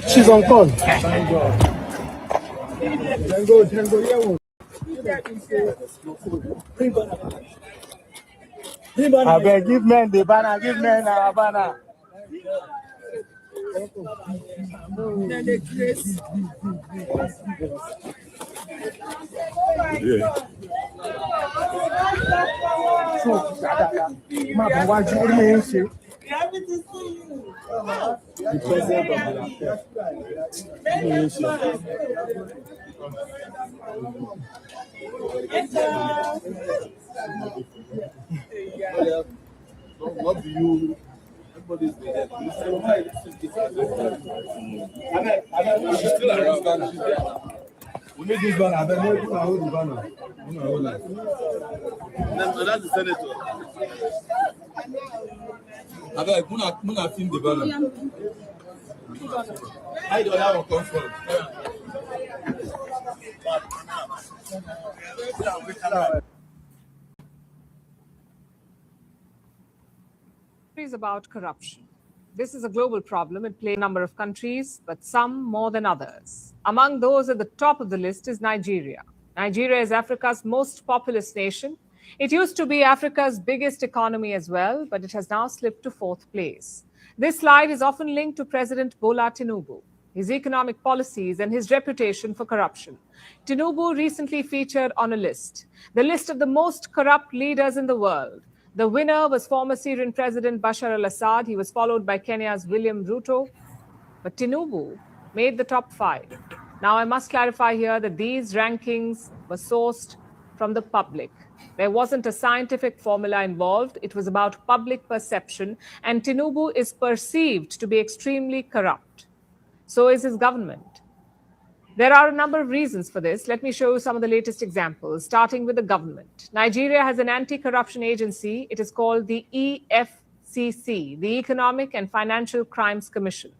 She's on call. I beg, give men the banner, give men our banner. Yeah. What do you? Everybody's there. She's still around. She's there. We need this banner. I bet no people hold the banner. No, that's the senator. I bet Muna film the banner. I don't have a comfort. Is about corruption. This is a global problem. It plays a number of countries, but some more than others. Among those at the top of the list is Nigeria. Nigeria is Africa's most populous nation. It used to be Africa's biggest economy as well, but it has now slipped to fourth place. This slide is often linked to President Bola Tinubu, his economic policies, and his reputation for corruption. Tinubu recently featured on a list, the list of the most corrupt leaders in the world. The winner was former Syrian President Bashar al-Assad. He was followed by Kenya's William Ruto. But Tinubu made the top 5. Now, I must clarify here that these rankings were sourced from the public. There wasn't a scientific formula involved. It was about public perception. And Tinubu is perceived to be extremely corrupt. So is his government. There are a number of reasons for this. Let me show you some of the latest examples, starting with the government. Nigeria has an anti-corruption agency. It is called the EFCC, the Economic and Financial Crimes Commission.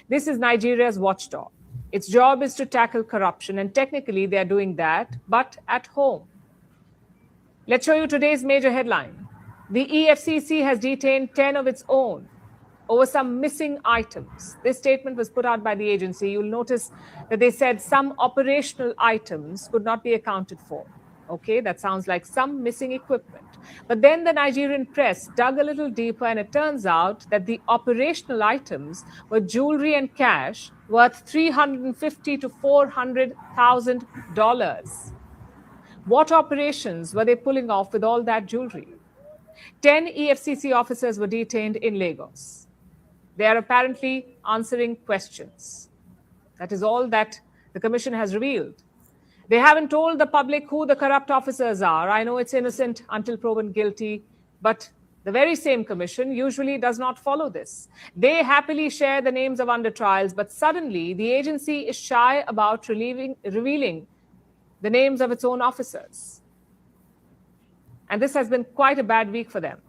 This is Nigeria's watchdog. Its job is to tackle corruption, and technically they are doing that, but at home. Let's show you today's major headline. The EFCC has detained 10 of its own over some missing items. This statement was put out by the agency. You'll notice that they said some operational items could not be accounted for. Okay, that sounds like some missing equipment. But then the Nigerian press dug a little deeper, and it turns out that the operational items were jewelry and cash worth $350,000 to $400,000. What operations were they pulling off with all that jewelry? 10 EFCC officers were detained in Lagos. They are apparently answering questions. That is all that the commission has revealed. They haven't told the public who the corrupt officers are. I know it's innocent until proven guilty, but the very same commission usually does not follow this. They happily share the names of under trials, but suddenly the agency is shy about revealing the names of its own officers. And this has been quite a bad week for them.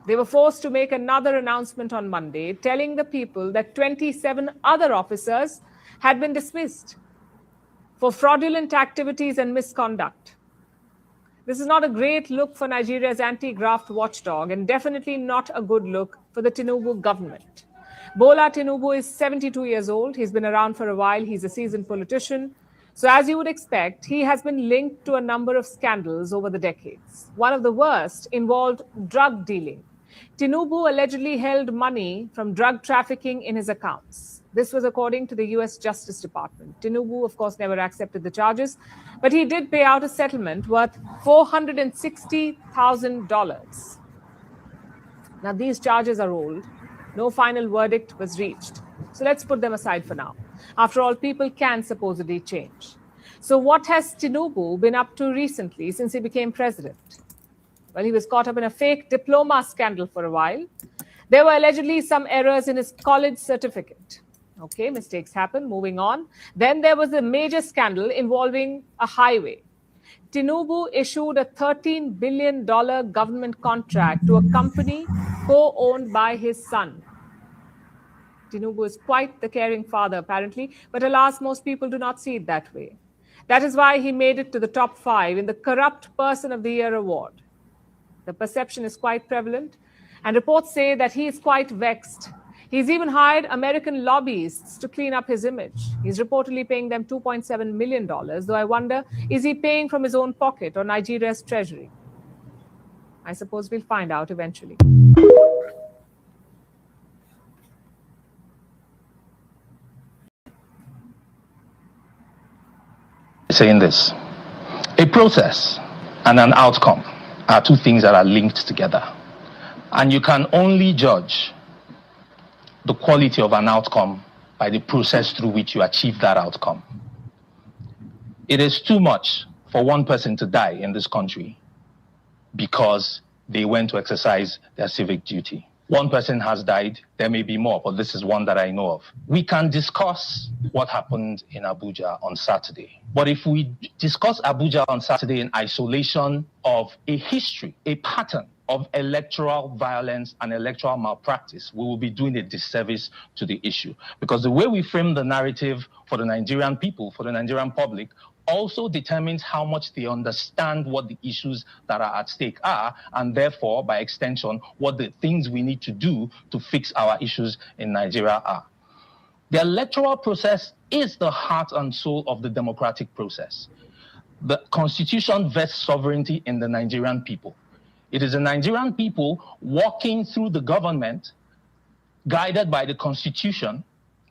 They were forced to make another announcement on Monday, telling the people that 27 other officers had been dismissed for fraudulent activities and misconduct. This is not a great look for Nigeria's anti-graft watchdog, and definitely not a good look for the Tinubu government. Bola Tinubu is 72 years old. He's been around for a while. He's a seasoned politician. So as you would expect, he has been linked to a number of scandals over the decades. One of the worst involved drug dealing. Tinubu allegedly held money from drug trafficking in his accounts. This was according to the US Justice Department. Tinubu, of course, never accepted the charges, but he did pay out a settlement worth $460,000. Now, these charges are old. No final verdict was reached. So let's put them aside for now. After all, people can supposedly change. So what has Tinubu been up to recently since he became president? Well, he was caught up in a fake diploma scandal for a while. There were allegedly some errors in his college certificate. Okay, mistakes happen. Moving on. Then there was a major scandal involving a highway. Tinubu issued a $13 billion government contract to a company co-owned by his son. Tinubu is quite the caring father, apparently, but alas, most people do not see it that way. That is why he made it to the top 5 in the Corrupt Person of the Year award. The perception is quite prevalent, and reports say that he is quite vexed. He's even hired American lobbyists to clean up his image. He's reportedly paying them $2.7 million, though I wonder, is he paying from his own pocket or Nigeria's treasury? I suppose we'll find out eventually. Saying this, a process and an outcome are two things that are linked together. And you can only judge the quality of an outcome by the process through which you achieve that outcome. It is too much for one person to die in this country because they went to exercise their civic duty. One person has died, there may be more, but this is one that I know of. We can discuss what happened in Abuja on Saturday. But if we discuss Abuja on Saturday in isolation of a history, a pattern of electoral violence and electoral malpractice, we will be doing a disservice to the issue. Because the way we frame the narrative for the Nigerian people, for the Nigerian public, also determines how much they understand what the issues that are at stake are, and therefore, by extension, what the things we need to do to fix our issues in Nigeria are. The electoral process is the heart and soul of the democratic process. The constitution vests sovereignty in the Nigerian people. It is the Nigerian people walking through the government, guided by the constitution,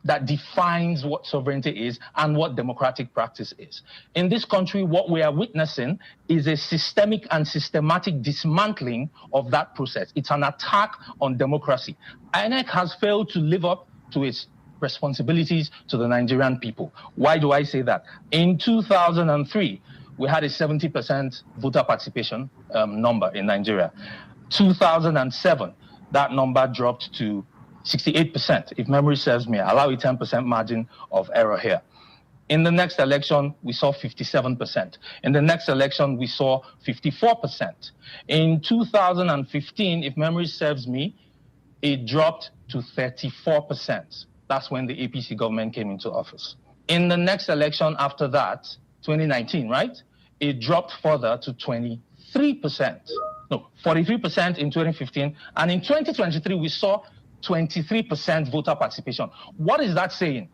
that defines what sovereignty is and what democratic practice is. In this country, what we are witnessing is a systemic and systematic dismantling of that process. It's an attack on democracy. INEC has failed to live up to its responsibilities to the Nigerian people. Why do I say that? In 2003, we had a 70% voter participation number in Nigeria. 2007, that number dropped to 68%, if memory serves me. Allow a 10% margin of error here. In the next election, we saw 57%. In the next election, we saw 54%. In 2015, if memory serves me, it dropped to 34%. That's when the APC government came into office. In the next election after that, 2019, right? It dropped further to 23%. No, 43% in 2015. And in 2023, we saw 23% voter participation. What is that saying?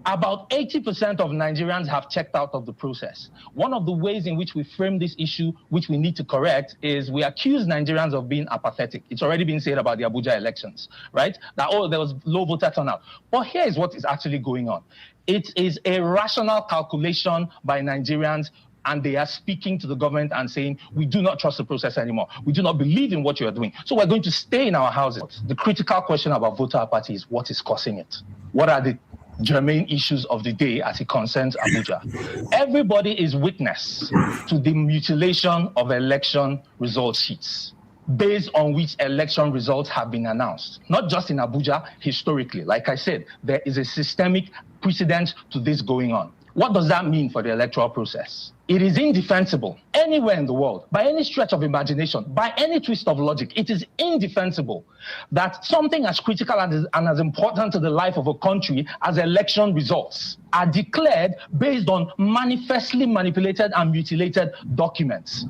About 80% of Nigerians have checked out of the process. One of the ways in which we frame this issue, which we need to correct, is we accuse Nigerians of being apathetic. It's already been said about the Abuja elections, right? That, oh, there was low voter turnout. But here is what is actually going on. It is a rational calculation by Nigerians, and they are speaking to the government and saying, we do not trust the process anymore. We do not believe in what you are doing. So we're going to stay in our houses. The critical question about voter apathy is what is causing it? What are the germane issues of the day as it concerns Abuja? Everybody is witness to the mutilation of election result sheets based on which election results have been announced. Not just in Abuja, historically. Like I said, there is a systemic precedent to this going on. What does that mean for the electoral process? It is indefensible anywhere in the world, by any stretch of imagination, by any twist of logic. It is indefensible that something as critical and as important to the life of a country as election results are declared based on manifestly manipulated and mutilated documents.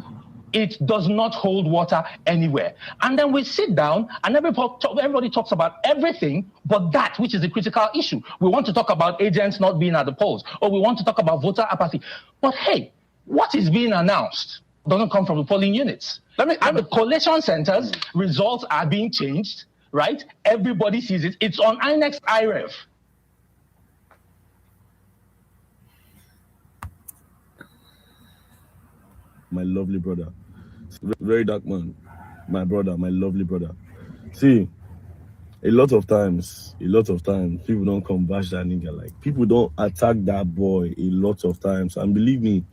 It does not hold water anywhere. And then we sit down and everybody talks about everything but that which is the critical issue. We want to talk about agents not being at the polls, or we want to talk about voter apathy. But hey, what is being announced doesn't come from the polling units. At the collation centers, results are being changed, right? Everybody sees it. It's on INEC's IREV. My lovely brother. Very dark man. My brother, my lovely brother. See, a lot of times, people don't come bash that nigga. Like, people don't attack that boy a lot of times. And believe me,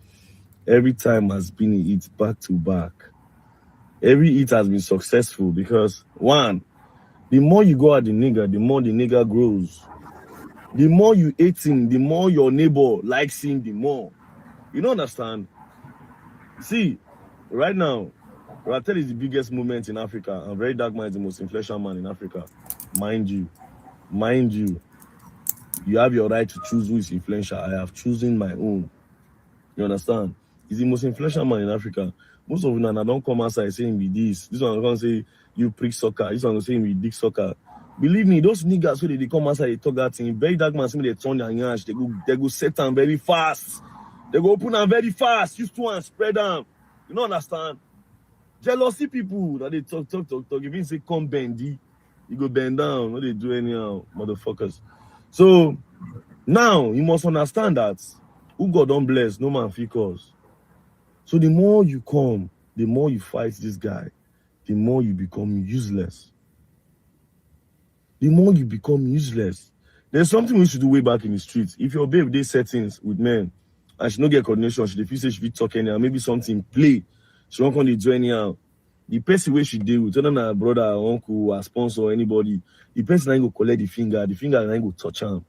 every time has been a hit back to back. Every hit has been successful because, one, the more you go at the nigga, the more the nigga grows. The more you hate him, the more your neighbor likes him, the more. You don't understand? See, right now, Ratel is the biggest movement in Africa, and Very Dark Man is the most influential man in Africa. Mind you, you have your right to choose who is influential. I have chosen my own. You understand? He's the most influential man in Africa. Most of them don't come outside saying be this. This one going to say you prick soccer. This one going to say me dick soccer. Believe me, those niggas who they come outside, they talk that thing. Very dark man, they turn their yansh. They go set them very fast. They go open them very fast. Use two and spread them. You don't understand? Jealousy people that they talk. If you say come bendy, you go bend down. What they do anyhow, motherfuckers. So now you must understand that who God don't bless, no man fit cause. So the more you come, the more you fight this guy, the more you become useless. The more you become useless. There's something we should do way back in the streets. If your babe, they settings with men, and she don't get coordination, she feel say she be talking anyhow, maybe something play, she won't come to do anyhow. The person where she deal with, whether na brother, or uncle, or sponsor, or anybody, the person ain't go collect the finger ain't go touch him.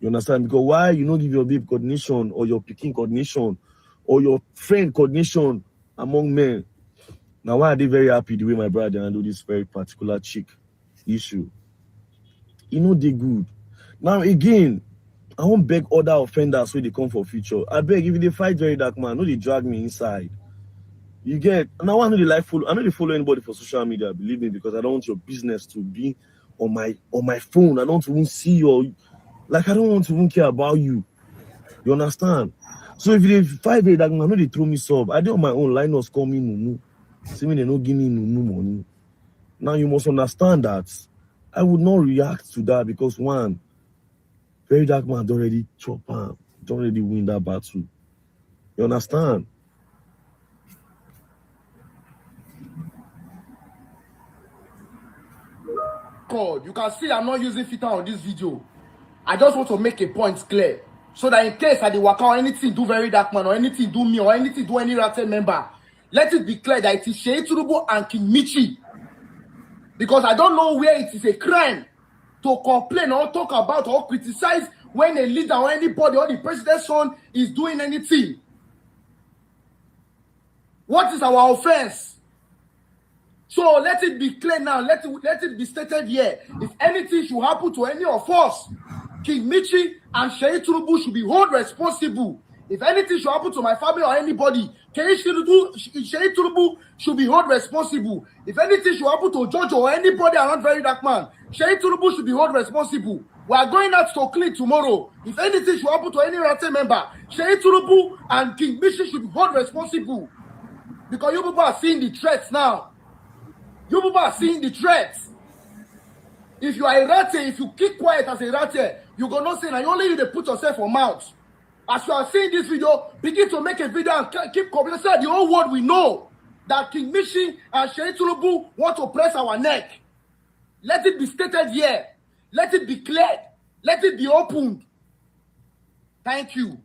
You understand? Because why you don't give your babe coordination, or your picking coordination, or your friend coordination among men? Now why are they very happy the way my brother handle this very particular chick issue? You know they good. Now again, I won't beg other offenders when they come for future. I beg if they fight very dark man, no they drag me inside. You get now I know they like follow. I know they follow anybody for social media, believe me, because I don't want your business to be on my phone. I don't want to even see your I don't want to even care about you. You understand? So if they fight very dark man, I know they throw me sub. I do on my own liners call me Nunu. See me they don't give me Nunu money. Now you must understand that I would not react to that because one, very dark man don't already chop him, don't already win that battle. You understand? God, you can see I'm not using filter on this video. I just want to make a point clear. So that in case I did work out anything do very dark man or anything do me or anything do any Rattle member, let it be clear that it is Sheyi Tinubu and King Michi. Because I don't know where it is a crime to complain or talk about or criticize when a leader or anybody or the president's son is doing anything. What is our offense? So let it be clear now. Let it be stated here. If anything should happen to any of us, King Michi and Sheyi Tinubu should be held responsible. If anything should happen to my family or anybody, Sheyi Tinubu should be held responsible. If anything should happen to Jojo or anybody around very dark man, Sheyi Tinubu should be held responsible. We are going out to clean tomorrow. If anything should happen to any Rattle member, Sheyi Tinubu and King Michi should be held responsible. Because you people are seeing the threats now. You people are seeing the threats. If you are a Rattle, if you keep quiet as a Rattle, you go not say, now you only need to put yourself on mouth. As you are seeing this video, begin to make a video and keep complaining. So the whole world we know that King Michi and Sheyi Tinubu want to press our neck. Let it be stated here. Let it be cleared. Let it be opened. Thank you.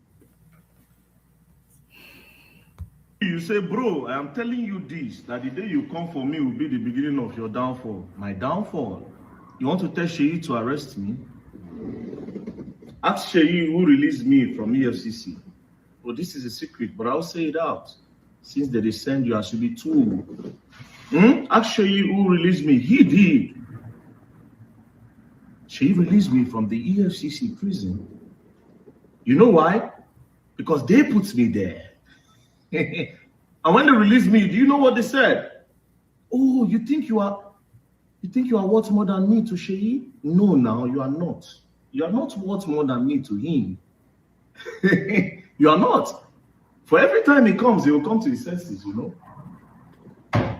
You say, bro, I am telling you this, that the day you come for me will be the beginning of your downfall. My downfall? You want to tell Sheyi to arrest me? Ask Sheyi who released me from EFCC. Well, this is a secret, but I'll say it out. Since they send you, I should be too. Ask Sheyi who released me. He did. Sheyi released me from the EFCC prison. You know why? Because they put me there. And when they released me, do you know what they said? Oh, you think you are worth more than me to Sheyi? No, now you are not. You are not worth more than me to him. You are not. For every time he comes, he will come to his senses, you know.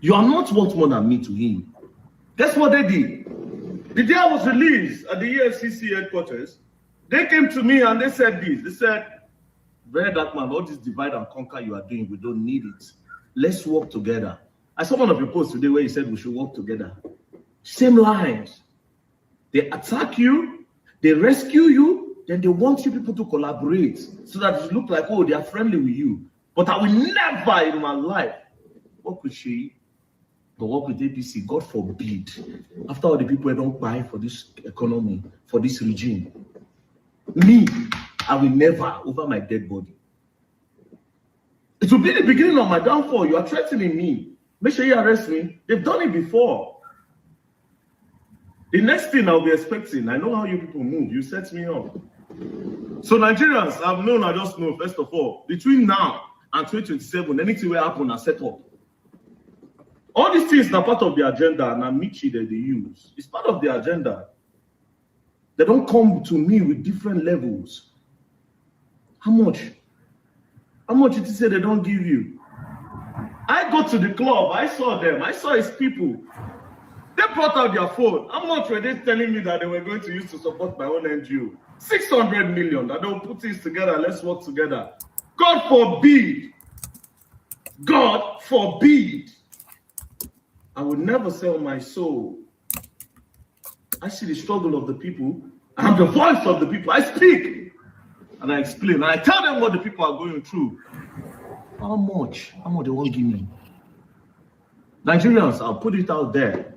You are not worth more than me to him. Guess what they did? The day I was released at the EFCC headquarters, they came to me and they said this. They said, very dark man, all this divide and conquer you are doing, we don't need it. Let's work together. I saw one of your posts today where you said we should work together. Same lines. They attack you, they rescue you, then they want you people to collaborate so that it look like, oh, they are friendly with you. But I will never in my life work with Sheyi, but work with APC, God forbid. After all the people I don't buy for this economy, for this regime, me, I will never over my dead body. It will be the beginning of my downfall. You are threatening me. Make sure you arrest me. They've done it before. The next thing I'll be expecting, I know how you people move. You set me up. So Nigerians, I've known, I just know, first of all, between now and 2027, anything will happen, I set up. All these things are part of the agenda, and Amici that they use. It's part of the agenda. They don't come to me with different levels. How much? How much did you say they don't give you? I go to the club, I saw them, I saw his people. They brought out their phone. How much were they telling me that they were going to use to support my own NGO? 600 million, that they'll put things together, let's work together. God forbid. God forbid. I would never sell my soul. I see the struggle of the people. I am the voice of the people. I speak and I explain. And I tell them what the people are going through. How much? How much they won't give me? Nigerians, I'll put it out there.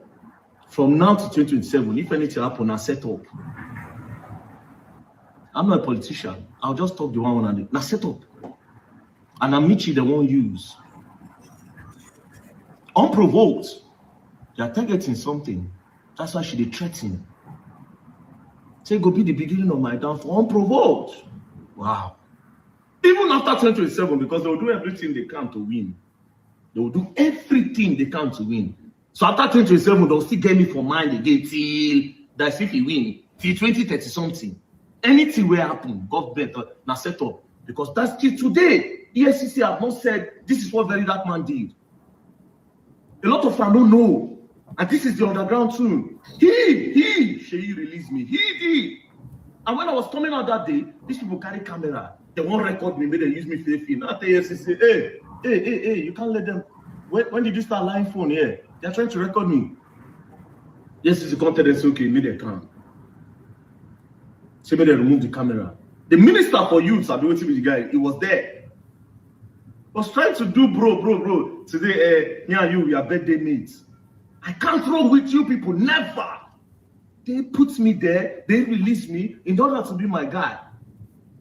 From now to 2027, if anything happens, I'll set up. I'm not a politician. I'll just talk the one and now set up. And Amici, they won't use. Unprovoked. They are targeting something. That's why she did threaten. Say, go be the beginning of my downfall. Unprovoked. Wow. Even after 2027, because they will do everything they can to win. They will do everything they can to win. So after 2027, they'll still get me for mine again till that's if he win. Till 2030 something. Anything will happen, God better, now set up. Because that's still today. ESCC have not said this is what very dark man did. A lot of them don't know. And this is the underground too. Sheyi released me. He did. And when I was coming out that day, these people carry camera. They won't record me, but they use me faithfully. Now the ESCC say, hey, you can't let them. When did you start lying phone here? They're trying to record me. Yes, it's a content that's okay, maybe they can. So maybe they remove the camera. The minister for youth, I've been waiting with the guy, he was there. Was trying to do bro. Today, me and you, we are birthday mates. I can't roll with you people, never. They put me there, they release me in order to be my guy.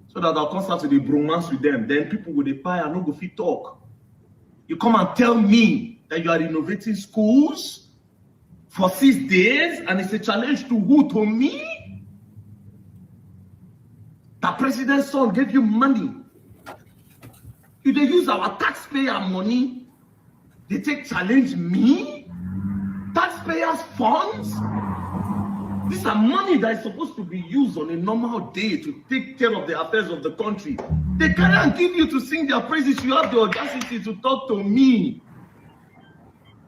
So that I'll come start to the bromance with them. Then people with the pie and no go fit talk. You come and tell me that you are innovating schools for 6 days and it's a challenge to who? To me? The president's son gave you money. You they use our taxpayer money. They take challenge me? Taxpayers' funds? These are money that is supposed to be used on a normal day to take care of the affairs of the country. They cannot give you to sing their praises. You have the audacity to talk to me.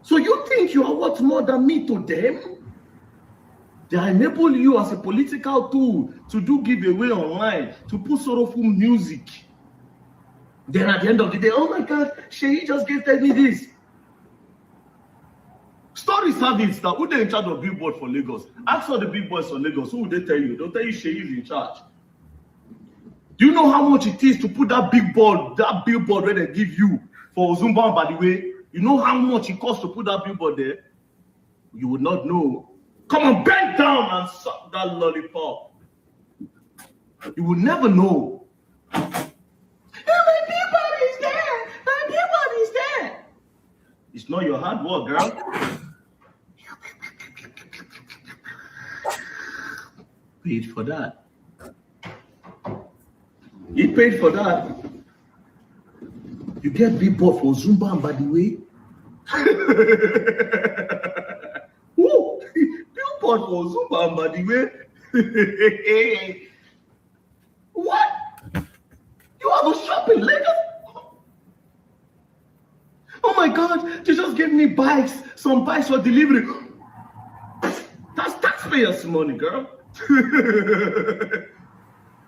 So you think you are worth more than me to them? They enable you as a political tool to do giveaway online, to put sorrowful music. Then at the end of the day, oh my God, Sheyi just gifted me this. Stories have it that who they in charge of billboard for Lagos. Ask all the big boys for Lagos. Who will they tell you? They'll tell you Sheyi is in charge. Do you know how much it is to put that billboard where they give you for Ozumba and by the way? You know how much it costs to put that billboard there? You would not know. Come on, bend down and suck that lollipop. You will never know. My billboard is there. My billboard is there. It's not your hard work, girl. Paid for that. He paid for that. You get billboard for Zumba and by the way. Woo! Billboard for Zumba and by the way. What? You have a shop in Lagos? Oh my God, they just gave me bikes, some bikes for delivery. That's taxpayers' money, girl.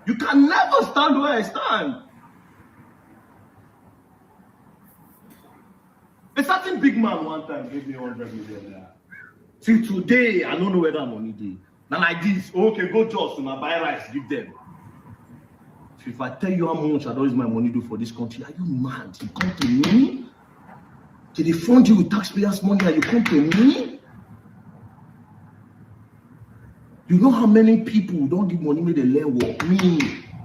You can never stand where I stand. A certain big man one time gave me 100 million. Till today, I don't know where that money is. Now like this, okay, go just to buy rice, give them. If I tell you how much I don't use my money do for this country, are you mad? You come to me? Did they fund you with taxpayers' money and you come to me? You know how many people don't give money when they learn work? Me.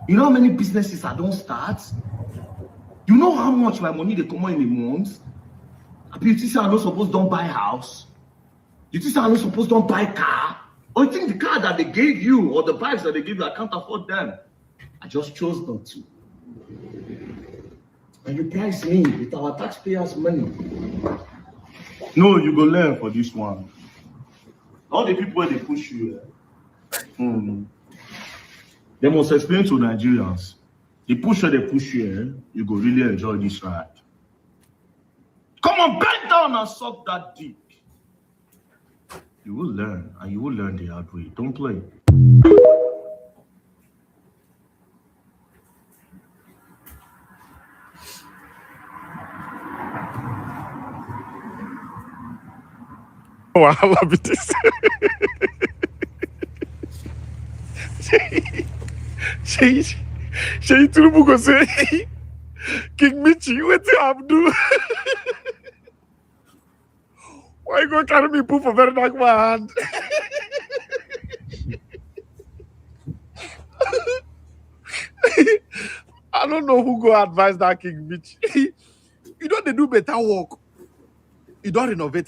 You know how many businesses I don't start? You know how much my money they come in a month? You think I'm not supposed to buy house? You think I'm not supposed to buy car? Or you think the car that they gave you or the bikes that they gave you, I can't afford them? I just chose not to. And you price me with our taxpayers' money. No, you go learn for this one. All the people where they push you, they must explain to Nigerians. The push where they push you, you go really enjoy this ride. Come on, bend down and suck that dick. You will learn, and you will learn the hard way. Don't play. Wahala be this. Shey Tinubu go say, King Michi, wetin I do? Why you go carry me put for very dark man? I don't know who go advise that King Michi. You know they do better work. You don't renovate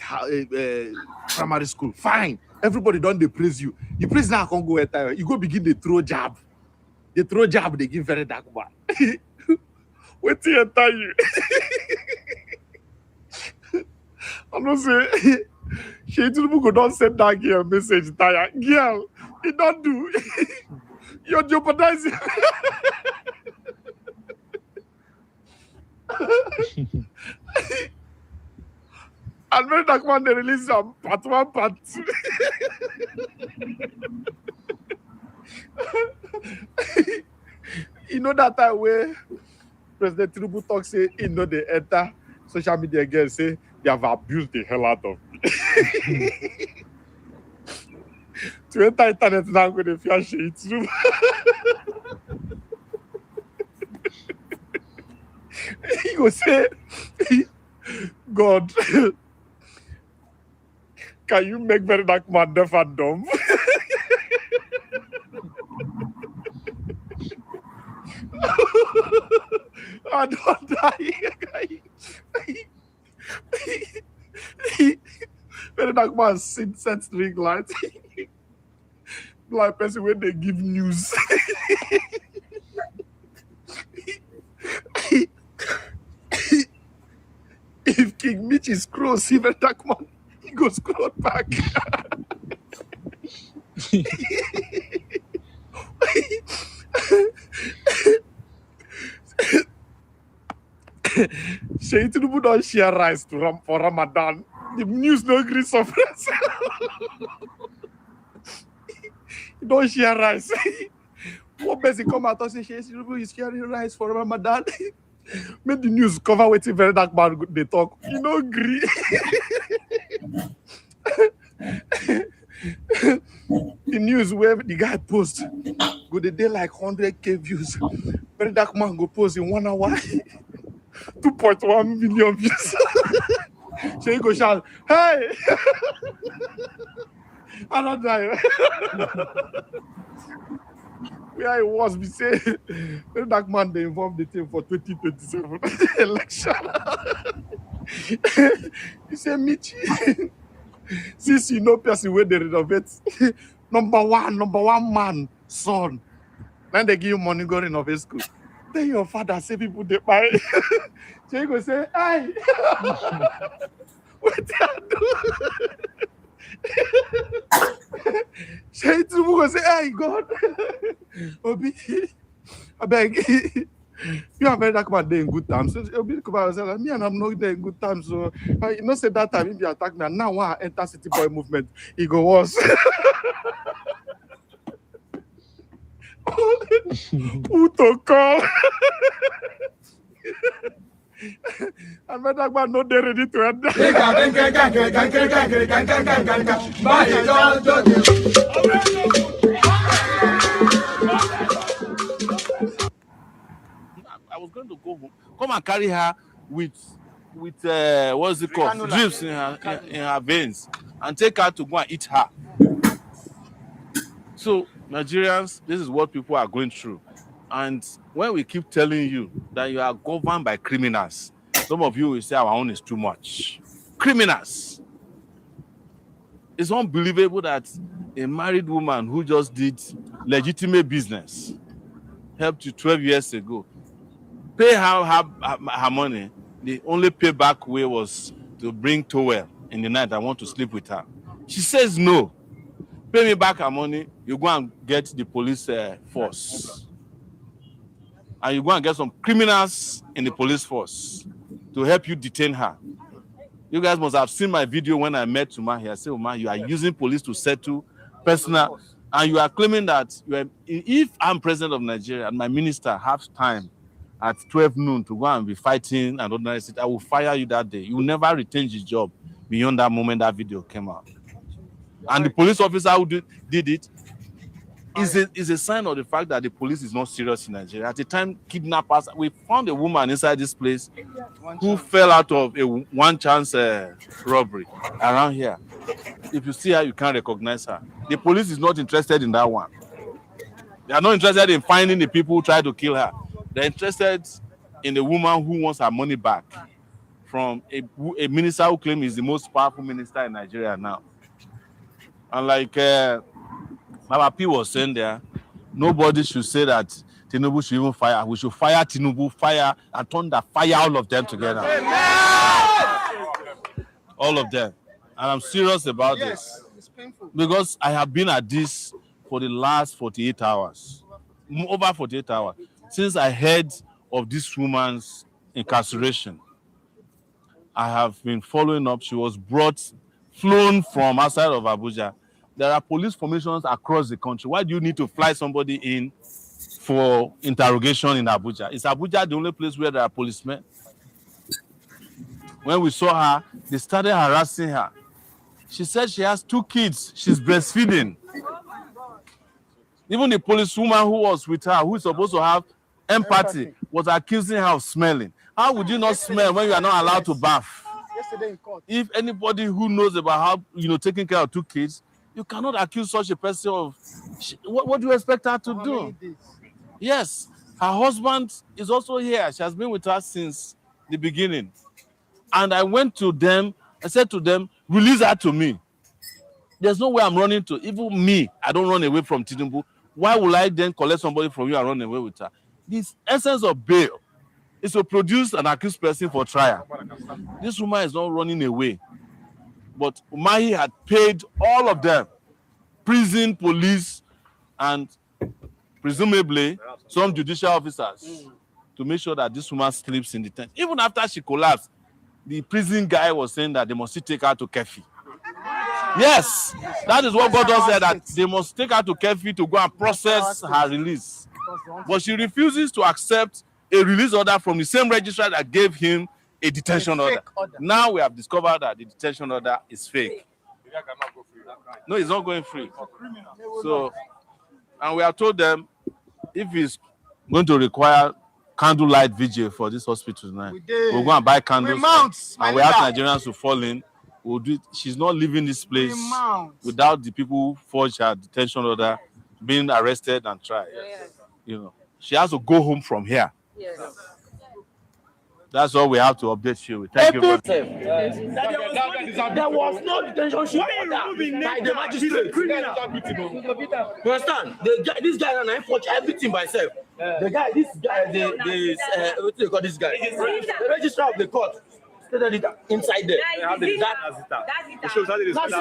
primary school. Fine. Everybody don't they praise you. You praise now can't go enter. You go begin the throw jab. The throw jab, they give very dark man. Wait till enter you. I'm not saying she go don't send that girl message tire. Girl, it don't do. You're jeopardizing. And when that man they release some part 1, part 2. You know that time where President Tinubu talk say he know they enter social media again say they have abused the hell out of me. To enter internet now go dey fear shit too. He go say, God, can you make very dark man deaf and dumb? I don't die. Very dark man set string light. Like person when they give news. If King Mitch is scroll, see very dark man, he goes scroll back. Shey Tinubu don't share rice for Ramadan. The news no agree suppress. He don't share rice. One person come out and say Shey Tinubu is sharing rice for Ramadan. Make the news cover wetin very dark man they talk. You no agree. The news where the guy post go the day like 100k views. Very dark man go post in 1 hour. 2.1 million views. So you go shout, hey! I don't die. Where it was, we say, very dark man, they involved the team for 2027 election. He said, Michi, since you know person where they renovate, number one man, son, then they give you money go renovate school. Then your father say people they buy. So you go say, hey, what do I do? So you go say, hey, God, Obi, I beg, you are very dark man there in good times. So Obi come out and say, me and I'm not there in good times. So you know, say that time if you attack me, and now when I enter City Boy movement, it go worse. Who to call? And my dog man not there ready to enter. I was going to go home, come and carry her with what's it called? Drips in her veins, and take her to go and eat her. So Nigerians, this is what people are going through. And when we keep telling you that you are governed by criminals, some of you will say our own is too much. Criminals. It's unbelievable that a married woman who just did legitimate business, helped you 12 years ago, pay her money. The only payback way was to bring towel in the night. I want to sleep with her. She says no. Pay me back her money. You go and get the police force. And you go and get some criminals in the police force to help you detain her. You guys must have seen my video when I met Umahi. I said, Umahi, you are using police to settle personal, and you are claiming that if I'm president of Nigeria and my minister has time at 12 noon to go and be fighting and organize it, I will fire you that day. You will never retain his job beyond that moment that video came out. And the police officer who did it is a sign of the fact that the police is not serious in Nigeria. At the time, kidnappers, we found a woman inside this place who fell out of a one-chance robbery around here. If you see her, you can't recognize her. The police is not interested in that one. They are not interested in finding the people who tried to kill her. They're interested in the woman who wants her money back from a minister who claims he's the most powerful minister in Nigeria now. And like Baba P was saying there, nobody should say that Tinubu should even fire. We should fire Tinubu, fire and thunder, fire all of them together. All of them. And I'm serious about this. Because I have been at this for the last 48 hours. Over 48 hours. Since I heard of this woman's incarceration, I have been following up. She was flown from outside of Abuja. There are police formations across the country. Why do you need to fly somebody in for interrogation in Abuja? Is Abuja the only place where there are policemen? When we saw her, they started harassing her. She said she has 2 kids. She's breastfeeding. Even the policewoman who was with her, who is supposed to have empathy, was accusing her of smelling. How would you not smell when you are not allowed to bath? If anybody who knows about how, taking care of 2 kids, you cannot accuse such a person of... What do you expect her to do? Yes, her husband is also here. She has been with us since the beginning. And I went to them, I said to them, release her to me. There's no way I'm running to. Even me, I don't run away from Tinubu. Why would I then collect somebody from you and run away with her? The essence of bail is to produce an accused person for trial. This woman is not running away. But Umahi had paid all of them, prison, police, and presumably some judicial officers to make sure that this woman sleeps in the tent. Even after she collapsed, the prison guy was saying that they must take her to Kefi. Yes, that is what God said, that they must take her to Kefi to go and process her release. But she refuses to accept a release order from the same registrar that gave him a detention order. Now we have discovered that the detention order is fake. No, it's not going free. So, and we have told them if it's going to require candlelight vigil for this hospital tonight, we'll go and buy candles and we ask Nigerians to fall in. We'll do it. She's not leaving this place without the people who forged her detention order being arrested and tried. Yes. She has to go home from here. Yes. That's all we have to update you with. Thank you. There was no detention by the magistrate. You understand? This guy and I forged everything by himself. The guy, what do you call this guy? The registrar of the court. It inside there. That's it.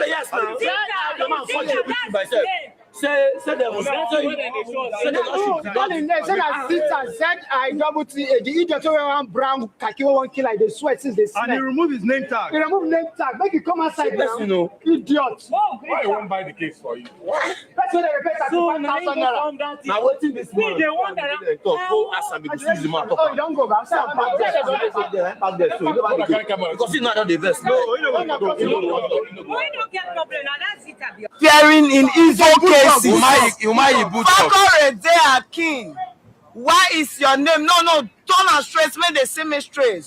Yes, now. The man forged everything by himself. Say there was nothing. The idiot wearing brown khaki one kill like the sweat since they smell. And he removed his name tag. He removed name tag. Make it come outside now. Idiot. Why you won't buy the case for you? That's what they repair. So now waiting this morning. They want that. Go ask him because the man. Oh, you don't go back. Back there. So because he's not on the vest. No, you don't get problem now. That's it. Hearing in evil cases. Fakore they are king. Why is your name? No, turn and straight. Make they see me straight.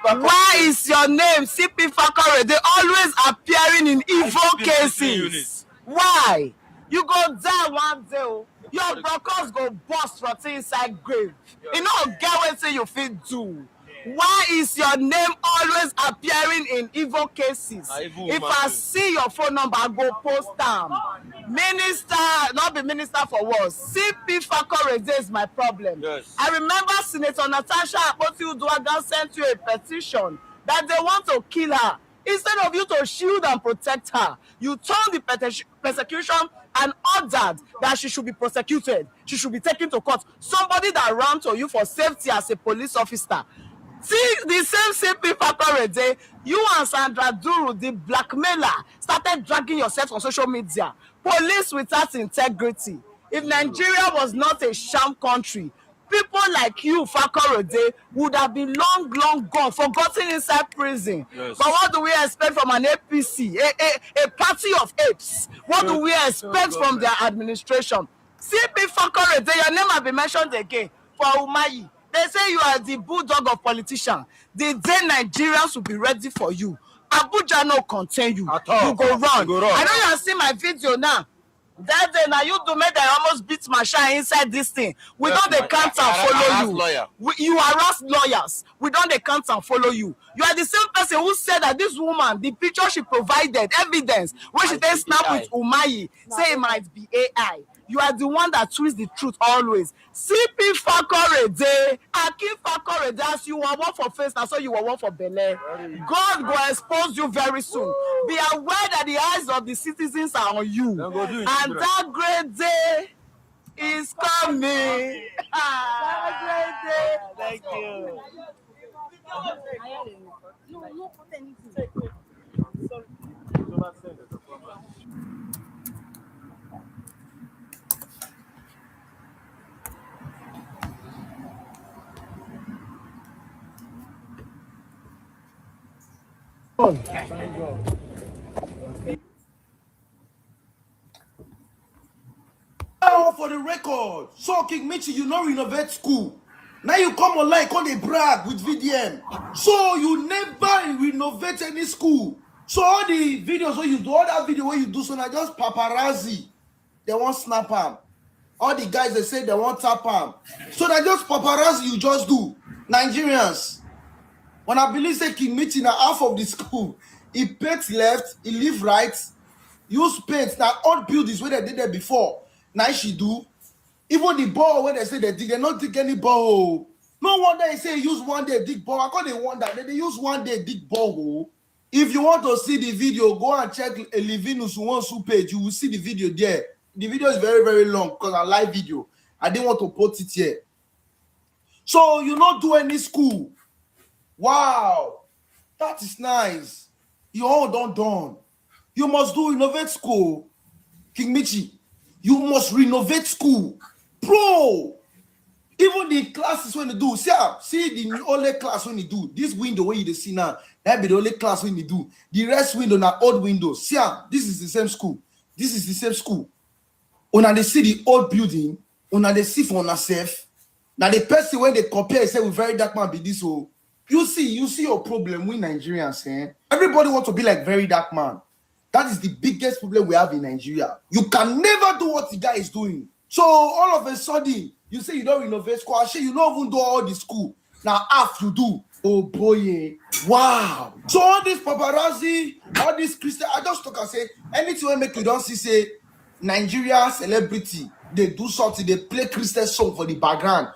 Why is your name CP Fakore? They always appearing in evil cases. Why? You go die one day. Your brokers go bust from inside grave. You know, get what you fit do. Why is your name always appearing in evil cases? If I see your phone number, I go post them. Minister, not be minister for what? CP Fakore is my problem. Yes. I remember Senator Natasha Akpoti-Uduaghan sent you a petition that they want to kill her Instead of you to shield and protect her, you turned the persecution and ordered that she should be prosecuted. She should be taken to court. Somebody that ran to you for safety as a police officer. See, the same people already. You and Sandra Duru, the blackmailer, started dragging yourself on social media. Police without integrity. If Nigeria was not a sham country, people like you, Fakorode, would have been long gone, forgotten inside prison. Yes. But what do we expect from an APC, a party of apes? What do we expect from their administration? CP Fakorode, your name has been mentioned again for Omoye. They say you are the bulldog of politicians. The day Nigerians will be ready for you. Abuja no contain you. You go run. I know you have seen my video now. That day now you do make I almost beat my shine inside this thing. We don't they count and follow you. You harass lawyers. We don't they count and follow you. You are the same person who said that this woman, the picture she provided, evidence, when she then snap with Omoye, say it might be AI. You are the one that twists the truth always. CP Fakorede, Akin Fakorede, as you were one for face, now so you were one for Bele. God will expose you very soon. Be aware that the eyes of the citizens are on you. And that great day is coming. That great day. Thank you. No, put anything. Now for the record, so King Michi, you know renovate school. Now you come online, call a brag with VDM. So you never renovate any school. So all the videos where you do, all that video where you do, so now just paparazzi. They won't snap them. All the guys they say they won't tap them. So that just paparazzi you just do. Nigerians. When I believe say King Michi now half of the school, he paint left, he leave right, use paint. Now all buildings where they did that before. Now she do. Even the ball when they say they dig, they not dig any ball. No wonder they say use one day dig ball. I can't wonder they use one day dig ball. If you want to see the video, go and check a Livinus Wonsu page. You will see the video there. The video is very long because I live video. I didn't want to put it here. So you not do any school. Wow, that is nice. You all done. You must do renovate school, King Michi. You must renovate school, bro. Even the classes when you do, see the only class when you do this window where you see now. That be the only class when you do. The rest window now old windows. See, this is the same school. This is the same school. When they see the old building, when they see for yourself. Now the person when they compare say with very dark man be this so. You see your problem with Nigerians, eh? Everybody want to be like very dark man. That is the biggest problem we have in Nigeria. You can never do what the guy is doing. So all of a sudden, you say you don't renovate school. Actually, you don't even do all the school. Now half you do. Oh boy, wow. So all this paparazzi, all this Christian, I just talk and say, anything will make you don't see say Nigeria celebrity, they do something, they play Christian song for the background.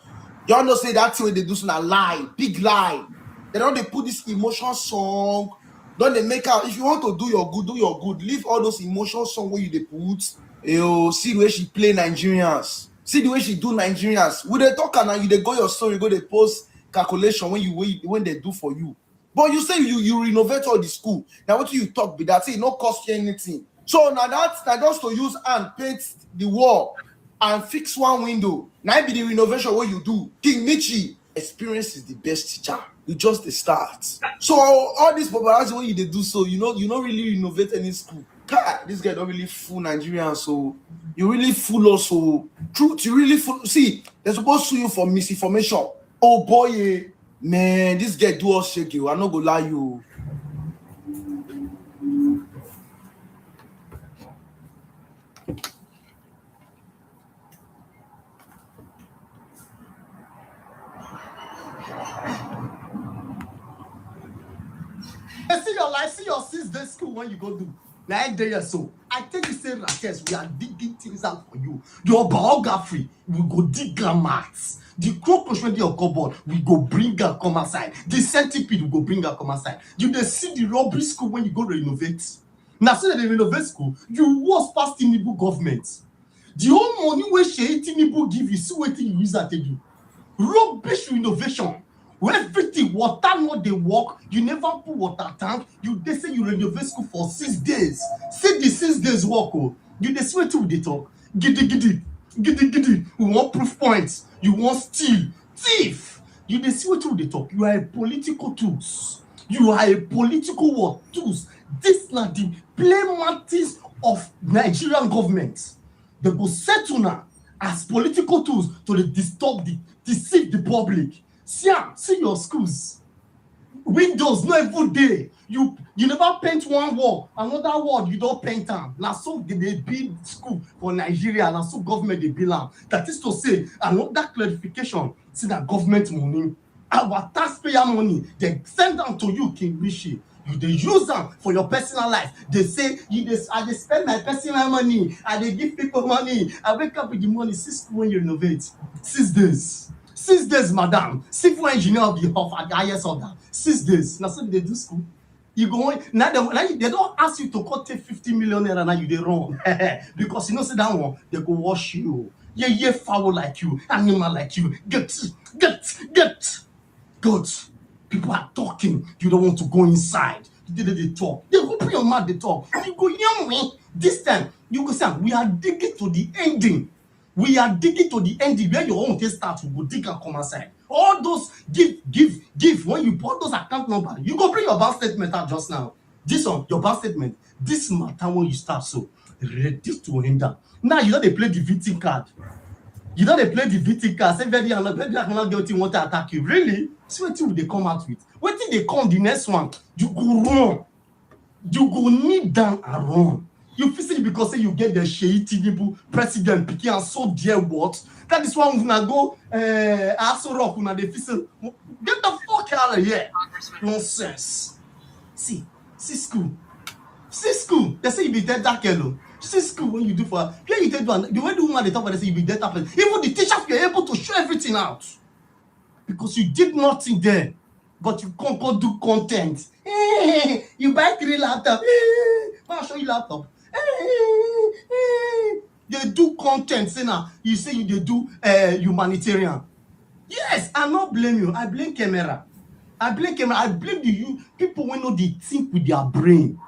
You all know say that's way they do something, a lie, big lie. They don't they put this emotion song. Don't they make out? If you want to do your good, do your good. Leave all those emotional songs where you they put. You see the way she play Nigerians. See the way she do Nigerians. When they talk and you they go your story, go they post calculation when they do for you. But you say you renovate all the school. Now what you talk be that it no cost you anything. So now that's just to use and paint the wall and fix one window. Now be the renovation what you do. King Michi, experience is the best teacher. You just the start. So all this paparazzi when you they do so, you don't really renovate any school. God, this guy don't really fool Nigerians. So you really fool us. So truth, you really fool. See, they're supposed to sue you for misinformation. Oh boy, man, this guy do us shake you. I'm not gonna lie you. See your life, see your 6 day school when you go do. 9 days so. I tell you, say rackets, we are digging things out for you. Your biography, we go dig maths. The cockroach when your cupboard, we go bring her come outside. The centipede, we go bring her come outside. You dey see the rubbish school when you go renovate. Now, so that they renovate school, you was past Tinubu government. The whole money where Tinubu give you, see what you use that to do. Rubbish renovation. Where everything, water not they work, you never put water tank, they say you renovate school for 6 days. See the 6 days work, oh. You dey see what they talk. Giddy. We want proof points. You want steal. Thief. You dey see what they talk. You are a political tools. You are a political what? Tools. This not the play mantis of Nigerian government. They go settle now as political tools to deceive the public. See your schools. Windows no even day. You never paint one wall, another wall you don't paint them. Now so they build school for Nigeria, now so government they build them. That is to say, another clarification, see that government money, our taxpayer money, they send them to you, King Rishi. You they use them for your personal life. They say I they spend my personal money, I they give people money. I wake up with the money 6 when you renovate. 6 days. 6 days, madam. Civil engineer of the highest order. 6 days. Now so they do school. You go now they don't ask you to cut 50 million naira now you they run. Because you know say that one, they go wash you. Yeah, foul like you, animal like you. Get. Good. People are talking. You don't want to go inside. They talk. They open your mouth, they talk. You go, young me. This time, you go say, we are digging to the ending. We are digging to the ending. Where your own case starts, we go dig and come outside. All those give. When you put those account numbers, you go bring your bank statement out just now. This one, your bank statement. This matter when you start, so ready to hinder. Now you know they play the VT card. You know they play the VT card. Say very not guilty want to attack you. Really? See what they come out with. What till they come the next one? You go run. You go kneel down and run. You feel it because say you get the Sheyi Tinubu president picking and so dear what? That is why when I go Aso Rock when they feel get the fuck out of here. Nonsense. See school. See school. They say you be dead that yellow. See school when you do for here you take one. The way the woman they talk about they say you be dead that person. Even the teachers were able to show everything out. Because you did nothing there. But you can't go do content. Hey, you buy 3 laptops. Hey, I'll show you laptop. Hey. They do content. Say now, you say they do humanitarian. Yes, I not blame you. I blame camera. I blame the people when know they think with their brain.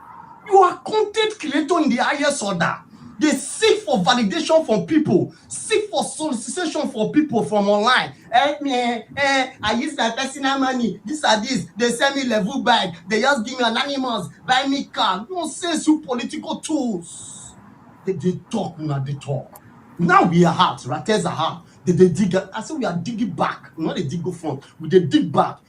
You are content creator in the highest order. They seek for validation from people, seek for solicitation for people from online. I use my personal money. This are this. They send me level bag. They just give me anonymous, buy me car. Nonsense, you political tools. They talk, not they talk. Now we are hard, right? There's a hard. They dig. I say we are digging back. Not they dig go front. We they dig back.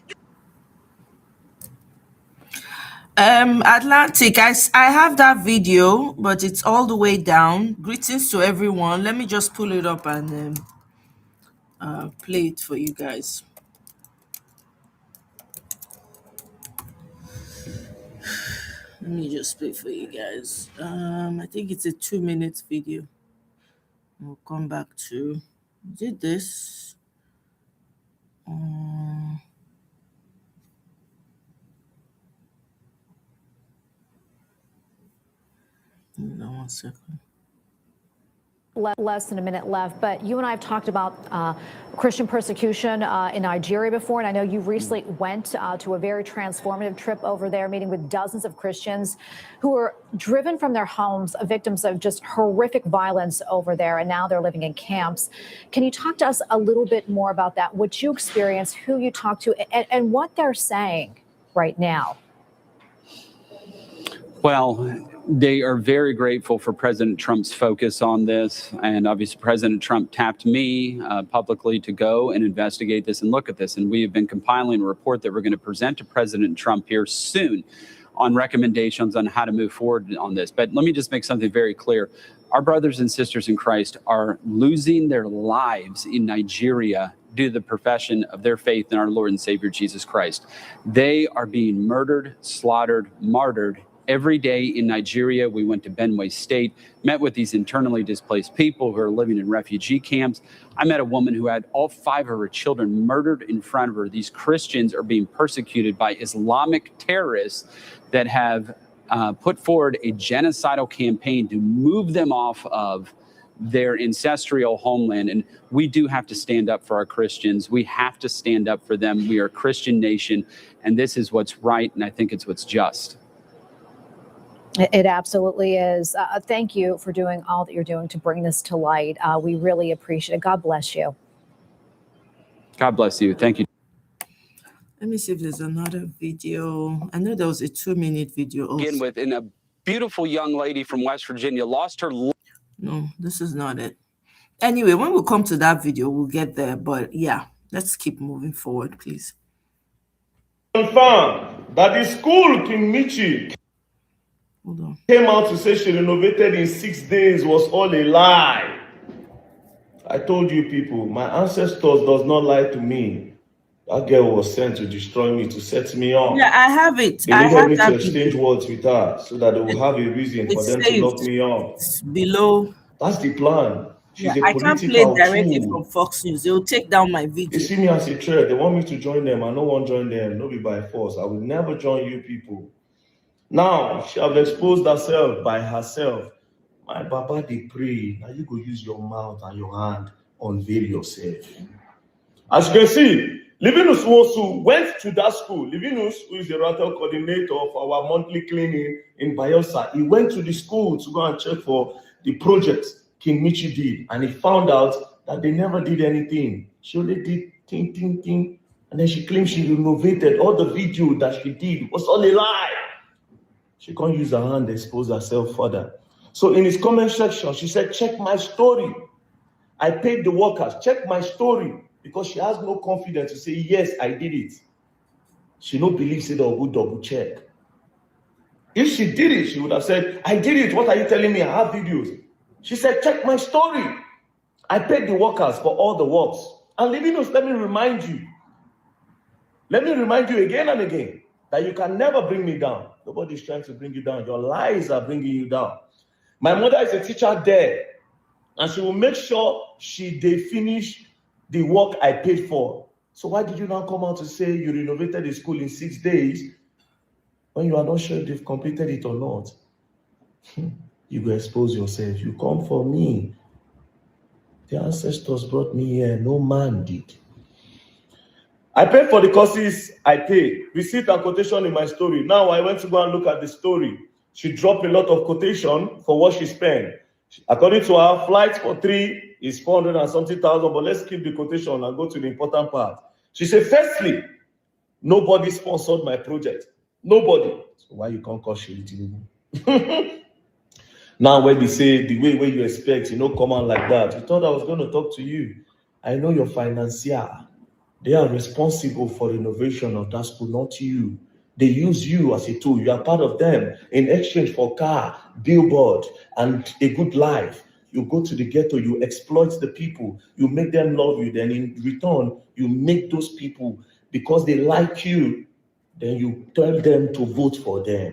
Atlantic, I have that video, but it's all the way down. Greetings to everyone. Let me just pull it up and play it for you guys. Let me just play for you guys. I think it's a 2-minute video. We'll come back to did this. Hold on 1 second. Less than a minute left, but you and I have talked about Christian persecution in Nigeria before, and I know you recently went to a very transformative trip over there, meeting with dozens of Christians who were driven from their homes, victims of just horrific violence over there, and now they're living in camps. Can you talk to us a little bit more about that, what you experienced, who you talked to, and what they're saying right now? Well, they are very grateful for President Trump's focus on this. And obviously, President Trump tapped me publicly to go and investigate this and look at this. And we have been compiling a report that we're going to present to President Trump here soon on recommendations on how to move forward on this. But let me just make something very clear. Our brothers and sisters in Christ are losing their lives in Nigeria due to the profession of their faith in our Lord and Savior, Jesus Christ. They are being murdered, slaughtered, martyred every day in Nigeria. We went to Benue State, met with these internally displaced people who are living in refugee camps. I met a woman who had all 5 of her children murdered in front of her. These Christians are being persecuted by Islamic terrorists that have put forward a genocidal campaign to move them off of their ancestral homeland. And we do have to stand up for our Christians. We have to stand up for them. We are a Christian nation, and this is what's right, and I think it's what's just. It absolutely is. Thank you for doing all that you're doing to bring this to light. We really appreciate it. God bless you. God bless you. Thank you. Let me see if there's another video. I know there was a 2-minute video also. Begin with, a beautiful young lady from West Virginia lost her. No, this is not it. Anyway, when we come to that video, we'll get there. But yeah, let's keep moving forward, please. Confirmed that the school King Michi came out to say she renovated in 6 days was all a lie. I told you people, my ancestors does not lie to me. That girl was sent to destroy me, to set me up. Yeah, I have it. They needed me to exchange words with her so that they will have a reason for them to lock me up. Below. That's the plan. She's a I can't play directly from Fox News. They will take down my video. They see me as a threat. They want me to join them. I don't want to join them. No be by force. I will never join you people. Now, she have exposed herself by herself. My Baba, they pray. Now you go use your mouth and your hand, unveil yourself. As you can see, Livinus Wosu went to that school. Livinus, who is the rental coordinator of our monthly cleaning in Bayelsa, he went to the school to go and check for the projects King Michi did, and he found out that they never did anything. She only did ting, and then she claimed she renovated. All the video that she did was all a lie. She can't use her hand to expose herself further. So in his comment section, she said, check my story. I paid the workers. Check my story. Because she has no confidence to say, yes, I did it. She no believes it or would double check. If she did it, she would have said, I did it. What are you telling me? I have videos. She said, check my story. I paid the workers for all the works. And Livinus, let me remind you. Let me remind you again and again that you can never bring me down. Nobody's trying to bring you down. Your lies are bringing you down. My mother is a teacher there, and she will make sure they finish the work I paid for. So why did you now come out to say you renovated the school in 6 days when you are not sure if they've completed it or not? You go expose yourself. You come for me. The ancestors brought me here. No man did. I paid for the courses I paid. Receipt and quotation in my story. Now I went to go and look at the story. She dropped a lot of quotation for what she spent. According to her, flight for 3 is 400 and something thousand, but let's keep the quotation and go to the important part. She said, firstly, nobody sponsored my project. Nobody. So why you can't call Shiriti? Now when they say the way you expect, come on like that. You thought I was going to talk to you. I know your financier. They are responsible for the renovation of that school, not you. They use you as a tool. You are part of them. In exchange for car, billboard, and a good life, you go to the ghetto, you exploit the people, you make them love you. Then in return, you make those people, because they like you, then you tell them to vote for them.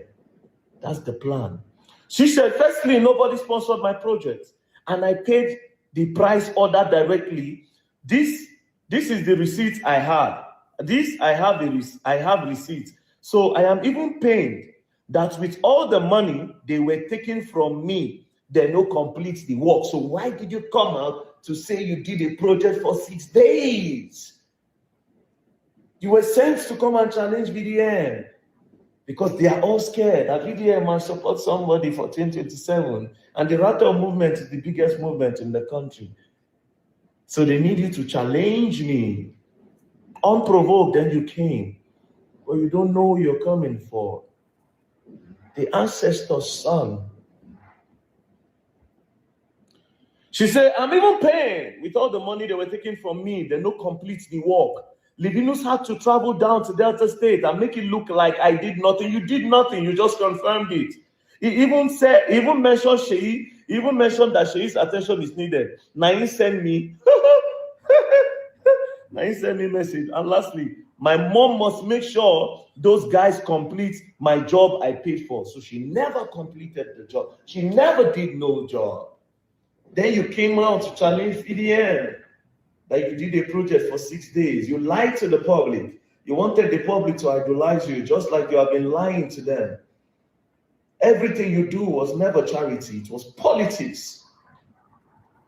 That's the plan. She said, firstly, nobody sponsored my project, and I paid the price order directly. This is the receipt I had. I have receipts. So I am even pained that with all the money they were taking from me, they no complete the work. So why did you come out to say you did a project for 6 days? You were sent to come and challenge VDM because they are all scared that VDM must support somebody for 2027. And the Rattle movement is the biggest movement in the country. So they need you to challenge me. Unprovoked, then you came. But you don't know who you're coming for. The ancestor's son. She said, I'm even paying with all the money they were taking from me. They no complete the work. Livinus had to travel down to Delta State and make it look like I did nothing. You did nothing. You just confirmed it. He even mentioned that Shei's attention is needed. Now he sent me, a message. And lastly, My mom must make sure those guys complete my job I paid for. So she never completed the job. She never did no job. Then you came out to challenge VDN. Like you did a project for 6 days. You lied to the public. You wanted the public to idolize you, just like you have been lying to them. Everything you do was never charity. It was politics.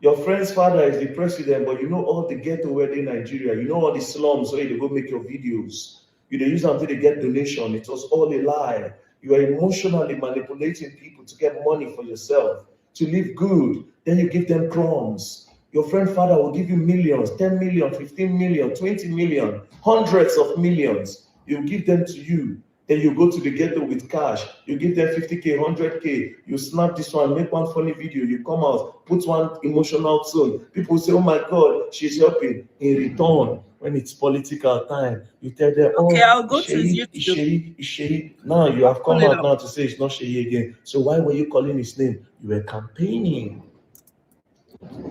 Your friend's father is the president, but you know all the ghetto where they in Nigeria. You know all the slums where they go make your videos. You dey use them until they get donation. It was all a lie. You are emotionally manipulating people to get money for yourself, to live good. Then you give them crumbs. Your friend's father will give you millions, 10 million, 15 million, 20 million, hundreds of millions. He'll give them to you. Then you go to the ghetto with cash. You give them 50K, 100K. You snap this one, make one funny video. You come out, put one emotional tone. People say, oh my God, she's helping. In return, when it's political time, you tell them, Okay, oh, I'll go to his YouTube. Sheyi. Now you have come out now to say it's not Sheyi again. So why were you calling his name? You were campaigning.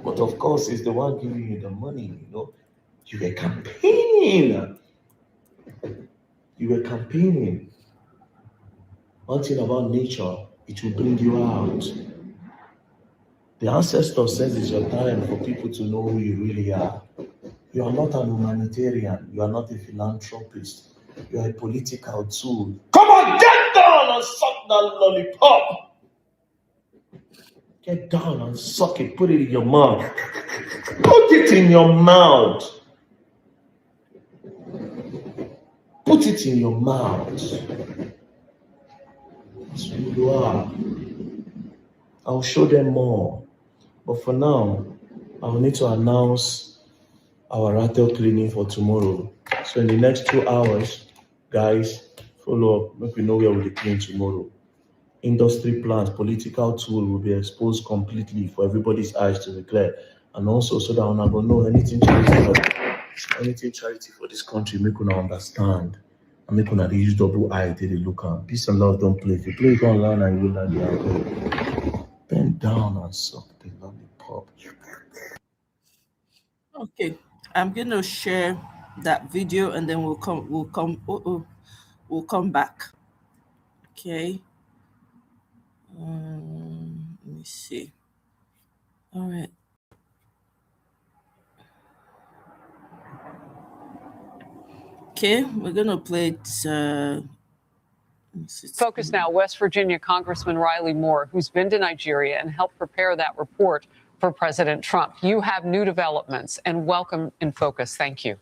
But of course, it's the one giving you the money, you know. You were campaigning. You were campaigning. One thing about nature, it will bring you out. The ancestor says it's your time for people to know who you really are. You are not an humanitarian. You are not a philanthropist. You are a political tool. Come on, get down and suck that lollipop. Get down and suck it. Put it in your mouth. Put it in your mouth. Put it in your mouth. That's who you are. I'll show them more. But for now, I will need to announce our rattle cleaning for tomorrow. So in the next 2 hours, guys, follow up. Make we know where we'll clean tomorrow. Industry plans, political tool will be exposed completely for everybody's eyes to be clear. And also so that I'm not going to know anything charity for this country, make una understand. And make una use double eye till they look at. Peace and love don't play. If you play it online and you will not be out. Bend down and suck the lollipop. Okay, I'm gonna share that video and then we'll come back. Okay. Let me see. All right. Okay, we're gonna play it. Focus now, West Virginia Congressman Riley Moore, who's been to Nigeria and helped prepare that report for President Trump. You have new developments, and welcome in Focus. Thank you.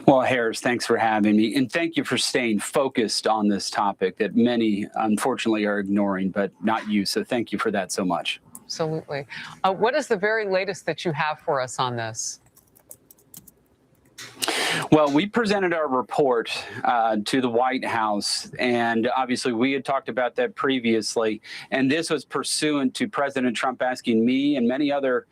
Well, Harris, thanks for having me. And thank you for staying focused on this topic that many, unfortunately, are ignoring, but not you. So thank you for that so much. Absolutely. What is the very latest that you have for us on this? Well, we presented our report to the White House, and obviously we had talked about that previously. And this was pursuant to President Trump asking me and many other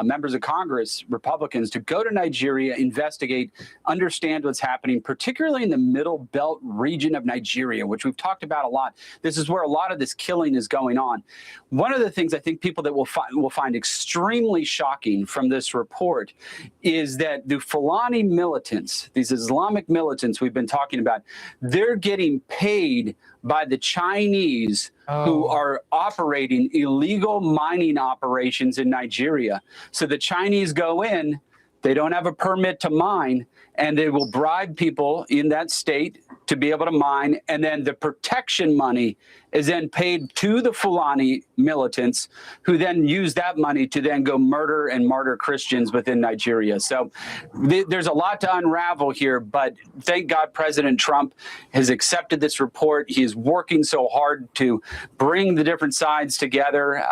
members of Congress, Republicans, to go to Nigeria, investigate, understand what's happening, particularly in the Middle Belt region of Nigeria, which we've talked about a lot. This is where a lot of this killing is going on. One of the things I think people that will find extremely shocking from this report is that the Fulani militants, these Islamic militants we've been talking about, they're getting paid by the Chinese who are operating illegal mining operations in Nigeria. So the Chinese go in, they don't have a permit to mine, and they will bribe people in that state to be able to mine. And then the protection money is then paid to the Fulani militants, who then use that money to then go murder and martyr Christians within Nigeria. So there's a lot to unravel here, but thank God President Trump has accepted this report. He is working so hard to bring the different sides together,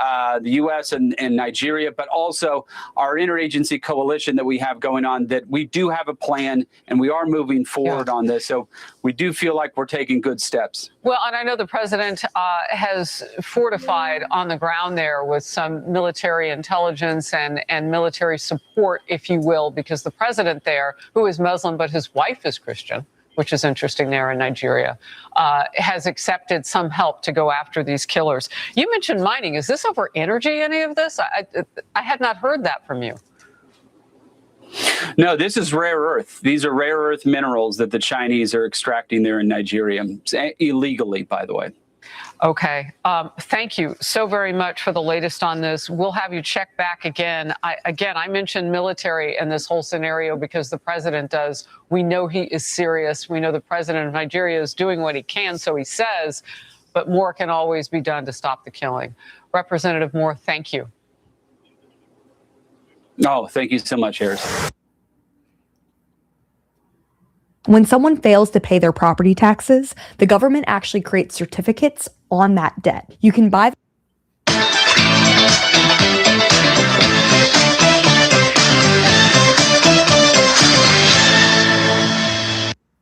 the U.S. and Nigeria, but also our interagency coalition that we have going on, that we do have a plan and we are moving forward on this. So we do feel like we're taking good steps. Well, and I know the president has fortified on the ground there with some military intelligence and military support, if you will, because the president there, who is Muslim, but his wife is Christian, which is interesting there in Nigeria, has accepted some help to go after these killers. You mentioned mining. Is this over energy, any of this? I had not heard that from you. No, this is rare earth. These are rare earth minerals that the Chinese are extracting there in Nigeria, illegally, by the way. Okay. Thank you so very much for the latest on this. We'll have you check back again. I mentioned military in this whole scenario because the president does. We know he is serious. We know the president of Nigeria is doing what he can, so he says, but more can always be done to stop the killing. Representative Moore, thank you. Oh, thank you so much, Harris. When someone fails to pay their property taxes, the government actually creates certificates on that debt. You can buy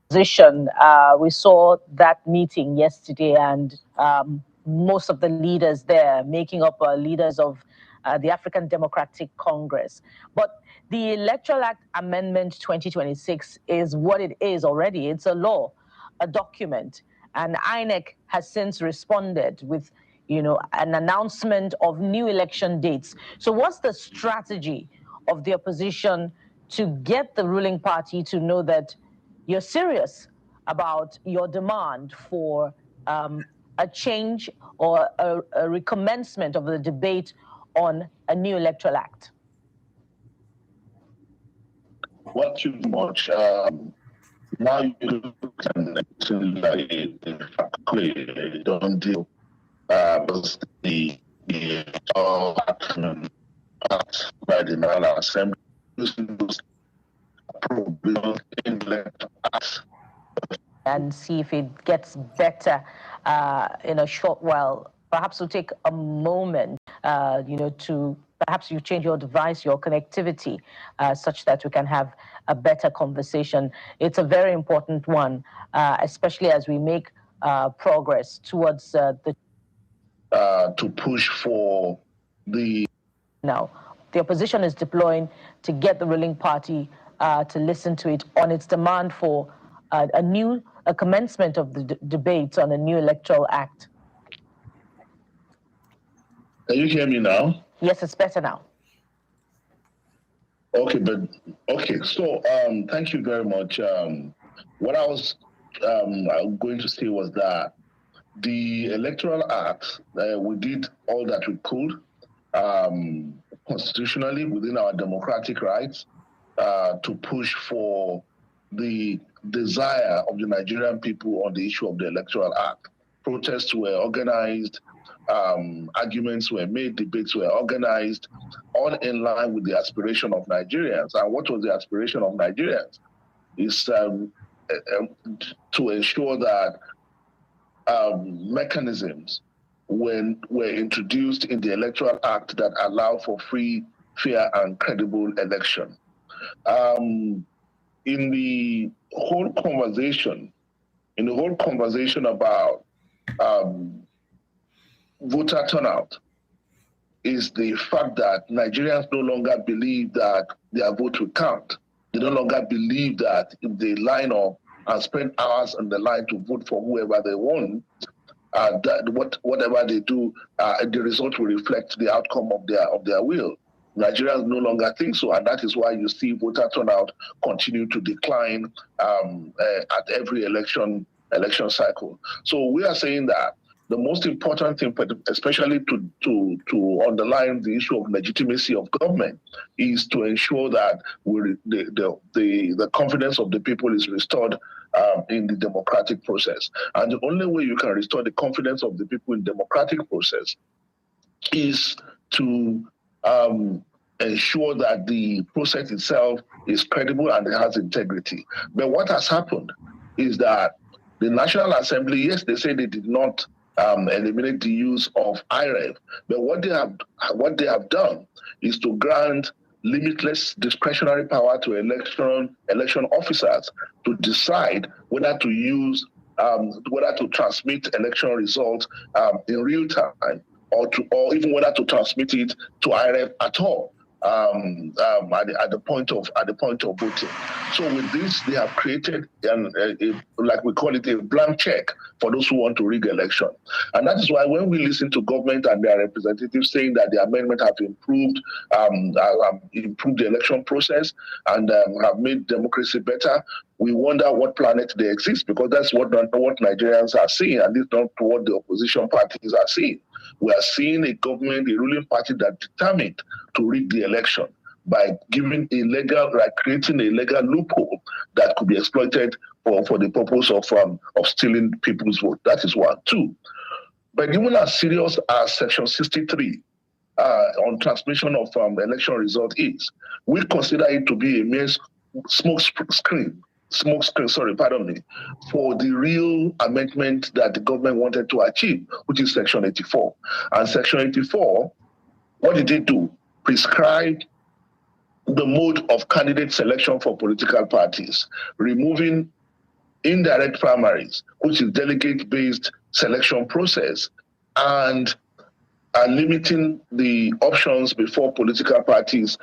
position. We saw that meeting yesterday, and most of the leaders there making up leaders of the African Democratic Congress. But the Electoral Act Amendment 2026 is what it is already. It's a law, a document, and INEC has since responded with, an announcement of new election dates. So what's the strategy of the opposition to get the ruling party to know that you're serious about your demand for a change or a recommencement of the debate on a new electoral act? What too much? Now you can don't deal with the by the National Assembly and see if it gets better in a short while. Perhaps we'll take a moment, to perhaps you change your device, your connectivity, such that we can have a better conversation. It's a very important one, especially as we make progress towards to push for the. Now, the opposition is deploying to get the ruling party to listen to it on its demand for a commencement of the debates on a new electoral act. Can you hear me now? Yes, it's better now. Okay, so thank you very much. What I was going to say was that the Electoral Act, we did all that we could constitutionally within our democratic rights to push for the desire of the Nigerian people on the issue of the Electoral Act. Protests were organized, arguments were made, debates were organized, all in line with the aspiration of Nigerians. And what was the aspiration of Nigerians? Is to ensure that mechanisms were introduced in the Electoral Act that allow for free, fair, and credible election. In the whole conversation about voter turnout is the fact that Nigerians no longer believe that their vote will count. They no longer believe that if they line up and spend hours on the line to vote for whoever they want, that whatever they do, the result will reflect the outcome of their will. Nigerians no longer think so, and that is why you see voter turnout continue to decline at every election cycle. So we are saying that the most important thing, especially to underline the issue of legitimacy of government, is to ensure that the confidence of the people is restored in the democratic process. And the only way you can restore the confidence of the people in the democratic process is to ensure that the process itself is credible and it has integrity. But what has happened is that the National Assembly, yes, they say they did not eliminate the use of IREV, but what they have done is to grant limitless discretionary power to election officers to decide whether to use whether to transmit election results in real time or even whether to transmit it to IREV at all. at the point of voting. So with this, they have created like we call it a blank check for those who want to rig election, and that is why when we listen to government and their representatives saying that the amendment have improved the election process and have made democracy better, we wonder what planet they exist, because that's what Nigerians are seeing, and it's not what the opposition parties are seeing. We are seeing a government, a ruling party that determined to rig the election by creating a legal loophole that could be exploited for the purpose of stealing people's vote. That is one. Two, but even as serious as Section 63 on transmission of election result is, we consider it to be a mere smoke screen, for the real amendment that the government wanted to achieve, which is Section 84. And Section 84, what did it do? Prescribe the mode of candidate selection for political parties, removing indirect primaries, which is delegate-based selection process, and limiting the options before political parties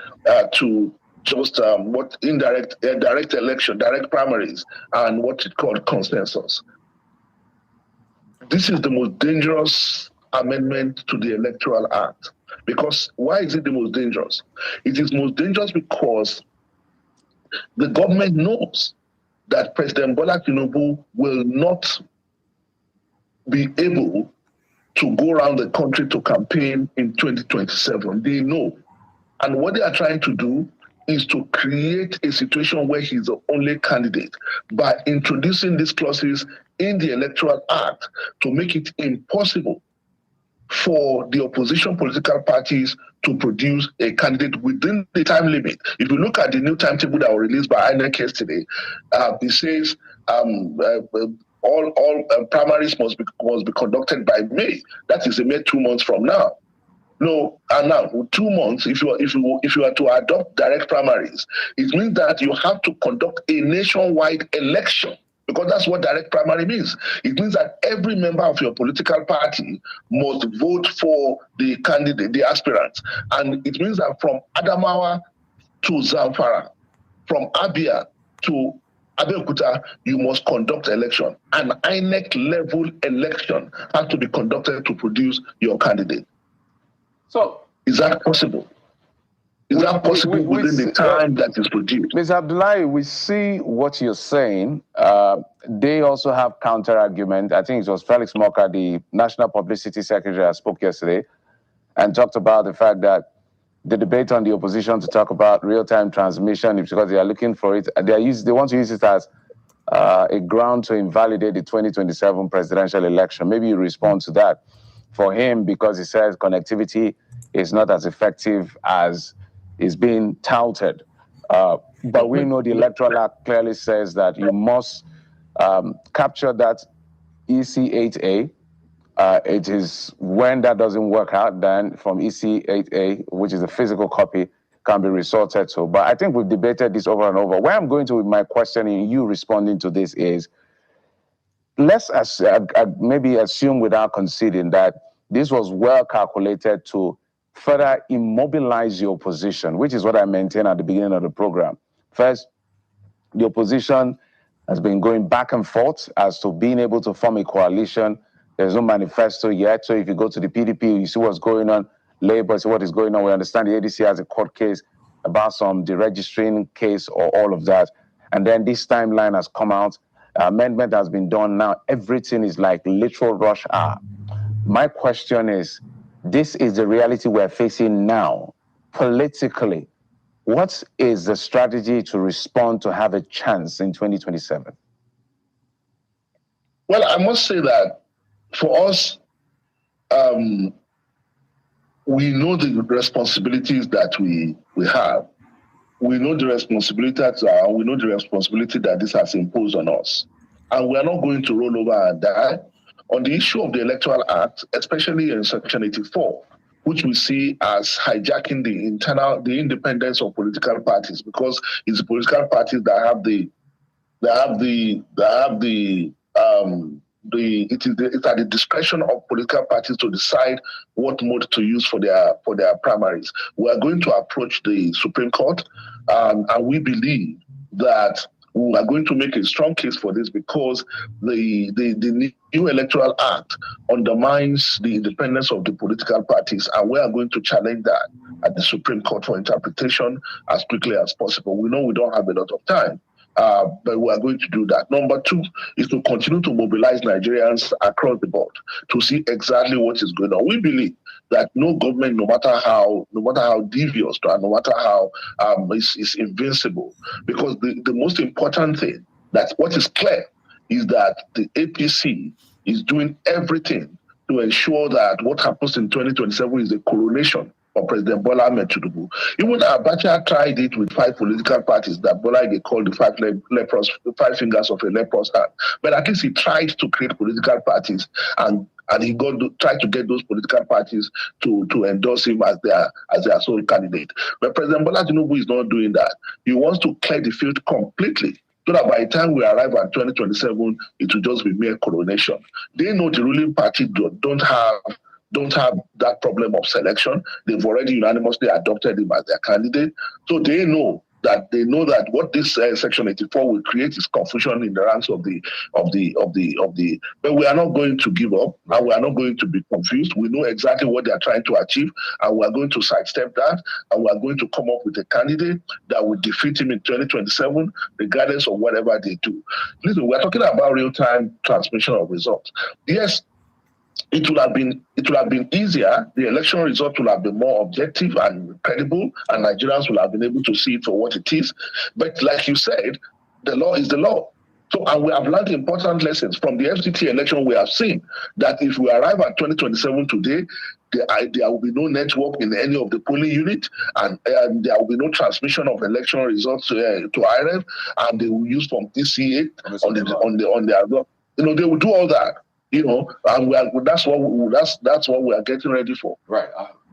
to just direct election, direct primaries, and what it called consensus. This is the most dangerous amendment to the Electoral Act. Because why is it the most dangerous? It is most dangerous because the government knows that President Bola Tinubu will not be able to go around the country to campaign in 2027. They know. And what they are trying to do is to create a situation where he's the only candidate by introducing these clauses in the Electoral Act to make it impossible for the opposition political parties to produce a candidate within the time limit. If you look at the new timetable that was released by INEC yesterday, it says all primaries must be conducted by May. That is a mere 2 months from now. No, and now 2 months, if you are to adopt direct primaries, it means that you have to conduct a nationwide election, because that's what direct primary means. It means that every member of your political party must vote for the candidate, the aspirant. And it means that from Adamawa to Zamfara, from Abia to Abeokuta, you must conduct election. An INEC level election has to be conducted to produce your candidate. So, is that possible? Is that possible within the time that is produced? Ms. Abdullahi, we see what you're saying. They also have counter-argument. I think it was Felix Moka, the National Publicity Secretary, that spoke yesterday and talked about the fact that the debate on the opposition to talk about real-time transmission is because they are looking for it. They want to use it as a ground to invalidate the 2027 presidential election. Maybe you respond to that. For him, because he says connectivity is not as effective as is being touted. But we know the Electoral Act clearly says that you must capture that EC8A. It is when that doesn't work out, then from EC8A, which is a physical copy, can be resorted to. But I think we've debated this over and over. Where I'm going to with my question and you responding to this is, let's maybe assume without conceding that this was well calculated to further immobilize your opposition, which is what I maintained at the beginning of the program. First, the opposition has been going back and forth as to being able to form a coalition. There's no manifesto yet. So if you go to the PDP, you see what's going on. Labour, see what is going on. We understand the ADC has a court case about some deregistering case or all of that. And then this timeline has come out. Amendment has been done. Now everything is like literal rush hour. My question is, this is the reality we're facing now, politically. What is the strategy to respond to have a chance in 2027? Well, I must say that for us, we know the responsibilities that we have. We know the responsibility that this has imposed on us. And we are not going to roll over and die. On the issue of the Electoral Act, especially in Section 84, which we see as hijacking the independence of political parties, because it's the political parties that have the it's at the discretion of political parties to decide what mode to use for their primaries. We are going to approach the Supreme Court, and we believe that we are going to make a strong case for this because the new Electoral Act undermines the independence of the political parties, and we are going to challenge that at the Supreme Court for interpretation as quickly as possible. We know we don't have a lot of time, but we are going to do that. Number two is to continue to mobilize Nigerians across the board to see exactly what is going on. We believe that no government, no matter how devious, and no matter how is invincible, because the most important thing, that what is clear, is that the APC is doing everything to ensure that what happens in 2027 is the coronation of President Bola Ahmed Tinubu. Even Abacha tried it with 5 political parties that Bola they called the five fingers of a leprous hand. But at least he tried to create political parties, and he tried to get those political parties to endorse him as their sole candidate. But President Bola Tinubu is not doing that. He wants to clear the field completely, so that by the time we arrive at 2027, it will just be mere coronation. They know the ruling party don't have that problem of selection. They've already unanimously adopted him as their candidate. So they know that what this Section 84 will create is confusion in the ranks of the. But we are not going to give up, and we are not going to be confused. We know exactly what they are trying to achieve, and we are going to sidestep that, and we are going to come up with a candidate that will defeat him in 2027, regardless of whatever they do. Listen, we are talking about real-time transmission of results. Yes, it would have been easier. The election result would have been more objective and credible, and Nigerians will have been able to see it for what it is. But like you said, the law is the law. So, and we have learned important lessons from the FCT election. We have seen that if we arrive at 2027 today, there will be no network in any of the polling units, and there will be no transmission of election results to IRF, and they will use from DCA on their. They will do all that. And that's what we are getting ready for. Right.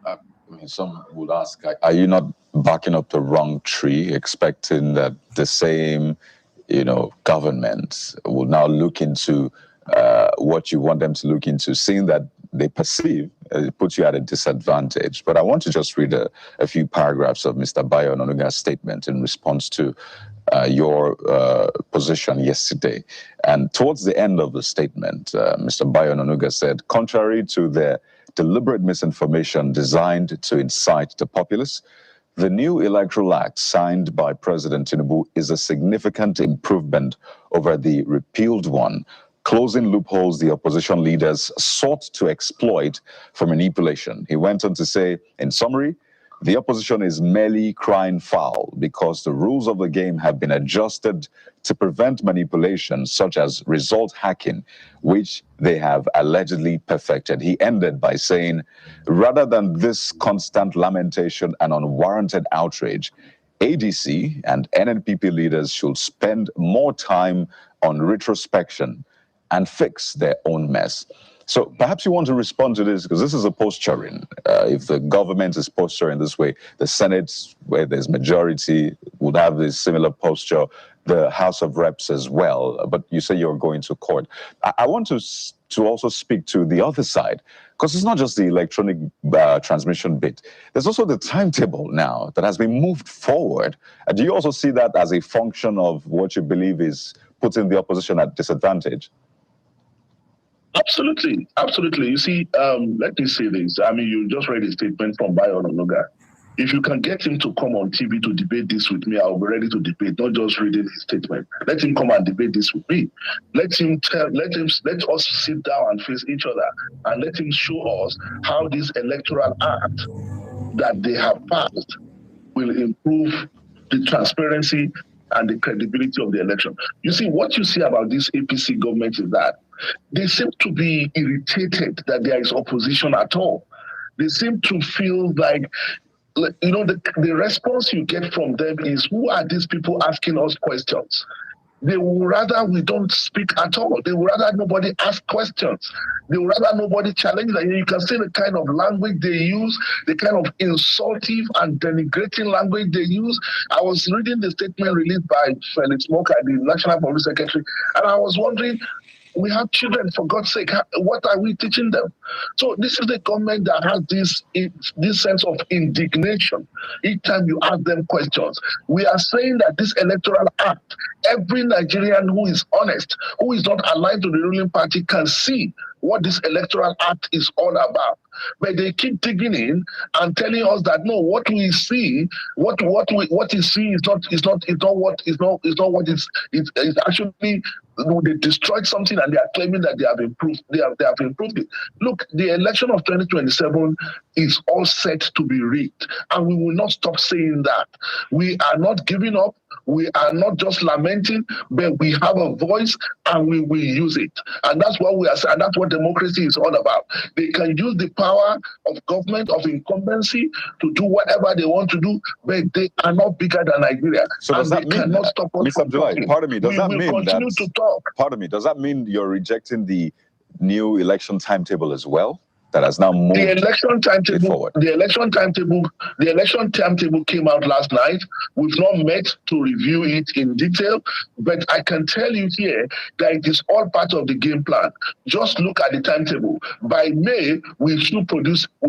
I mean, some would ask, are you not barking up the wrong tree, expecting that the same, government will now look into what you want them to look into, seeing that they perceive it puts you at a disadvantage? But I want to just read a few paragraphs of Mr. Bayo Onanuga's statement in response to your position yesterday. And towards the end of the statement, Mr. Bayo Onanuga said, contrary to their deliberate misinformation designed to incite the populace, the new Electoral Act signed by President Tinubu is a significant improvement over the repealed one, closing loopholes the opposition leaders sought to exploit for manipulation. He went on to say, in summary, the opposition is merely crying foul because the rules of the game have been adjusted to prevent manipulation such as result hacking, which they have allegedly perfected. He ended by saying, rather than this constant lamentation and unwarranted outrage, ADC and NNPP leaders should spend more time on retrospection and fix their own mess. So perhaps you want to respond to this, because this is a posturing. If the government is posturing this way, the Senate, where there's majority, would have this similar posture, the House of Reps as well. But you say you're going to court. I want to also speak to the other side, because it's not just the electronic transmission bit. There's also the timetable now that has been moved forward. Do you also see that as a function of what you believe is putting the opposition at disadvantage? Absolutely. You see, let me say this. I mean, you just read a statement from Bayo Onanuga. If you can get him to come on TV to debate this with me, I'll be ready to debate, not just reading his statement. Let him come and debate this with me. Let us sit down and face each other, and let him show us how this electoral act that they have passed will improve the transparency and the credibility of the election. You see, what you see about this APC government is that they seem to be irritated that there is opposition at all. They seem to feel like, the response you get from them is, who are these people asking us questions? They would rather we don't speak at all. They would rather nobody ask questions. They would rather nobody challenge them. You can see the kind of language they use, the kind of insultive and denigrating language they use. I was reading the statement released by Felix Moka, the National Public Secretary, and I was wondering, We have children, for God's sake. What are we teaching them? So this is the government that has this sense of indignation each time you ask them questions. We are saying that this electoral act, every Nigerian who is honest, who is not aligned to the ruling party, can see what this electoral act is all about. But they keep digging in and telling us that no, what we see, what you see is not what it's actually. They destroyed something and they are claiming that they have improved. They have improved it. Look, the election of 2027 is all set to be rigged, and we will not stop saying that. We are not giving up. We are not just lamenting, but we have a voice and we will use it. And that's what we are saying. That's what democracy is all about. They can use the power of government, of incumbency, to do whatever they want to do, but they are not bigger than Nigeria. So does that mean, cannot stop us Mr. Abdullahi, talking. pardon me, does that mean continue to talk? Pardon me, does that mean you're rejecting the new election timetable as well? That has now moved the election timetable forward. The election timetable came out last night. We've not met to review it in detail, but I can tell you here that it is all part of the game plan. Just look at the timetable. By May, we should produce a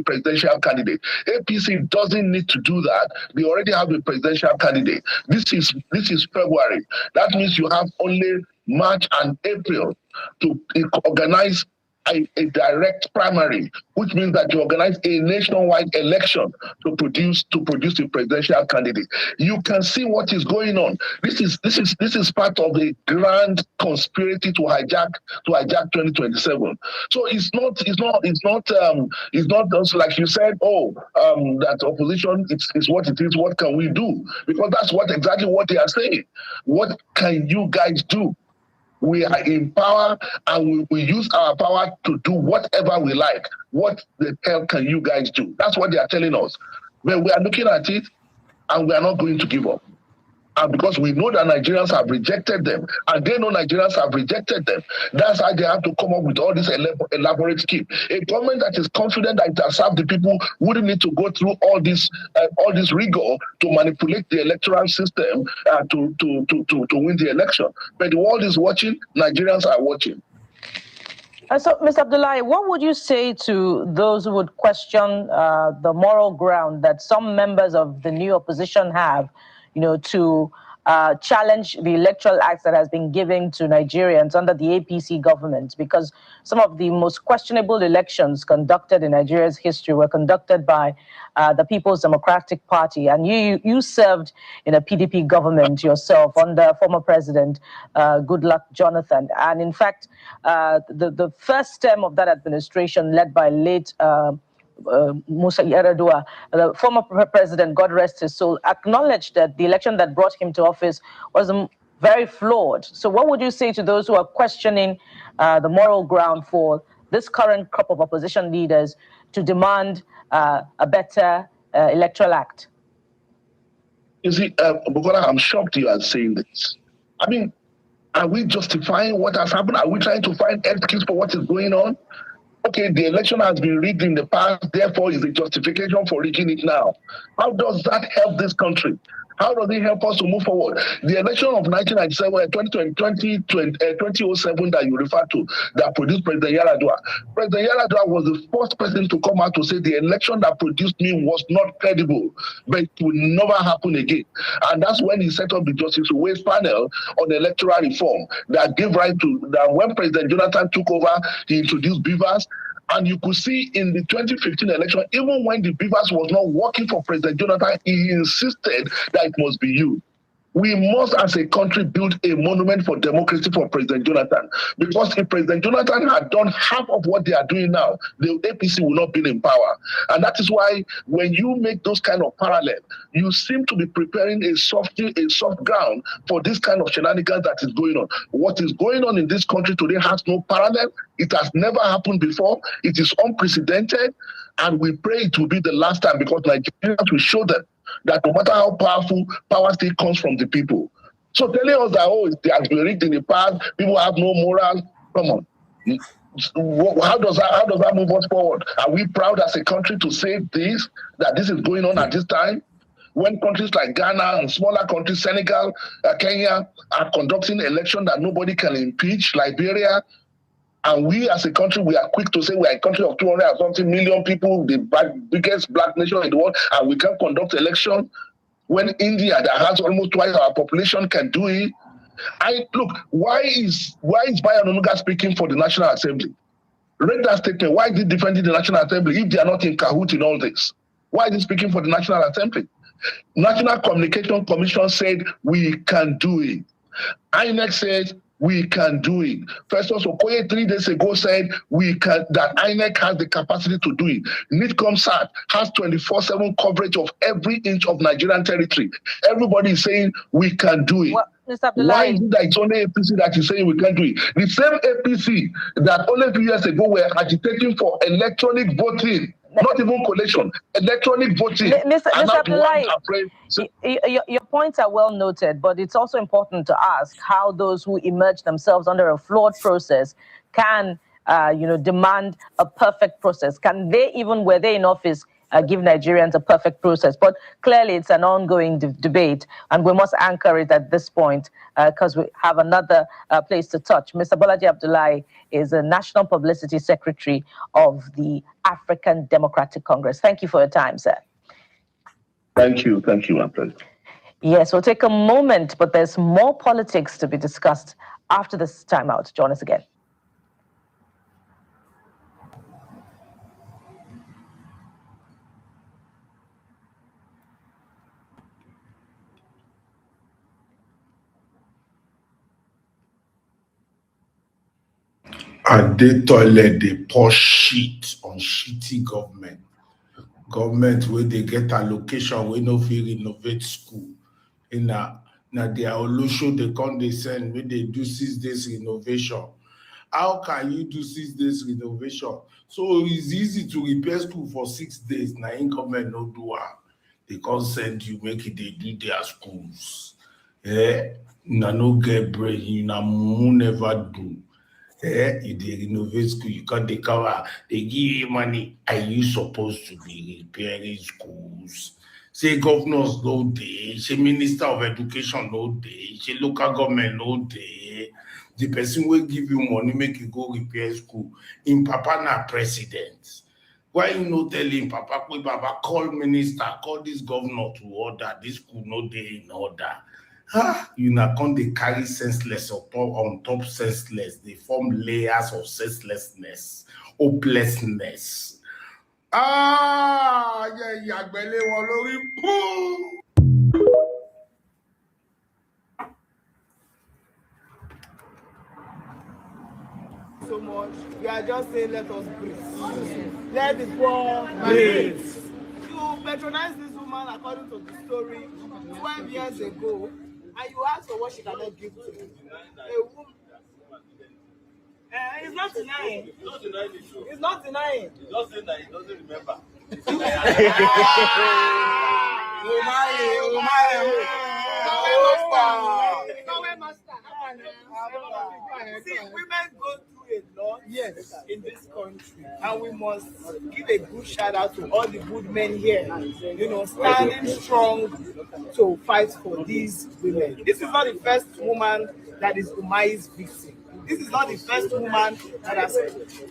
presidential candidate. APC doesn't need to do that. They already have a presidential candidate. This is February. That means you have only March and April to organize a direct primary, which means that you organize a nationwide election to produce a presidential candidate. You can see what is going on. This is part of the grand conspiracy to hijack 2027. So it's not just like you said, that opposition is what it is. What can we do? Because that's exactly what they are saying. What can you guys do? We are in power and we use our power to do whatever we like. What the hell can you guys do? That's what they are telling us. But we are looking at it and we are not going to give up. And because we know that Nigerians have rejected them, and they know Nigerians have rejected them, that's why they have to come up with all this elaborate scheme. A government that is confident that it has served the people wouldn't need to go through all this rigor to manipulate the electoral system to win the election. But the world is watching, Nigerians are watching. So, Mr. Abdullahi, what would you say to those who would question the moral ground that some members of the new opposition have, to challenge the electoral act that has been given to Nigerians under the APC government? Because some of the most questionable elections conducted in Nigeria's history were conducted by the People's Democratic Party. And you served in a PDP government yourself under former President Goodluck Jonathan. And in fact, the first term of that administration, led by late Musa Yar'Adua, the former president, God rest his soul, acknowledged that the election that brought him to office was very flawed. So what would you say to those who are questioning the moral ground for this current crop of opposition leaders to demand a better electoral act? You see, Bukola, I'm shocked you are saying this. I mean, are we justifying what has happened? Are we trying to find excuse for what is going on? Okay, the election has been rigged in the past, therefore is a justification for rigging it now. How does that help this country? How does it help us to move forward? The election of 1997, 2007 that you refer to, that produced President Yar'Adua. President Yar'Adua was the first person to come out to say the election that produced me was not credible, but it will never happen again. And that's when he set up the Justice Uwais panel on electoral reform that gave right to, that when President Jonathan took over, he introduced beavers. And you could see in the 2015 election, even when the beavers was not working for President Jonathan, he insisted that it must be used. We must, as a country, build a monument for democracy for President Jonathan. Because if President Jonathan had done half of what they are doing now, the APC will not be in power. And that is why when you make those kind of parallel, you seem to be preparing a soft ground for this kind of shenanigans that is going on. What is going on in this country today has no parallel. It has never happened before. It is unprecedented. And we pray it will be the last time, because Nigerians will show them that no matter how powerful, power still comes from the people. So telling us that, they have been rigged in the past, people have no morals, come on. How does that move us forward? Are we proud as a country to say this, that this is going on at this time? when countries like Ghana and smaller countries, Senegal, Kenya, are conducting elections that nobody can impeach, Liberia, and we as a country, we are quick to say we are a country of 200 and something million people, the biggest black nation in the world, and we can conduct election when India, that has almost twice our population, can do it. Look, why is Bayo Onanuga speaking for the National Assembly? Read that statement. Why is he defending the National Assembly if they are not in cahoot in all this? Why is he speaking for the National Assembly? National Communication Commission said we can do it. INEC says we can do it. Festus Okoye 3 days ago said that INEC has the capacity to do it. NITCOMSAT has 24/7 coverage of every inch of Nigerian territory. Everybody is saying we can do it. Well, why is it that it's only APC that is saying we can't do it? The same APC that only a few years ago were agitating for electronic voting, not even collation, electronic voting. Mr. Abdullahi, your points are well noted, but it's also important to ask how those who emerge themselves under a flawed process can, demand a perfect process. Can they, even were they in office, give Nigerians a perfect process? But clearly it's an ongoing debate, and we must anchor it at this point because we have another place to touch. Mr. Bolaji Abdullahi is a National Publicity Secretary of the African Democratic Congress. Thank you for your time, sir. Thank you, my pleasure. Yes, we'll take a moment, but there's more politics to be discussed after this timeout. Join us again. At the toilet, they pour shit on shitty government. Government where they get allocation, we no fit renovate school. And now they are also they come they send when they do 6 days renovation. How can you do 6 days renovation? So it's easy to repair school for 6 days. Now in government no do it. They can't send you make it they do their schools. No get brain, you never do. If they renovate school, you can't take cover. They give you money. Are you supposed to be repairing schools? Say governors no day, say minister of education no day, say local government no day. The person will give you money, make you go repair school. In Papa na president. Why you no tell him, Papa, call minister, call this governor to order, this school no day in order. You not come they carry senseless on top senseless. They form layers of senselessness, hopelessness. So much. We are just saying let us breathe. Let the poor breathe. You patronize this woman according to the story 12 years ago, and you ask for what she cannot give to you. A woman. He's not denying. He's not denying. He's not saying that he doesn't remember. See, women go through a lot in this country, and we must give a good shout out to all the good men here, standing strong to fight for these women. This is not the first woman that is Omoye's victim. This is not the first woman that has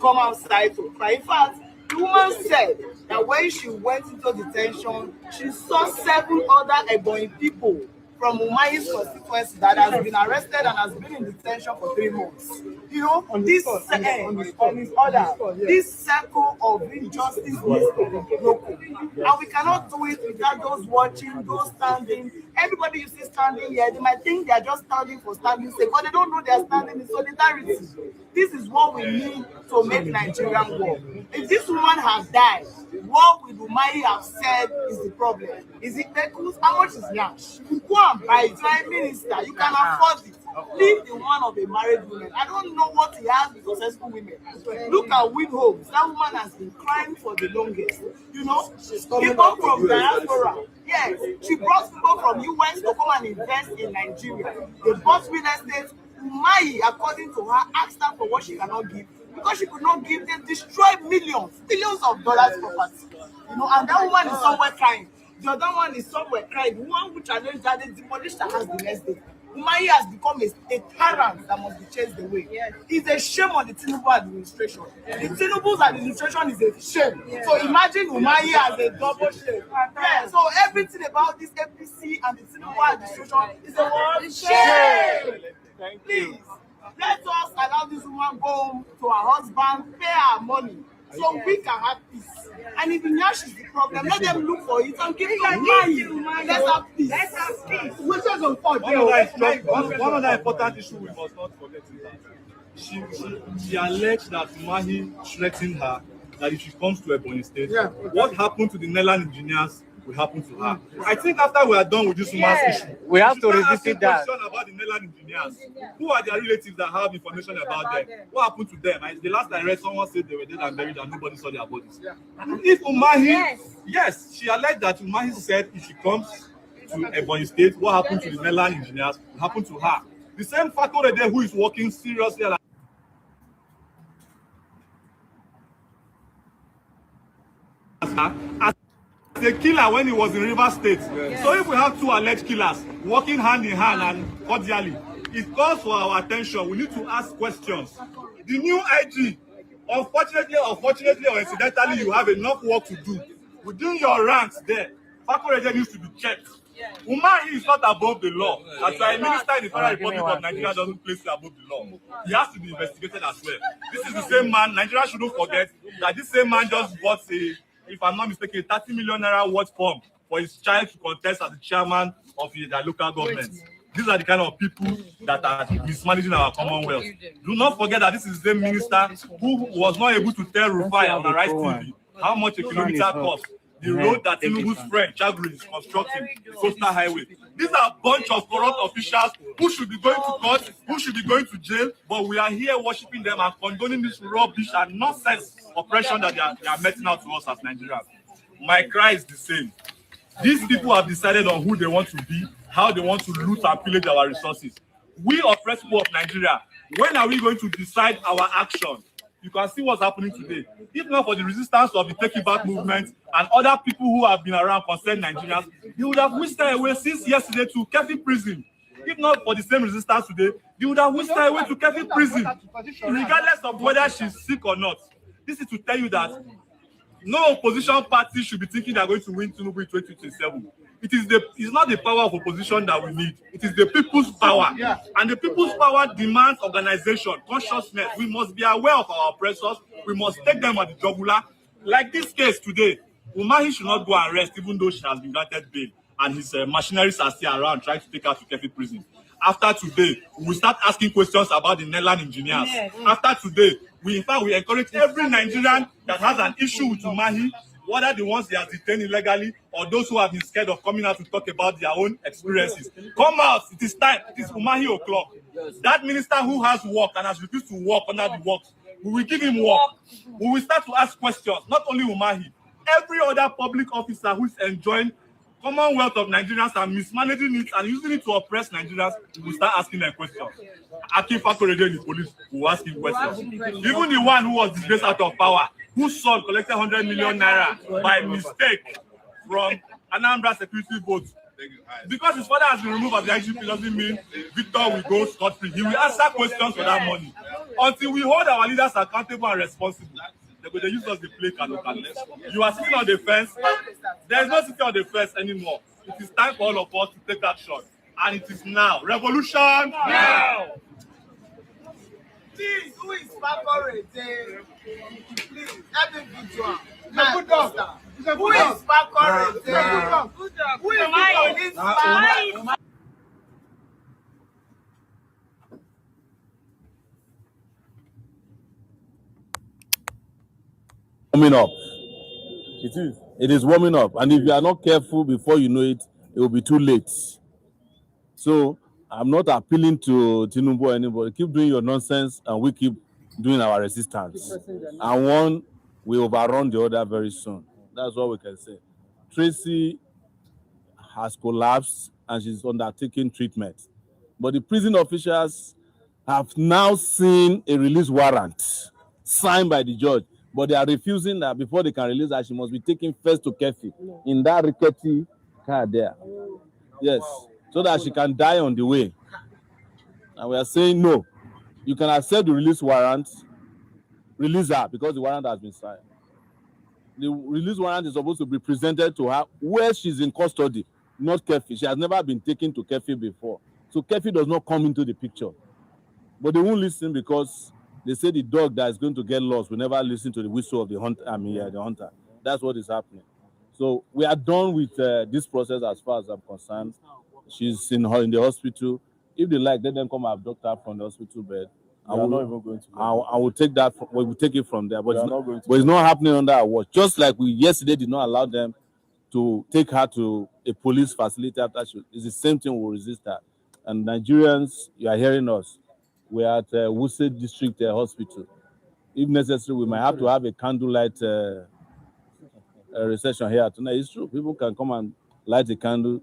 come outside to cry. In fact, the woman said that when she went into detention, she saw 7 other Ebonyi people from Omoye's constituency that has been arrested and has been in detention for 3 months. This circle of injustice is broken. And we cannot do it without those watching, those standing. Everybody you see standing here, they might think they are just standing for standing sake, but they don't know they are standing in solidarity. This is what we need to make Nigerian work. If this woman has died, what would Omoye have said is the problem? Is it Bekus? How much is Yash? Go and buy it. Prime Minister, you can afford it. Leave the one of a married woman. I don't know what he has with successful women. Look at Win Homes. That woman has been crying for the longest. People from diaspora. Yes, she brought people from US to come and invest in Nigeria. They bought real estate. Omoye, according to her, asked her for what she cannot give. Because she could not give, they destroyed billions of dollars property. And that woman is somewhere crying. The other one is somewhere crying. The one who challenged that, they demolished her house the next day. Umahi has become a tyrant that must be chased away. Yes. It's a shame on the Tinubu administration. Yes. The Tinubu's administration is a shame. Yes. So imagine Umahi as a double shame. Yeah. So everything about this APC and the Tinubu administration is a one shame. Please, let us allow this woman go home to her husband, pay her money, so we can have peace. And if Nyash is the problem, let them look for it and give it to Umahi. Let's have peace. Let's have peace. One other important issue we must not forget is that she alleged that Umahi threatened her that if she comes to Ebonyi State, what happened to the Nigerian engineers will happen to her. I think after we are done with this woman's issue, we have to revisit that. Question about the Nigerian engineers. Who are their relatives that have information about them? What happened to them? The last I read, someone said they were dead and buried and nobody saw their bodies. If Umahi, yes, she alleged that Umahi said if she comes to Ebonyi State, what happened to the Nigerian engineers will happen to her. The same factor there who is working seriously as a killer when he was in River State. Yes. So if we have two alleged killers working hand in hand and cordially, it calls for our attention. We need to ask questions. The new IG, unfortunately or incidentally, you have enough work to do. Within your ranks there, Fakoreje needs to be checked. Umahi is not above the law. As a minister in the Federal Republic of Nigeria doesn't place you above the law. He has to be investigated as well. This is the same man. Nigeria shouldn't forget that this same man just bought if I'm not mistaken, 30 million naira worth form for his child to contest as the chairman of their local government. These are the kind of people that are mismanaging our Commonwealth. Do not forget that this is the minister who was not able to tell Rufai on Arise TV how much a kilometer costs. The road that Tinubu's friend Chagrin is constructing, the Coastal Highway. These are a bunch of corrupt officials who should be going to court, who should be going to jail, but we are here worshiping them and condoning this rubbish and nonsense oppression that they are meting out to us as Nigerians. My cry is the same. These people have decided on who they want to be, how they want to loot and pillage our resources. We oppressed people of Nigeria, when are we going to decide our action? You can see what's happening today. If not for the resistance of the Take It Back movement and other people who have been around concerned Nigerians, they would have whisked away since yesterday to Kefi prison. If not for the same resistance today, they would have whisked away to Kefi prison, regardless of whether she's sick or not. This is to tell you that no opposition party should be thinking they're going to win Tinubu in 2027. It's not the power of opposition that we need. It is the people's power. Yeah. And the people's power demands organization, consciousness. We must be aware of our oppressors. We must take them at the jugular. Like this case today, Umahi should not go and rest even though she has been granted bail. And his machineries are still around trying to take her to Kefi prison. After today, we will start asking questions about the Netherlands engineers. Yeah. After today, we encourage every Nigerian that has an issue with Umahi, whether the ones they are detained illegally or those who have been scared of coming out to talk about their own experiences. Come out. It is time. It is Umahi o'clock. That minister who has work and has refused to work under the works, we will give him work. We will start to ask questions, not only Umahi. Every other public officer who is enjoying Commonwealth of Nigerians and mismanaging it and using it to oppress Nigerians, we will start asking them questions. Akin Fakoreje in the police will ask him questions. Even the one who was disgraced out of power, whose son collected 100 million naira by mistake from Anambra security votes. Because his father has been removed as the IGP doesn't mean Victor will go scot-free. He will answer questions for that money. Until we hold our leaders accountable and responsible, they use us to play Kanokan. You are sitting on the fence. There is no sitting on the fence anymore. It is time for all of us to take action. And it is now. Revolution now! Please, who is Fakoreje? Please, every visual. My sister. Who is Fakoreje? Who is Fakoreje? Warming up. It is warming up. And if you are not careful before you know it, it will be too late. So I'm not appealing to Tinubu or anybody. Keep doing your nonsense and we keep doing our resistance. And one will overrun the other very soon. That's what we can say. Tracy has collapsed and she's undertaking treatment. But the prison officials have now seen a release warrant signed by the judge, But they are refusing that before they can release her, she must be taken first to Kefi in that rickety car there. Yes, so that she can die on the way. And we are saying no. You can accept the release warrant, release her because the warrant has been signed. The release warrant is supposed to be presented to her where she's in custody, not Kefi. She has never been taken to Kefi before. So Kefi does not come into the picture. But they won't listen because they say the dog that is going to get lost will never listen to the whistle of the hunter. The hunter. That's what is happening. So we are done with this process as far as I'm concerned. She's in the hospital. If they like, let them come abduct her from the hospital bed. I will take that. We will take it from there. But it's not happening under our watch. Just like we yesterday did not allow them to take her to a police facility after it's the same thing. We'll resist that. And Nigerians, you are hearing us. We are at Wuse District Hospital. If necessary, we might have to have a candlelight reception here tonight. It's true. People can come and light a candle.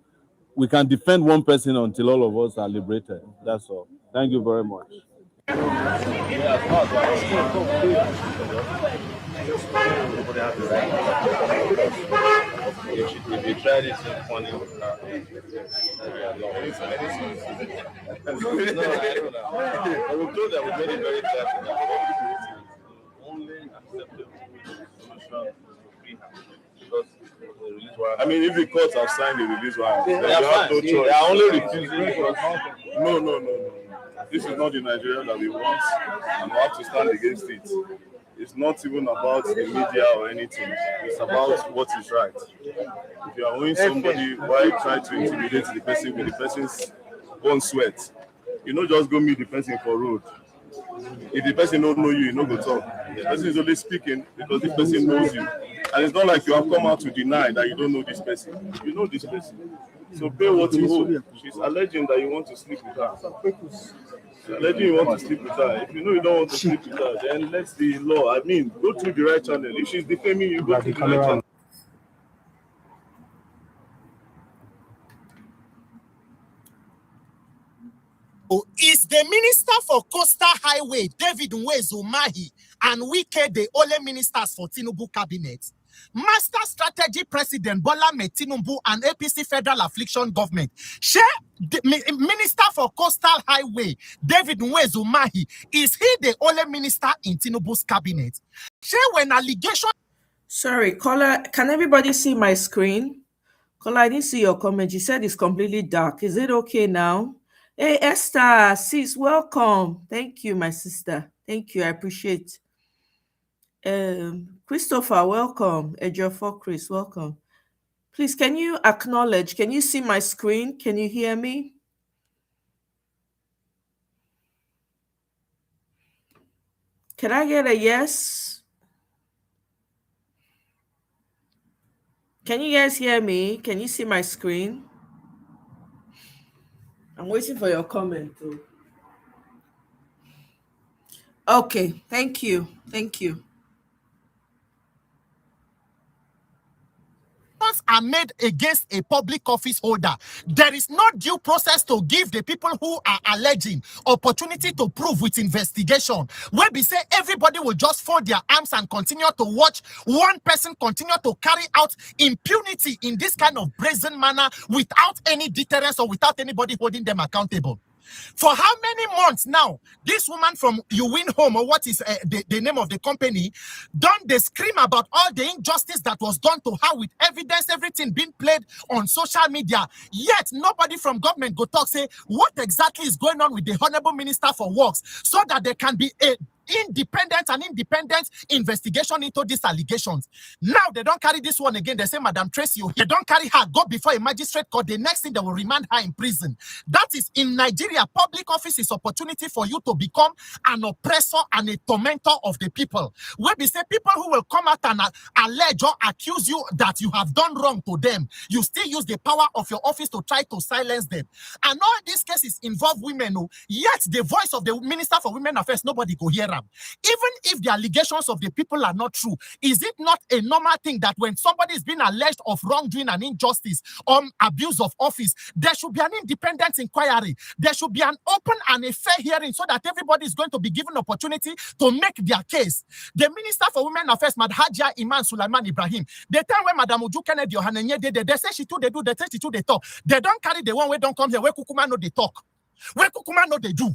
We can defend one person until all of us are liberated. That's all. Thank you very much. If you tried it funny, no, I don't know. I was told that we made it very clear that only acceptable solution because the release warrant. I mean, if the courts have signed the release warrant, then you have no choice. They are only refusing. No. This is not the Nigeria that we want, and we have to stand against it. It's not even about the media or anything. It's about what is right. If you are owing somebody, why try to intimidate the person with the person's own sweat? You know, just go meet the person for road. If the person don't know you, you know go talk. The person is only speaking because this person knows you. And it's not like you have come out to deny that you don't know this person. You know this person. So pay what you owe. She's alleging that you want to sleep with her. She's alleging you want to sleep with her. If you know you don't want to sleep with her, then let the law. I mean, go through the right channel. If she's defaming you, go through the right channel. Is the Minister for Coastal Highway, David Umahi, and Wike the only ministers for Tinubu cabinet? Master Strategy President Bola Tinubu and APC Federal Affliction Government. Share the Minister for Coastal Highway, David Umahi, is he the only minister in Tinubu's cabinet? Share when allegation. Sorry, caller, can everybody see my screen? Caller, I didn't see your comment. You said it's completely dark. Is it okay now? Hey, Esther, sis, welcome. Thank you, my sister. Thank you. I appreciate. Christopher, welcome. Ejiofor Chris, welcome. Please, can you acknowledge? Can you see my screen? Can you hear me? Can I get a yes? Can you guys hear me? Can you see my screen? I'm waiting for your comment too. Okay, thank you. Thank you. Are made against a public office holder. There is no due process to give the people who are alleging opportunity to prove with investigation. Where we say everybody will just fold their arms and continue to watch one person continue to carry out impunity in this kind of brazen manner without any deterrence or without anybody holding them accountable. For how many months now, this woman from You Win Home, or what is the name of the company, don't they scream about all the injustice that was done to her with evidence, everything being played on social media. Yet nobody from government go talk, say, what exactly is going on with the Honorable Minister for Works so that there can be a independent investigation into these allegations. Now they don't carry this one again. They say, Madam Tracy, they don't carry her, go before a magistrate court. The next thing, they will remand her in prison. That is, in Nigeria, public office is opportunity for you to become an oppressor and a tormentor of the people. Where we say people who will come out and allege or accuse you that you have done wrong to them, you still use the power of your office to try to silence them. And all these cases involve women, yet the voice of the Minister for Women Affairs, nobody go hear. am. Even if the allegations of the people are not true, is it not a normal thing that when somebody is being alleged of wrongdoing and injustice or abuse of office, there should be an independent inquiry. There should be an open and a fair hearing so that everybody is going to be given opportunity to make their case. The Minister for Women Affairs, Madhajia Iman Sulaiman Ibrahim, the time when Madam Uju Kennedy Ohanenye did, they say she too they do, they say she too they talk. They don't carry the one where don't come here, where Kukuma know they talk. Where Kukuma know they do.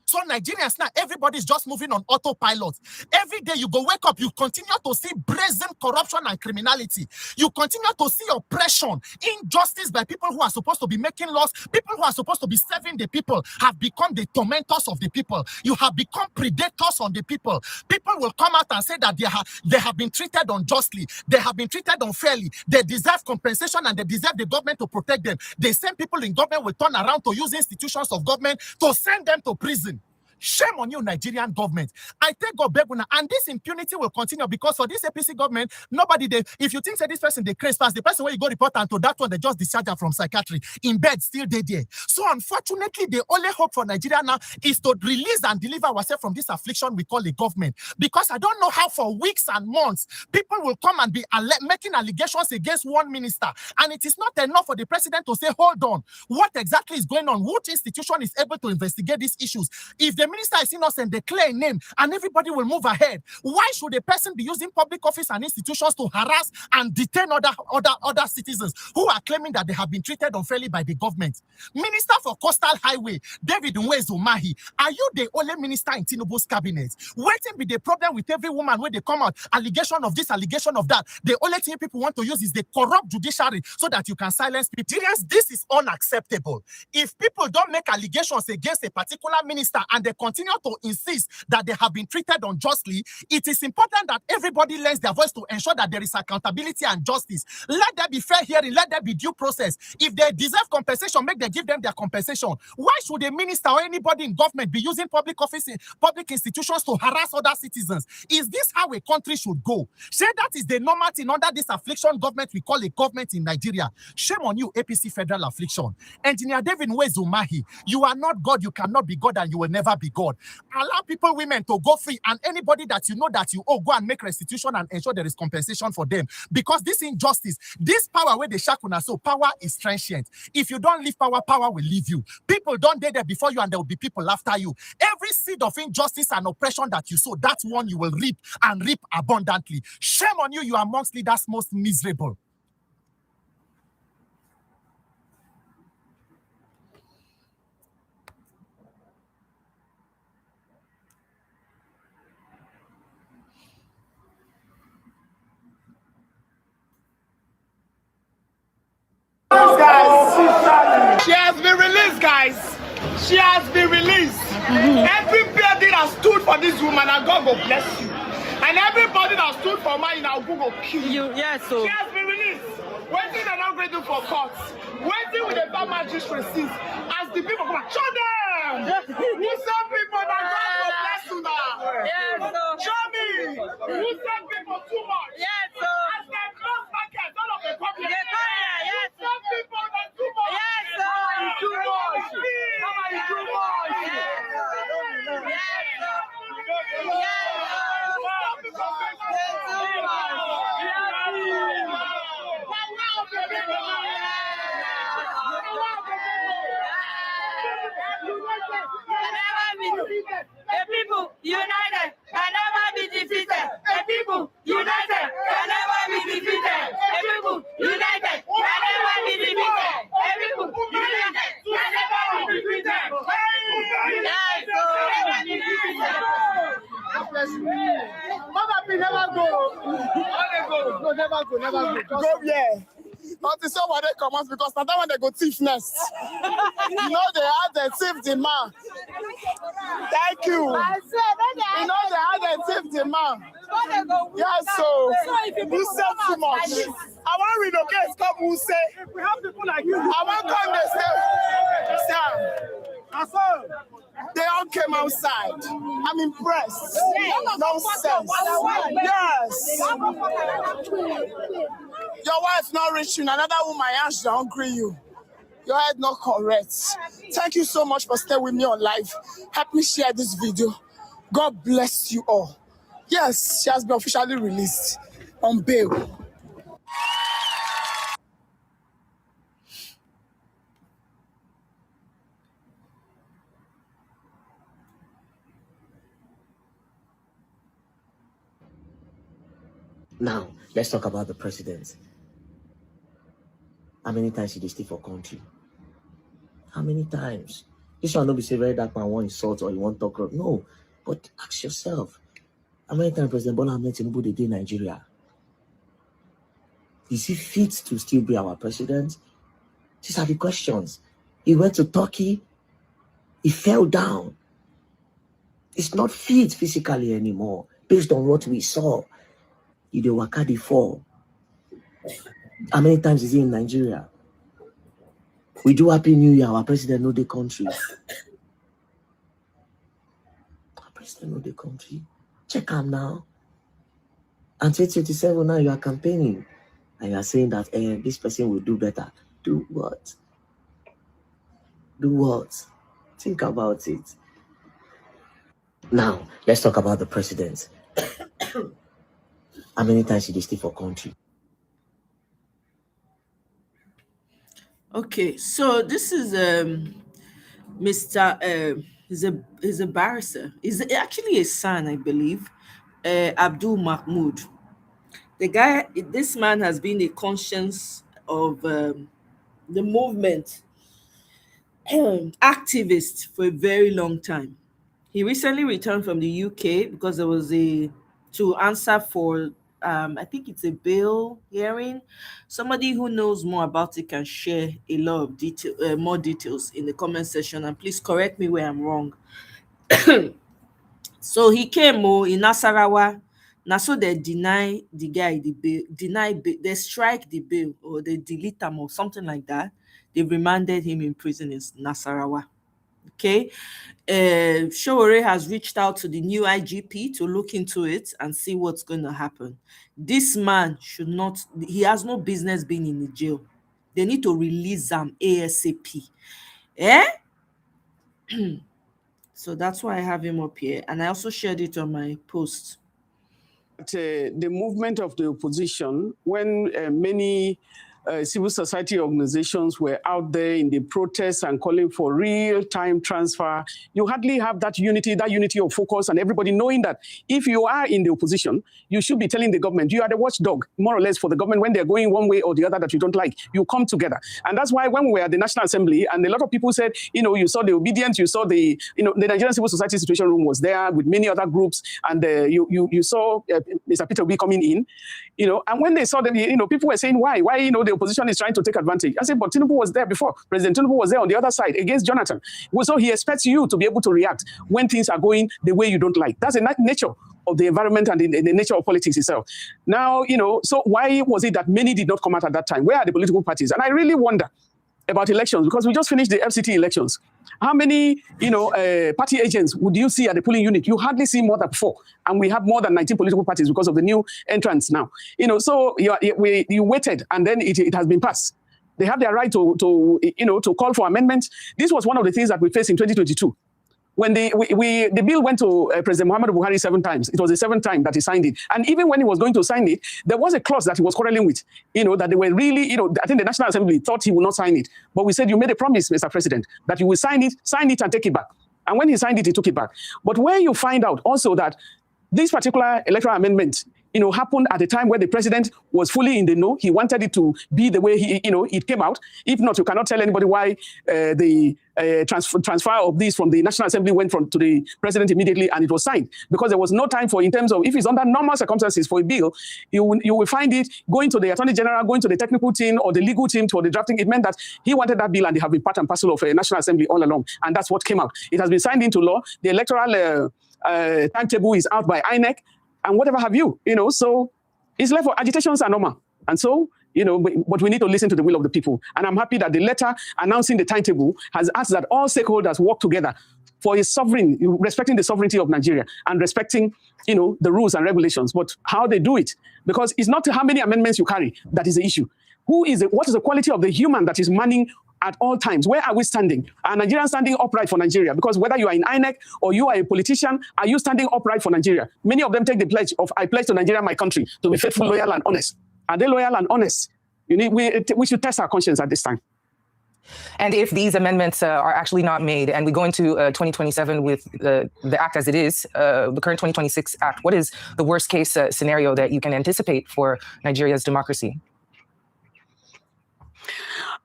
So Nigerians now, everybody's just moving on autopilot. Every day you go wake up, you continue to see brazen corruption and criminality. You continue to see oppression, injustice by people who are supposed to be making laws, people who are supposed to be serving the people have become the tormentors of the people. You have become predators on the people. People will come out and say that they have been treated unjustly, they have been treated unfairly, they deserve compensation and they deserve the government to protect them. The same people in government will turn around to use institutions of government to send them to prison. Shame on you, Nigerian government. I take God beguna, and this impunity will continue because for this APC government, nobody they. If you think that this person they craze fast, the person where you go report and to that one they just discharge her from psychiatry in bed, still dead there. So unfortunately, the only hope for Nigeria now is to release and deliver ourselves from this affliction we call a government. Because I don't know how for weeks and months people will come and be making allegations against one minister, and it is not enough for the president to say, "Hold on, what exactly is going on? Which institution is able to investigate these issues?" If the minister is innocent, declare a name, and everybody will move ahead. Why should a person be using public office and institutions to harass and detain other citizens who are claiming that they have been treated unfairly by the government? Minister for Coastal Highway, David Nwezumahi, are you the only minister in Tinubu's cabinet? Waiting be the problem with every woman when they come out, allegation of this, allegation of that. The only thing people want to use is the corrupt judiciary so that you can silence people. This is unacceptable. If people don't make allegations against a particular minister and they continue to insist that they have been treated unjustly, it is important that everybody lends their voice to ensure that there is accountability and justice. Let there be fair hearing, let there be due process. If they deserve compensation, make them give them their compensation. Why should a minister or anybody in government be using public office, public institutions to harass other citizens? Is this how a country should go? Say that is the normal thing under this affliction government we call a government in Nigeria. Shame on you, APC federal affliction. Engineer David Nwezumahi, you are not God, you cannot be God, and you will never be God. Allow people, women to go free, and anybody that you know that you owe, go and make restitution and ensure there is compensation for them. Because this injustice, this power where they shakuna, so power is transient. If you don't leave power, power will leave you. People don't dare there before you, and there will be people after you. Every seed of injustice and oppression that you sow, that's one you will reap, and reap abundantly. Shame on you, you are amongst leaders most miserable. She has been released, guys. She has been released. Everybody that stood for this woman, and God will bless you. And everybody that stood for mine, now God will kill you. Yes, so. She has been released. Waiting and not ready for court. Waiting with the bad magistrate receipt. As the people come, show them. Who some people that God will bless you now? Yes, so. Show me. Who some people too much? Yes, so. As they close market, all of the public. Yes, some people that too much. Yes, so. Too much. Too much. Yes, the people united can never be defeated. The people united can never be defeated. The people united can never be defeated. The people united can never be defeated. Mama, never go. No, never go. Go yeah. Not so what they come out because now that when they go thief next. You know they have the thief demand. Thank you. You know they have the thief demand. Yes, so you said too much. I want to relocate. Come who say? We have people like you. I want to come they say. They all came outside. I'm impressed. Nonsense. Yes. Your wife not reaching. Another woman ash don't hungry you. Your head not correct. Thank you so much for staying with me on live. Help me share this video. God bless you all. Yes, she has been officially released on bail. Now, let's talk about the president. How many times did they stay for country? How many times? This one don't be say very dark man want insult or you want talk. No, but ask yourself, how many times President Bola Ahmed Tinubu did in Nigeria? Is he fit to still be our president? These are the questions. He went to Turkey. He fell down. He's not fit physically anymore, based on what we saw. He did Wakadi fall. How many times is he in Nigeria? We do Happy New Year. Our president know the country. Our president know the country. Check him now. And 2027 now you are campaigning. And you are saying that this person will do better. Do what? Do what? Think about it. Now, let's talk about the president. How many times did he stay for country? Okay, so this is Mr. He's a barrister. He's actually a son, I believe. Abdul Mahmoud. This man has been a conscience of the movement activist for a very long time. He recently returned from the UK because there was to answer for I think it's a bail hearing. Somebody who knows more about it can share a lot of more details in the comment section, and please correct me where I'm wrong. So he came in Nasarawa. Now so they deny the guy the bail, they strike the bail or they delete him or something like that. They remanded him in prison in Nasarawa. Okay. Showore has reached out to the new IGP to look into it and see what's going to happen. This man he has no business being in the jail. They need to release him ASAP. So that's why I have him up here. And I also shared it on my post. The movement of the opposition, when many civil society organizations were out there in the protests and calling for real-time transfer, you hardly have that unity of focus, and everybody knowing that if you are in the opposition, you should be telling the government, you are the watchdog, more or less, for the government when they're going one way or the other that you don't like. You come together. And that's why when we were at the National Assembly, and a lot of people said, you saw the obedience, you saw the Nigerian Civil Society Situation Room was there with many other groups, and you saw Mr. Peter Obi coming in, and when they saw them, people were saying, why, the opposition is trying to take advantage. I said, but Tinubu was there before. President Tinubu was there on the other side against Jonathan. So he expects you to be able to react when things are going the way you don't like. That's the nature of the environment and the nature of politics itself. Now, so why was it that many did not come out at that time? Where are the political parties? And I really wonder about elections, because we just finished the FCT elections. How many, party agents would you see at the polling unit? You hardly see more than 4. And we have more than 19 political parties because of the new entrants now. So you waited, and then it has been passed. They have their right to call for amendments. This was one of the things that we faced in 2022. When the bill went to President Muhammadu Buhari 7 times, it was the 7th time that he signed it. And even when he was going to sign it, there was a clause that he was quarreling with, that they were really, I think the National Assembly thought he would not sign it. But we said, you made a promise, Mr. President, that you will sign it and take it back. And when he signed it, he took it back. But where you find out also that this particular electoral amendment, happened at a time where the president was fully in the know. He wanted it to be the way it came out. If not, you cannot tell anybody why the transfer of this from the National Assembly went to the president immediately and it was signed, because there was no time for, in terms of, if it's under normal circumstances for a bill, you will find it going to the Attorney General, going to the technical team or the legal team for the drafting. It meant that he wanted that bill and they have been part and parcel of a National Assembly all along. And that's what came out. It has been signed into law. The electoral timetable is out by INEC. And whatever have you, so it's left for agitations are normal. And so, but we need to listen to the will of the people. And I'm happy that the letter announcing the timetable has asked that all stakeholders work together for respecting the sovereignty of Nigeria and respecting, the rules and regulations, but how they do it. Because it's not how many amendments you carry that is the issue. What is the quality of the human that is manning at all times. Where are we standing? Are Nigerians standing upright for Nigeria? Because whether you are in INEC or you are a politician, are you standing upright for Nigeria? Many of them take the pledge of, I pledge to Nigeria, my country, to be faithful, loyal, and honest. Are they loyal and honest? We should test our conscience at this time. And if these amendments are actually not made and we go into 2027 with the act as it is, the current 2026 act, what is the worst case scenario that you can anticipate for Nigeria's democracy?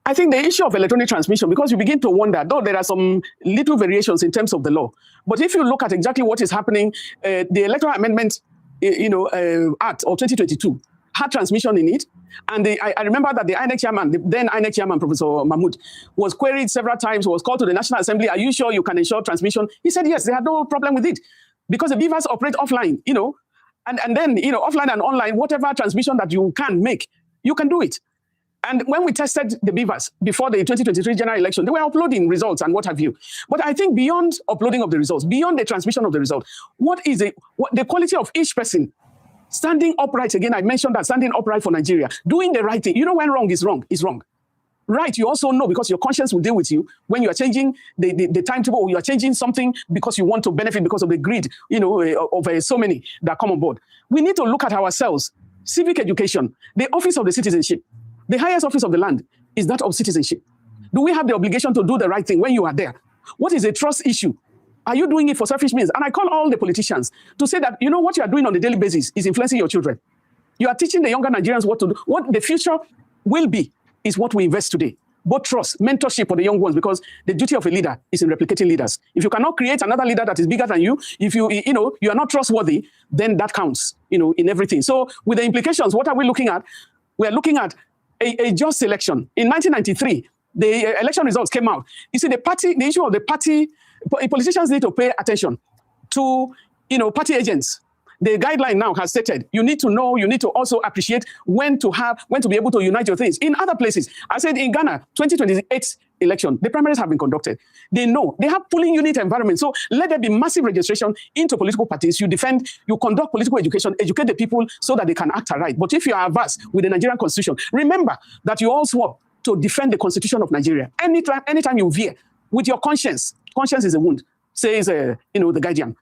I think the issue of electronic transmission, because you begin to wonder, though there are some little variations in terms of the law, but if you look at exactly what is happening, the Electoral Amendment Act of 2022 had transmission in it. And I remember that the INEC chairman, the then INEC chairman, Professor Mahmoud, was queried several times, was called to the National Assembly, are you sure you can ensure transmission? He said, yes, they had no problem with it because the beavers operate offline, and then, offline and online, whatever transmission that you can make, you can do it. And when we tested the beavers before the 2023 general election, they were uploading results and what have you. But I think beyond uploading of the results, beyond the transmission of the result, what is the quality of each person standing upright? Again, I mentioned that standing upright for Nigeria, doing the right thing. You know when wrong is wrong, is wrong. Right, you also know because your conscience will deal with you when you are changing the timetable, or you are changing something because you want to benefit because of the greed, of so many that come on board. We need to look at ourselves. Civic education, the office of the citizenship, the highest office of the land is that of citizenship. Do we have the obligation to do the right thing when you are there? What is a trust issue? Are you doing it for selfish means? And I call all the politicians to say that, what you are doing on a daily basis is influencing your children. You are teaching the younger Nigerians what to do. What the future will be is what we invest today. Both trust, mentorship for the young ones, because the duty of a leader is in replicating leaders. If you cannot create another leader that is bigger than you, if you are not trustworthy, then that counts, in everything. So with the implications, what are we looking at? We are looking at a just election. In 1993, the election results came out. You see, the issue of the party, politicians need to pay attention to, party agents. The guideline now has stated, you need to know, you need to also appreciate when to be able to unite your things. In other places, I said in Ghana, 2028 election, the primaries have been conducted. They know, they have polling unit environment. So let there be massive registration into political parties. You conduct political education, educate the people so that they can act aright. But if you are averse with the Nigerian constitution, remember that you all swore to defend the constitution of Nigeria. Anytime you veer with your conscience is a wound, says, the Guardian,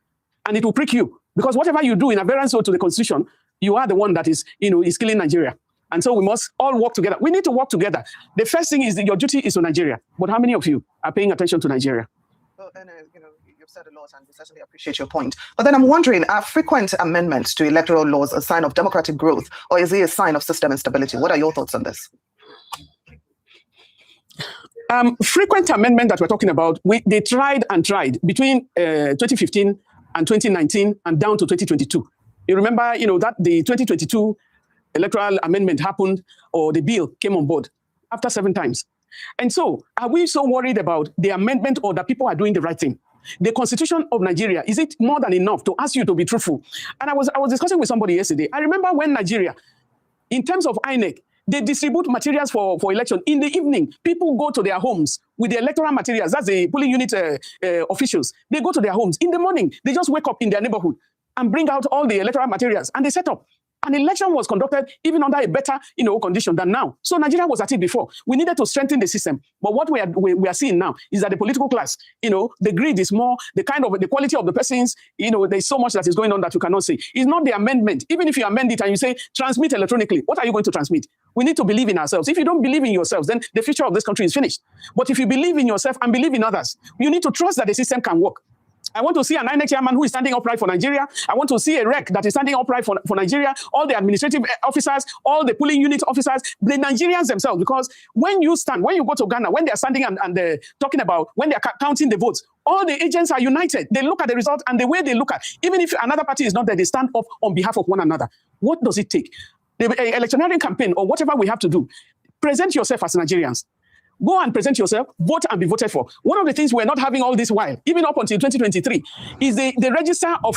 and it will prick you. Because whatever you do in aberrance to the constitution, you are the one that is killing Nigeria. And so we must all work together. We need to work together. The first thing is that your duty is to Nigeria. But how many of you are paying attention to Nigeria? Well, and you've said a lot, and we certainly appreciate your point. But then I'm wondering, are frequent amendments to electoral laws a sign of democratic growth, or is it a sign of system instability? What are your thoughts on this? Frequent amendment that we're talking about, they tried and tried between 2015 and 2019 and down to 2022. You remember, that the 2022 electoral amendment happened, or the bill came on board after 7 times. And so are we so worried about the amendment, or that people are doing the right thing? The Constitution of Nigeria, is it more than enough to ask you to be truthful? And I was discussing with somebody yesterday. I remember when Nigeria, in terms of INEC, they distribute materials for election. In the evening, people go to their homes with the electoral materials. That's the polling unit officials. They go to their homes. In the morning, they just wake up in their neighborhood and bring out all the electoral materials, and they set up. An election was conducted even under a better, condition than now. So Nigeria was at it before. We needed to strengthen the system. But what we are seeing now is that the political class, the greed is more, the quality of the persons, there's so much that is going on that you cannot see. It's not the amendment. Even if you amend it and you say, transmit electronically, what are you going to transmit? We need to believe in ourselves. If you don't believe in yourselves, then the future of this country is finished. But if you believe in yourself and believe in others, you need to trust that the system can work. I want to see an INEC chairman who is standing upright for Nigeria. I want to see a REC that is standing upright for Nigeria, all the administrative officers, all the polling unit officers, the Nigerians themselves. Because when you go to Ghana, when they're standing and they're talking about, when they're counting the votes, all the agents are united. They look at the result, and the way they look at, even if another party is not there, they stand up on behalf of one another. What does it take? The electioneering campaign, or whatever we have to do, present yourself as Nigerians. Go and present yourself, vote and be voted for. One of the things we're not having all this while, even up until 2023, is the register of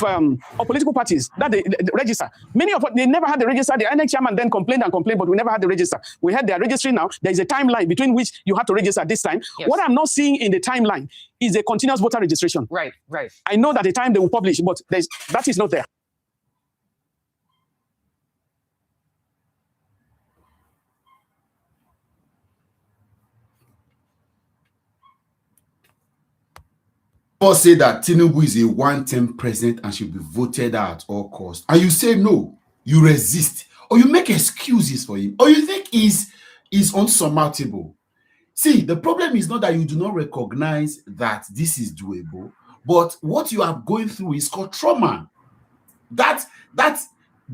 political parties. That the register. Many of they never had the register. The INEC chairman then complained, but we never had the register. We had their registry now. There is a timeline between which you have to register this time. Yes. What I'm not seeing in the timeline is a continuous voter registration. Right. I know that the time they will publish, but that is not there. Or say that Tinubu is a one-term president and should be voted out at all costs, and you say no, you resist, or you make excuses for him, or you think is unsurmountable. See, the problem is not that you do not recognize that this is doable, but what you are going through is called trauma. That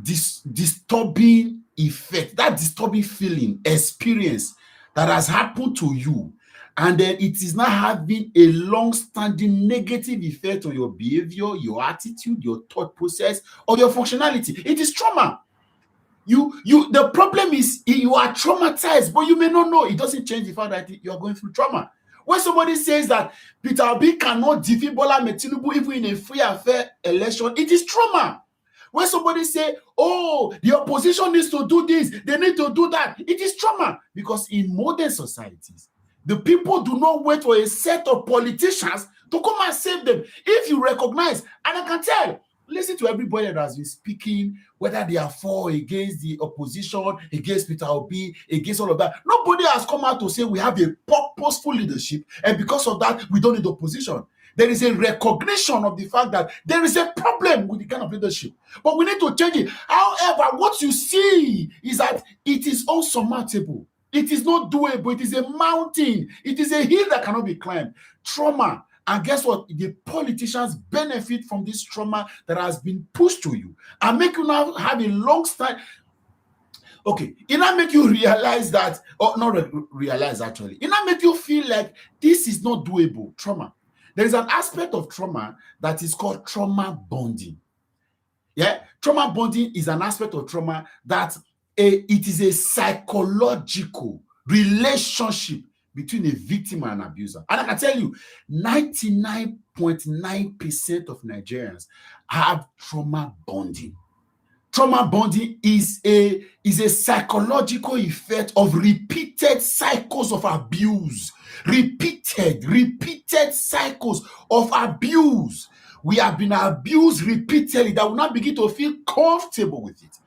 disturbing effect, that disturbing feeling, experience that has happened to you, and then it is now having a long-standing negative effect on your behavior, your attitude, your thought process, or your functionality. It is trauma. The problem is you are traumatized, but you may not know. It doesn't change the fact that you are going through trauma. When somebody says that Peter Obi cannot defeat Bola Ahmed Tinubu even in a free and fair election, it is trauma. When somebody say, oh, the opposition needs to do this, they need to do that, it is trauma. Because in modern societies, the people do not wait for a set of politicians to come and save them. If you recognize, and I can tell, listen to everybody that has been speaking, whether they are for or against the opposition, against Peter Obi, against all of that. Nobody has come out to say we have a purposeful leadership, and because of that, we don't need opposition. There is a recognition of the fact that there is a problem with the kind of leadership, but we need to change it. However, what you see is that it is unsurmountable. It is not doable. It is a mountain. It is a hill that cannot be climbed. Trauma. And guess what? The politicians benefit from this trauma that has been pushed to you and make you now have a long time. Okay, it now make you realize that, or not realize actually, it now make you feel like this is not doable. Trauma. There is an aspect of trauma that is called trauma bonding. Yeah, trauma bonding is an aspect of trauma that it is a psychological relationship between a victim and an abuser. And I can tell you, 99.9% of Nigerians have trauma bonding. Trauma bonding is a psychological effect of repeated cycles of abuse. Repeated cycles of abuse. We have been abused repeatedly that will not begin to feel comfortable with it.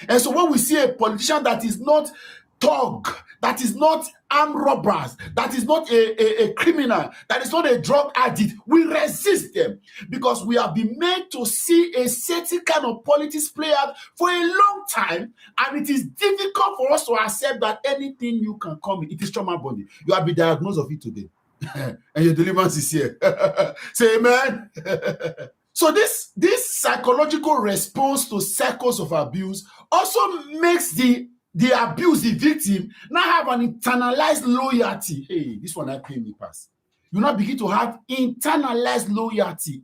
And so when we see a politician that is not thug, that is not armed robbers, that is not a criminal, that is not a drug addict, we resist them because we have been made to see a certain kind of politics play out for a long time, and it is difficult for us to accept that anything new can come in. It is trauma bonding. You have been diagnosed of it today, and your deliverance is here. Say amen. So this psychological response to cycles of abuse also makes the abuse, the victim, now have an internalized loyalty. Hey, this one I pay me pass. You now begin to have internalized loyalty.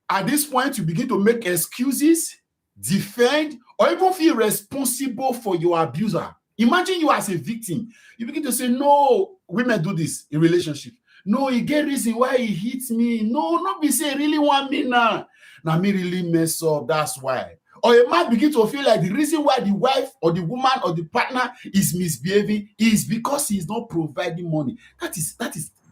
At this point, you begin to make excuses, defend, or even feel responsible for your abuser. Imagine you as a victim. You begin to say, no, women do this in relationship. No, he get reason why he hits me. No, not be say really want me now. Now me really mess up, that's why. Or a man begin to feel like the reason why the wife or the woman or the partner is misbehaving is because he is not providing money. That is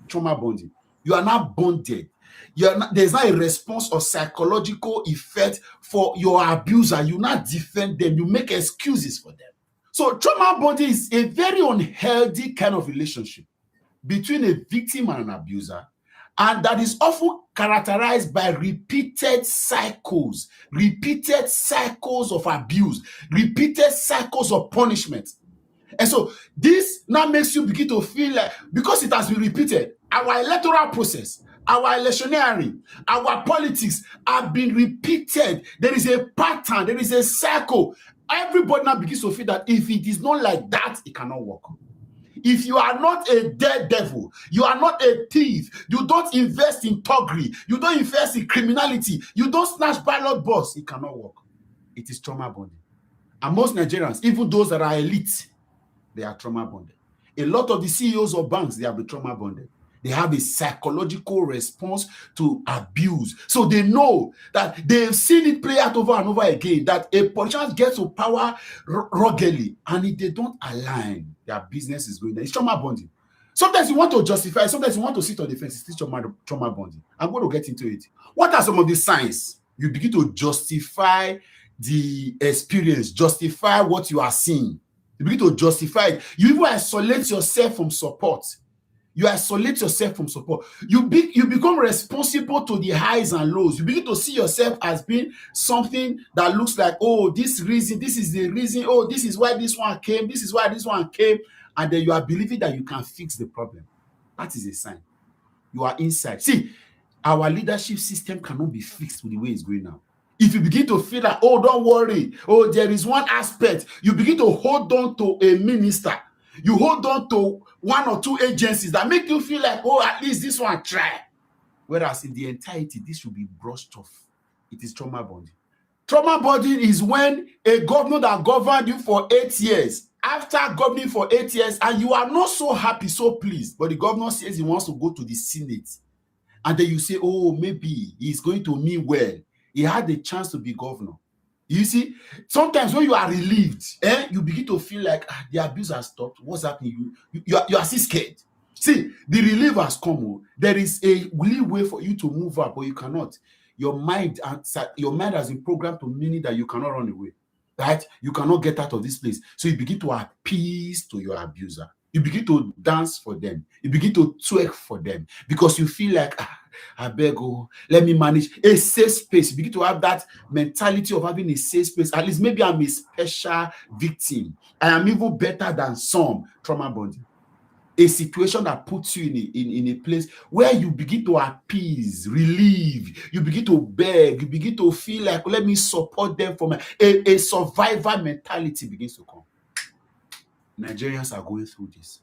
trauma bonding. You are not bonded. There's not a response or psychological effect for your abuser. You not defend them. You make excuses for them. So trauma bonding is a very unhealthy kind of relationship between a victim and an abuser, and that is often characterized by repeated cycles of abuse, repeated cycles of punishment. And so this now makes you begin to feel like, because it has been repeated, our electoral process, our electioneering, our politics have been repeated. There is a pattern, there is a cycle. Everybody now begins to feel that if it is not like that, it cannot work. If you are not a daredevil, you are not a thief, you don't invest in thuggery, you don't invest in criminality, you don't snatch ballot box, it cannot work. It is trauma bonding. And most Nigerians, even those that are elite, they are trauma bonded. A lot of the CEOs of banks, they have been trauma bonded. They have a psychological response to abuse. So they know that they've seen it play out over and over again, that a politician gets to power ruggedly, and if they don't align, their business is going down. It's trauma bonding. Sometimes you want to justify, sometimes you want to sit on the fence. It's still trauma bonding. I'm going to get into it. What are some of the signs? You begin to justify the experience, justify what you are seeing. You begin to justify it. You even isolate yourself from support. You isolate yourself from support. You become responsible to the highs and lows. You begin to see yourself as being something that looks like, oh, this is the reason, oh, this is why this one came, this is why this one came, and then you are believing that you can fix the problem. That is a sign. You are inside. See, our leadership system cannot be fixed with the way it's going now. If you begin to feel that, oh, don't worry, oh, there is one aspect, you begin to hold on to a minister, you hold on to one or two agencies that make you feel like, oh, at least this one try. Whereas in the entirety, this should be brushed off. It is trauma bonding. Trauma bonding is when a governor that governed you for 8 years, after governing for 8 years, and you are not so happy, so pleased, but the governor says he wants to go to the Senate. And then you say, oh, maybe he's going to mean well. He had the chance to be governor. You see, sometimes when you are relieved, you begin to feel like the abuse has stopped. What's happening? You are still scared. See, the relief has come. There is a leeway for you to move up, but you cannot. Your mind has been programmed to meaning that you cannot run away. Right? You cannot get out of this place. So you begin to appease to your abuser. You begin to dance for them. You begin to twerk for them because you feel like, I beg, oh, let me manage a safe space. You begin to have that mentality of having a safe space. At least maybe I'm a special victim. I am even better than some. Trauma bonding. A situation that puts you in a place where you begin to appease, relieve, you begin to beg, you begin to feel like, let me support them for a survivor mentality begins to come. Nigerians are going through this.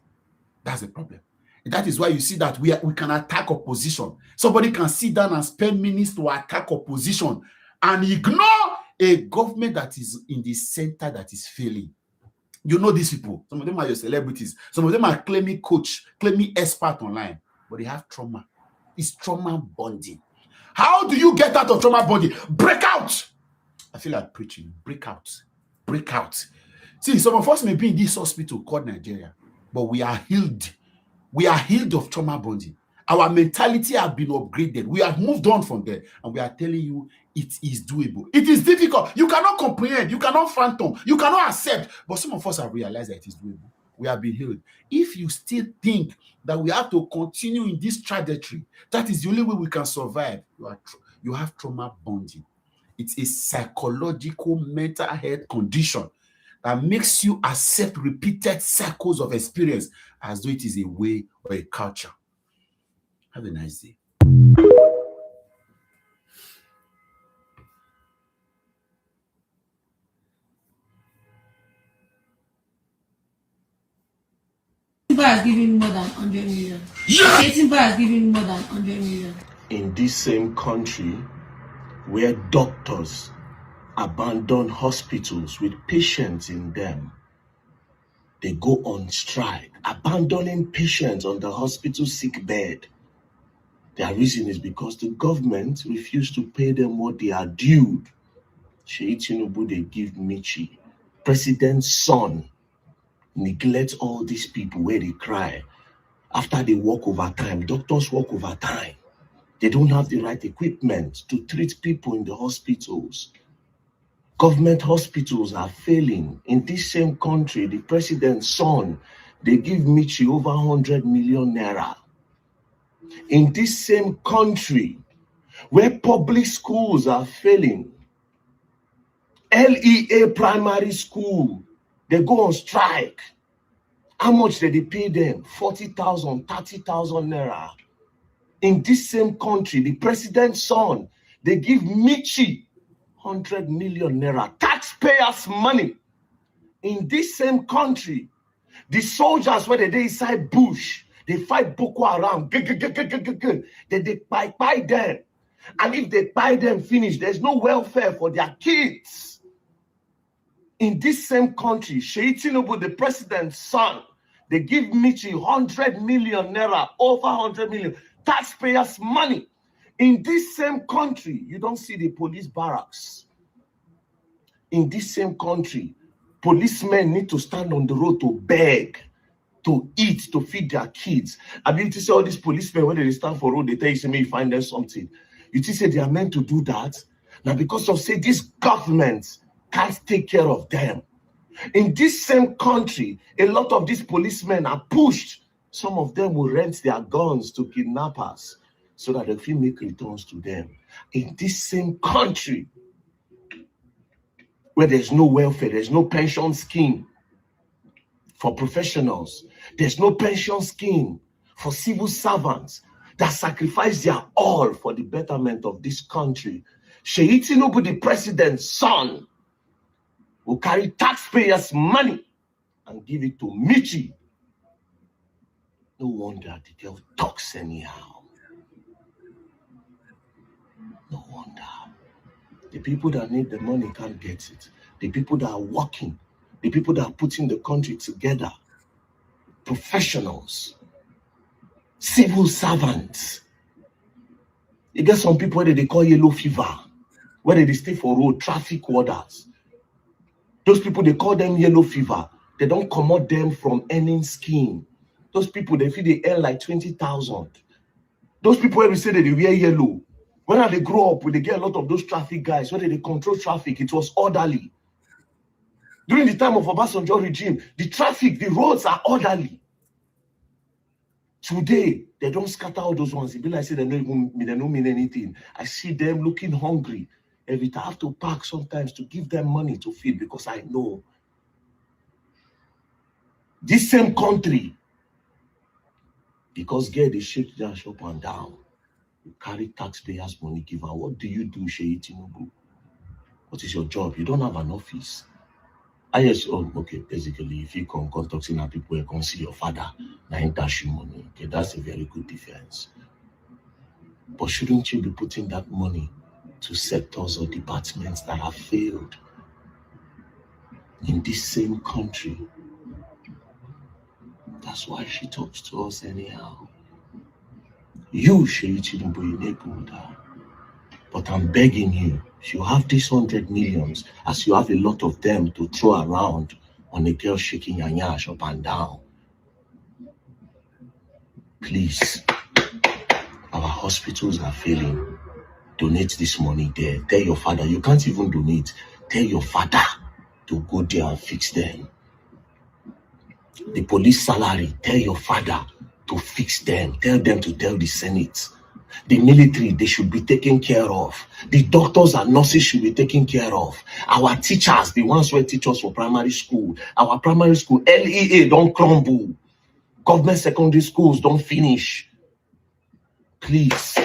That's the problem. And that is why you see that we can attack opposition. Somebody can sit down and spend minutes to attack opposition and ignore a government that is in the center that is failing. You know these people. Some of them are your celebrities. Some of them are claiming coach, claiming expert online, but they have trauma. It's trauma bonding. How do you get out of trauma bonding? Break out. I feel like preaching. Break out. Break out. See, some of us may be in this hospital called Nigeria, but we are healed. We are healed of trauma bonding. Our mentality has been upgraded. We have moved on from there, and we are telling you it is doable. It is difficult. You cannot comprehend. You cannot fathom. You cannot accept. But some of us have realized that it is doable. We have been healed. If you still think that we have to continue in this trajectory, that is the only way we can survive. You have trauma bonding. It's a psychological mental health condition that makes you accept repeated cycles of experience as though it is a way or a culture. Have a nice day. Has given more than 100 million. Has given more than 100 million. In this same country where doctors abandon hospitals with patients in them, they go on strike, abandoning patients on the hospital sick bed. Their reason is because the government refused to pay them what they are due. Sheyi Tinubu, they give Michi. President's son neglect all these people where they cry. After they work overtime, doctors work overtime. They don't have the right equipment to treat people in the hospitals. Government hospitals are failing. In this same country, the president's son, they give Michi over 100 million naira. In this same country, where public schools are failing, LEA primary school, they go on strike. How much did they pay them? 40,000, 30,000 naira. In this same country, the president's son, they give Michi 100 million naira. Taxpayers' money. In this same country, the soldiers, where they inside bush, they fight Boko Haram. They buy them. And if they buy them finish, there's no welfare for their kids. In this same country, Sheyi Tinubu, the president's son, they give Michi 100 million naira, over 100 million. Taxpayers' money. In this same country, you don't see the police barracks. In this same country, policemen need to stand on the road to beg, to eat, to feed their kids. I mean, to see all these policemen, when they stand for road, they tell you, say, you find them something. You just say they are meant to do that. Now, because of, say, this government can't take care of them. In this same country, a lot of these policemen are pushed Some of them will rent their guns to kidnappers so that they can make returns to them. In this same country, where there's no welfare, there's no pension scheme for professionals, there's no pension scheme for civil servants that sacrifice their all for the betterment of this country. Seyi Tinubu, the president's son, will carry taxpayers' money and give it to Michi. No wonder the girl talks anyhow. No wonder. The people that need the money can't get it. The people that are working, the people that are putting the country together, professionals, civil servants. You get some people that they call yellow fever, where they stay for road, traffic warders. Those people, they call them yellow fever. They don't commode them from earning scheme. Those people, they feel they earn like 20,000. Those people, when we say that they wear yellow, when they grow up, they get a lot of those traffic guys, whether they control traffic, it was orderly. During the time of Obasanjo regime, the traffic, the roads are orderly. Today, they don't scatter all those ones. It be like say they don't mean anything. I see them looking hungry. Every time I have to park sometimes to give them money to feed because I know this same country, because girl, they shake their shop and down. You carry taxpayers' money, give out. What do you do, Seyi Tinubu? What is your job? You don't have an office. Okay, basically, if you come talk to people, you can see your father, now dash you money. Okay, that's a very good defense. But shouldn't you be putting that money to sectors or departments that have failed in this same country? That's why she talks to us anyhow. You, Seyi Tinubu, you make good. But I'm begging you, if you have these 100 millions, as you have a lot of them to throw around on a girl shaking your nyash up and down, please, our hospitals are failing. Donate this money there. Tell your father, you can't even donate. Tell your father to go there and fix them. The police salary, tell your father to fix them. Tell them to tell the Senate. The military, they should be taken care of. The doctors and nurses should be taken care of. Our teachers, the ones who teach us for primary school, our primary school, LEA don't crumble. Government secondary schools don't finish. Please,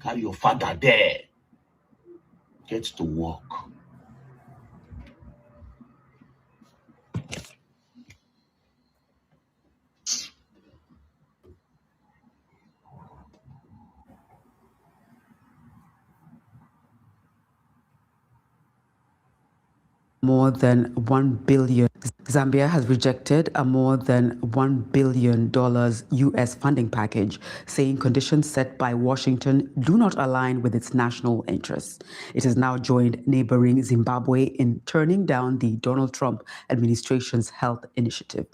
carry your father there. Get to work. More than $1 billion. Zambia has rejected a more than $1 billion U.S. funding package, saying conditions set by Washington do not align with its national interests. It has now joined neighboring Zimbabwe in turning down the Donald Trump administration's health initiative.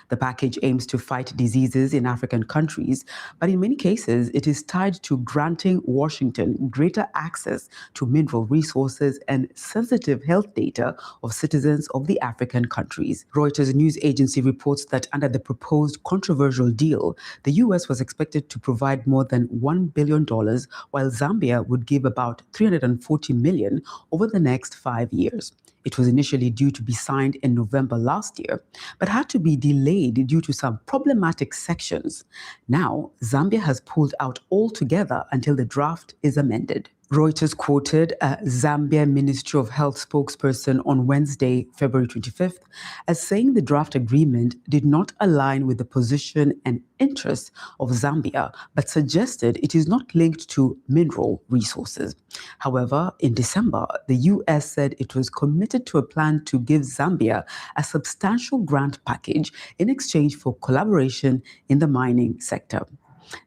The package aims to fight diseases in African countries, but in many cases, it is tied to granting Washington greater access to mineral resources and sensitive health data of citizens of the African countries. Reuters news agency reports that under the proposed controversial deal, the U.S. was expected to provide more than $1 billion, while Zambia would give about $340 million over the next 5 years. It was initially due to be signed in November last year, but had to be delayed due to some problematic sections. Now, Zambia has pulled out altogether until the draft is amended. Reuters quoted a Zambia Ministry of Health spokesperson on Wednesday, February 25th, as saying the draft agreement did not align with the position and interests of Zambia, but suggested it is not linked to mineral resources. However, in December, the U.S. said it was committed to a plan to give Zambia a substantial grant package in exchange for collaboration in the mining sector.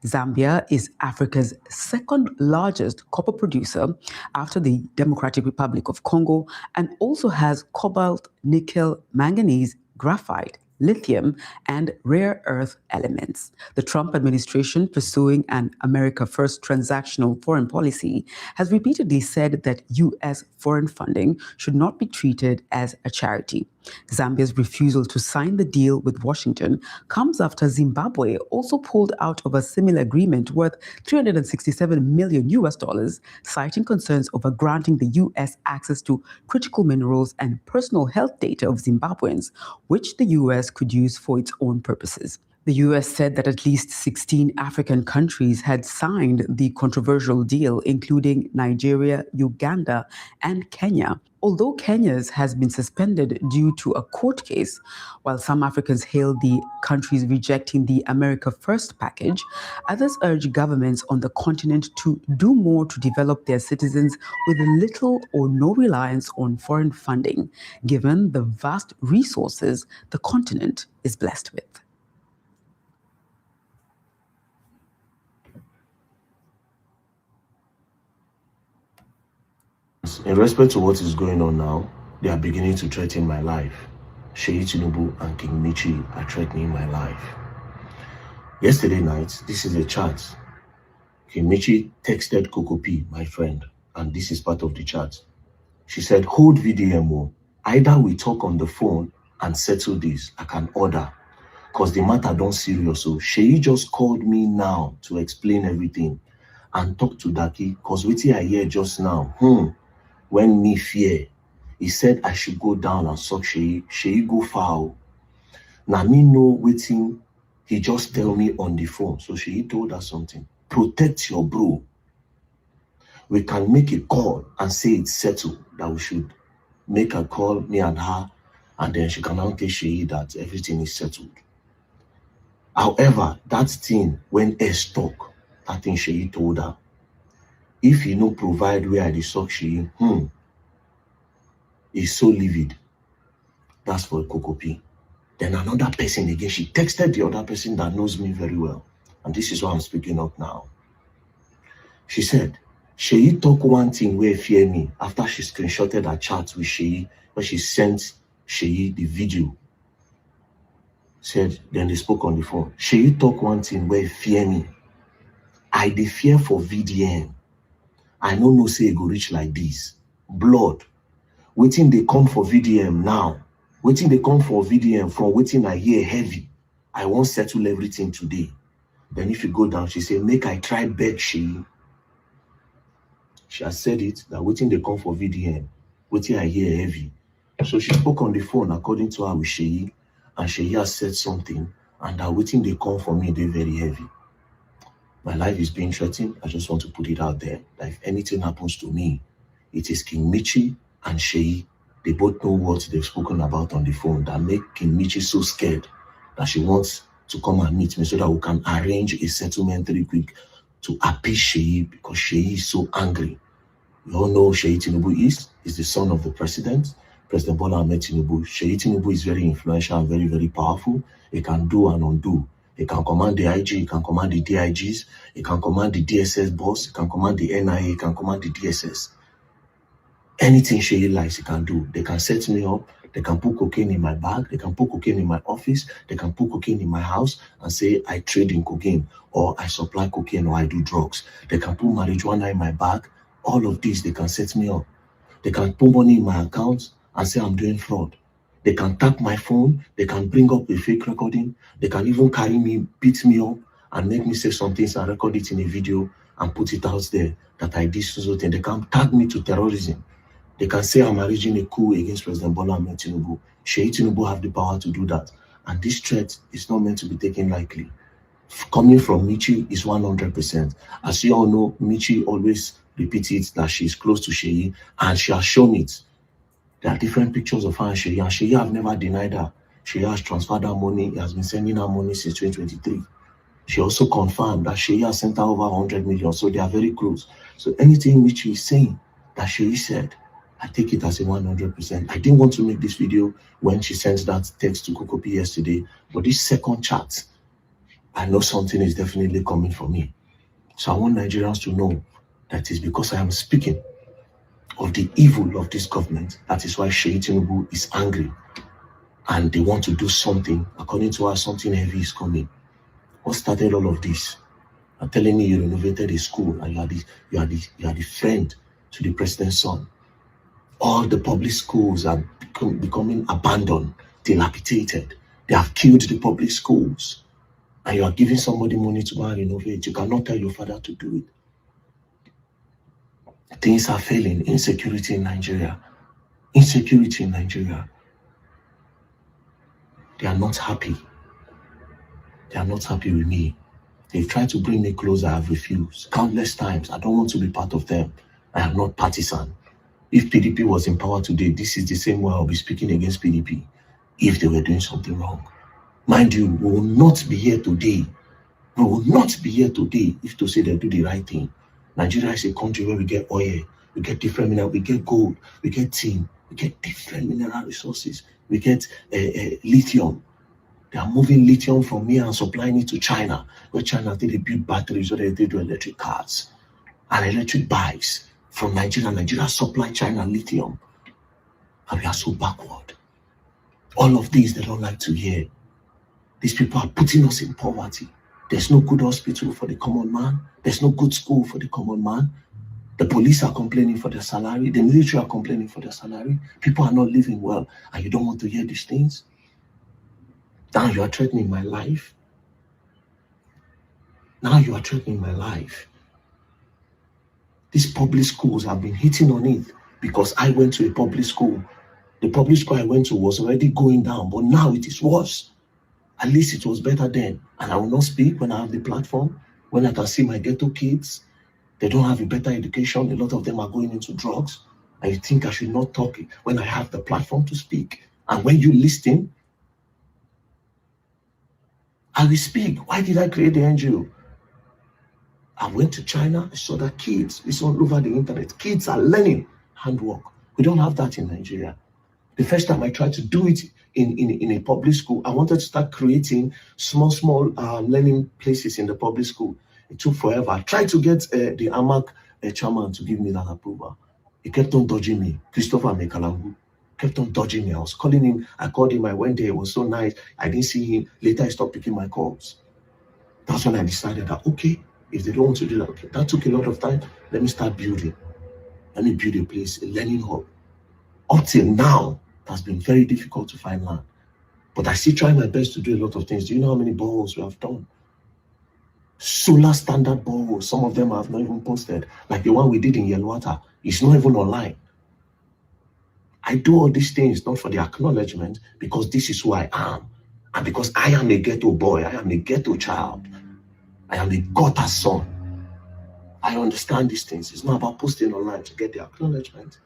Zambia is Africa's second largest copper producer after the Democratic Republic of Congo and also has cobalt, nickel, manganese, graphite, lithium, and rare earth elements. The Trump administration, pursuing an America First transactional foreign policy, has repeatedly said that U.S. foreign funding should not be treated as a charity. Zambia's refusal to sign the deal with Washington comes after Zimbabwe also pulled out of a similar agreement worth $367 million, citing concerns over granting the U.S. access to critical minerals and personal health data of Zimbabweans, which the U.S. could use for its own purposes. The U.S. said that at least 16 African countries had signed the controversial deal, including Nigeria, Uganda, and Kenya. Although Kenya's has been suspended due to a court case, while some Africans hailed the countries rejecting the America First package, others urge governments on the continent to do more to develop their citizens with little or no reliance on foreign funding, given the vast resources the continent is blessed with. In respect to what is going on now, they are beginning to threaten my life. Sheyi Tinubu and King Michi are threatening my life. Yesterday night, this is a chat. King Michi texted Kokopi, my friend, and this is part of the chat. She said, hold VDMO. Either we talk on the phone and settle this. I can order. Because the matter don't serious. So Sheyi just called me now to explain everything and talk to Daki. Because wetin I hear just now, when me fear, he said I should go down and suck Sheyi. Sheyi go foul. Now me know wetin he just tell me on the phone. So Sheyi told us something. Protect your bro. We can make a call and say it's settled, that we should make a call, me and her, and then she can now tell Sheyi that everything is settled. However, that thing, when S talk, that thing Sheyi told her, if you no provide where I suck Sheyi, is so livid. That's for Kokopi. Then another person again, she texted the other person that knows me very well. And this is why I'm speaking up now. She said, Sheyi talk one thing where fear me after she screenshotted her chat with Sheyi, where she sent Sheyi the video. Said, then they spoke on the phone. Sheyi talk one thing where fear me. I dey fear for VDM. I no know say it go reach like this. Blood. Waiting they come for VDM now. Waiting they come for VDM from waiting I hear heavy. I won't settle everything today. Then if you go down, she said, make I try beg Sheyi. She has said it, that waiting they come for VDM. Waiting I hear heavy. So she spoke on the phone according to her with Sheyi, and Sheyi has said something, and that waiting they come for me, they're very heavy. My life is being threatened. I just want to put it out there that if anything happens to me, it is King Michi and Sheyi. They both know what they've spoken about on the phone that make King Michi so scared that she wants to come and meet me so that we can arrange a settlement very quick to appease Sheyi, because Sheyi is so angry. You all know Sheyi Tinubu is the son of the president, President Bola Ahmed Tinubu. Sheyi Tinubu is very influential and very, very powerful. He can do and undo. He can command the IG, he can command the DIGs, he can command the DSS boss, he can command the NIA, he can command the DSS. Anything Sheyi likes, he can do. They can set me up, they can put cocaine in my bag, they can put cocaine in my office, they can put cocaine in my house and say I trade in cocaine, or I supply cocaine, or I do drugs. They can put marijuana in my bag. All of these, they can set me up. They can put money in my account and say I'm doing fraud. They can tap my phone, they can bring up a fake recording, they can even carry me, beat me up, and make me say some things and record it in a video and put it out there that I did so thing. They can tag me to terrorism. They can say I'm arranging a coup against President Bola Ahmed Tinubu. Sheyi Tinubu have the power to do that. And this threat is not meant to be taken lightly. Coming from Michi is 100%. As you all know, Michi always repeats it that she's close to Sheyi, and she has shown it. There are different pictures of her and Sheyi have never denied her. Sheyi has transferred her money. He has been sending her money since 2023. She also confirmed that Sheyi has sent her over 100 million, so they are very close. So anything Michi is saying that Sheyi said, I take it as a 100%. I didn't want to make this video when she sent that text to Kokopi yesterday, but this second chat, I know something is definitely coming for me. So I want Nigerians to know that it's because I am speaking of the evil of this government. That is why Sheyi Tinubu is angry and they want to do something. According to her, something heavy is coming. What started all of this? You're telling me you renovated a school and you are the friend to the president's son. All the public schools are becoming abandoned, dilapidated. They have killed the public schools. And you are giving somebody money to go and renovate. You cannot tell your father to do it. Things are failing. Insecurity in Nigeria. Insecurity in Nigeria. They are not happy. They are not happy with me. They've tried to bring me closer. I've refused countless times. I don't want to be part of them. I am not partisan. If PDP was in power today, this is the same way I'll be speaking against PDP if they were doing something wrong. Mind you, we will not be here today. We will not be here today if to say they do the right thing. Nigeria is a country where we get oil, we get different minerals, we get gold, we get tin, we get different mineral resources, we get lithium. They are moving lithium from here and supplying it to China, where China they build batteries, where they do electric cars and electric bikes. From Nigeria, Nigeria supply China lithium. And we are so backward. All of these they don't like to hear. These people are putting us in poverty. There's no good hospital for the common man. There's no good school for the common man. The police are complaining for their salary. The military are complaining for their salary. People are not living well. And you don't want to hear these things? Now you are threatening my life. Now you are threatening my life. These public schools have been hitting on it because I went to a public school. The public school I went to was already going down, but now it is worse. At least it was better then. And I will not speak when I have the platform, when I can see my ghetto kids. They don't have a better education. A lot of them are going into drugs. And you think I should not talk when I have the platform to speak. And when you listen, I will speak. Why did I create the NGO? I went to China, I saw that kids, it's all over the internet. Kids are learning handwork. We don't have that in Nigeria. The first time I tried to do it in a public school, I wanted to start creating small learning places in the public school. It took forever. I tried to get the AMAC chairman to give me that approval. He kept on dodging me. Christopher Mekalangu kept on dodging me. I was calling him. I called him. I went there. It was so nice. I didn't see him. Later, I stopped picking my calls. That's when I decided that, okay, if they don't want to do that, okay, that took a lot of time. Let me start building. Let me build a place, a learning hub. Up till now, it has been very difficult to find land. But I still try my best to do a lot of things. Do you know how many boreholes we have done? Solar standard boreholes. Some of them I have not even posted. Like the one we did in Yelwata. It's not even online. I do all these things not for the acknowledgement, because this is who I am. And because I am a ghetto boy. I am a ghetto child. I am a gutter son. I understand these things. It's not about posting online to get the acknowledgement.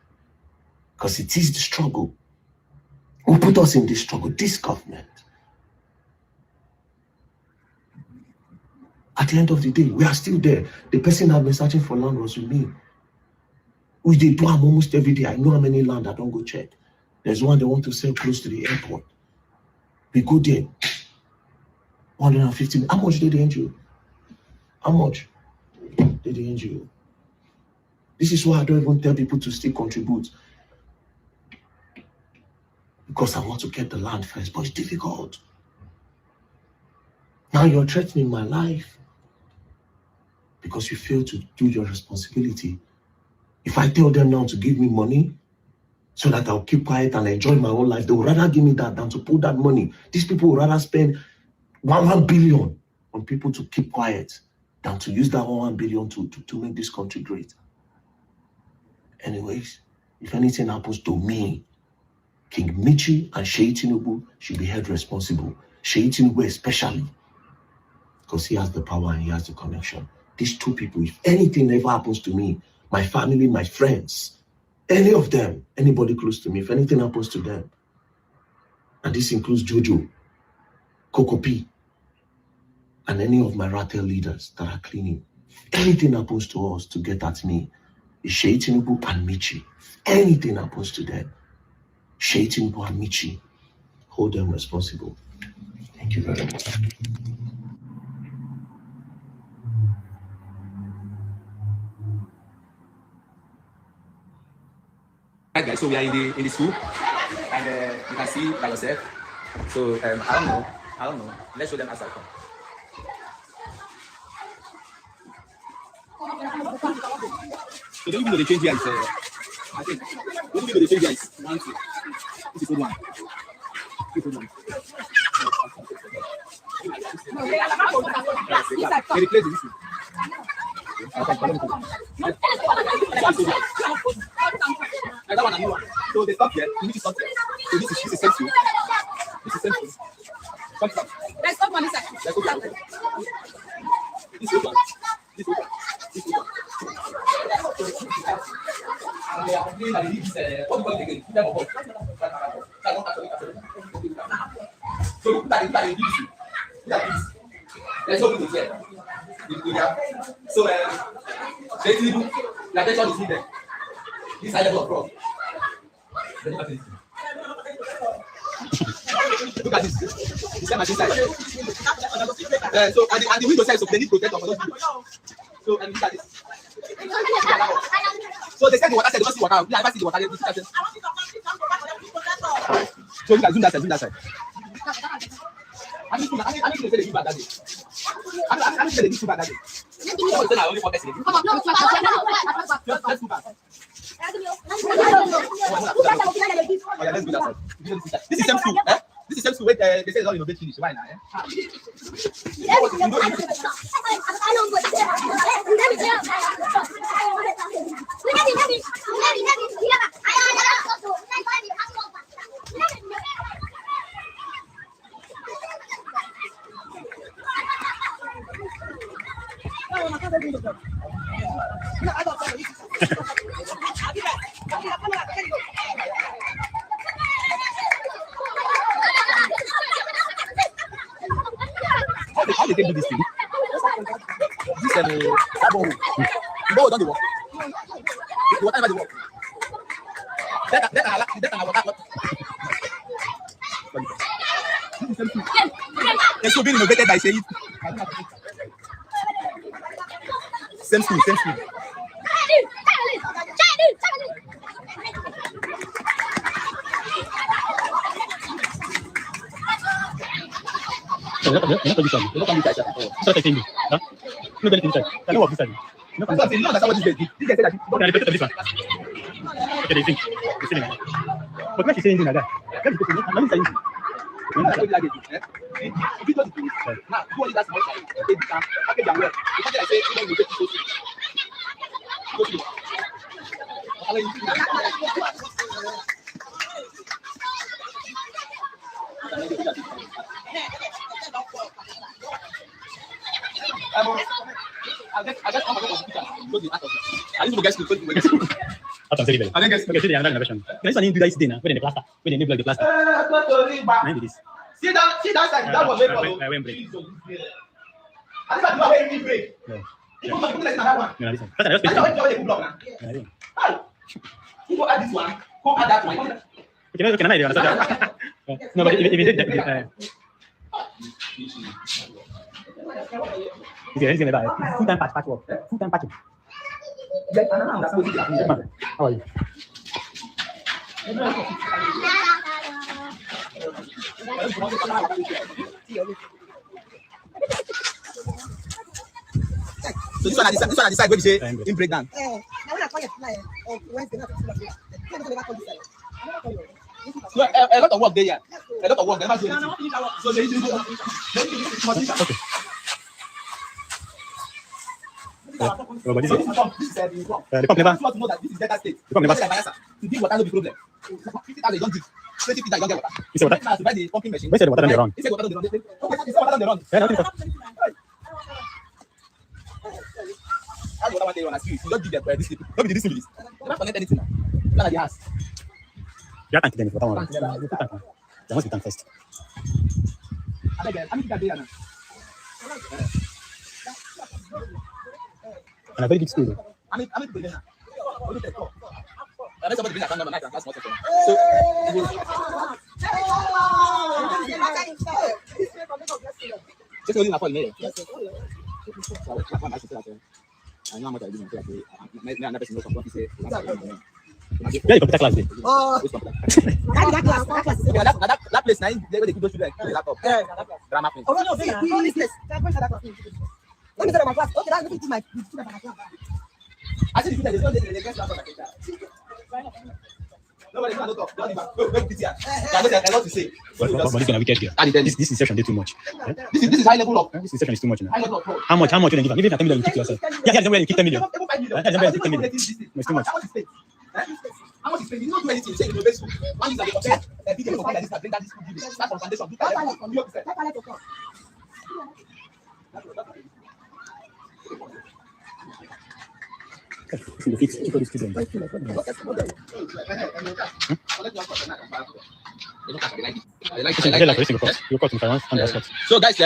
Because it is the struggle. Who put us in this struggle? This government. At the end of the day, we are still there. The person that I've been searching for land was with me. We did do them almost every day. I know how many land I don't go check. There's one they want to sell close to the airport. We go there. 150. How much did the NGO? How much did the NGO? This is why I don't even tell people to still contribute. Because I want to get the land first, but it's difficult. Now you're threatening my life because you fail to do your responsibility. If I tell them now to give me money so that I'll keep quiet and enjoy my own life, they would rather give me that than to put that money. These people would rather spend 1 billion on people to keep quiet than to use that 1 billion to make this country great. Anyways, if anything happens to me, King Michi and Sheyi Tinubu should be held responsible. Sheyi Tinubu especially, because he has the power and he has the connection. These two people, if anything ever happens to me, my family, my friends, any of them, anybody close to me, if anything happens to them, and this includes Jojo, Coco P, and any of my Ratel leaders that are cleaning, if anything happens to us to get at me, it's Sheyi Tinubu and Michi. If anything happens to them, Sheyi Tinubu and Michi, hold them responsible. Thank you very much. Right, guys, so we are in the school, and you can see by yourself. So I don't know. Let's show them as I come. So don't even know the change here is I think. What do you think guys? 1, 2. This is good one. This is good one. They replace this one. That one, a new one. So they stop here. You need to stop here. So this is sensitive. This is sensitive. Let's stop on this side. Let's go. This one. This one. This one. So let's go to here. So basically, the attention is needed. This side of the front. Look at this. This side machine side. So and the window side, so they need protector for those people. So and look at this. So they said the water side, they don't see water. We never see the water. So look at zoom that side, zoom that side. I mean, they give back that day. I mean, they give back that day. I only 4 person. Let's go back. Oh, yeah, let's do that side. This is M2, eh? This is M2 where they say it's all innovate finish. Why now, eh? How they do this thing? This ball don't they work? The water never they work. It's so being innovated by saying same school. See that side, that was very Go add this one, go add that one. No, but if you did that, he's gonna buy full-time patchwork, full-time patching. How are you? So this one at the side where we say in breakdown. So a lot of work there, yeah. A lot of work. They never do anything. So they need to do. Okay. But this is the pump know that this is better state. To give water no be problem. 50,000 don't give. 20 feet don't get water. It's water. Now to buy the pumping machine. Where's the water on the run? It's water on the run. It's water on the run. How the water one day on a street? You don't give them this people. Don't be this civilians. They don't connect anything now. Look at the house. You can't get water on. There must be tank first. I beg how many people are there now? And a very big school. How many people there now? Only 10. Somebody bring a camera and ask what's so just only for me. I know how much I do. My another person knows say. Yeah, computer class day. Oh, that place now they keep those children laptop. Drama print. Oh no, this place. Let me tell my class. Okay, that's looking to my. I see the get laptop like that. Nobody can talk. Don't even. Go pity her. I know to say. But this kind of wicked girl. This inception did too much. Yeah? This is high level of. This inception is too much now. High level of. How much you give? Give me 10 million, you keep to yourself. Yeah, that's where you keep 10 million. That's where you keep 10 million. It's too much. How much is paid? You don't do anything. Say in the best school. One is at the hotel. A big like this, bring that this school. Start from foundation. Do that from your side. The fix. Keep all these kids on. So guys,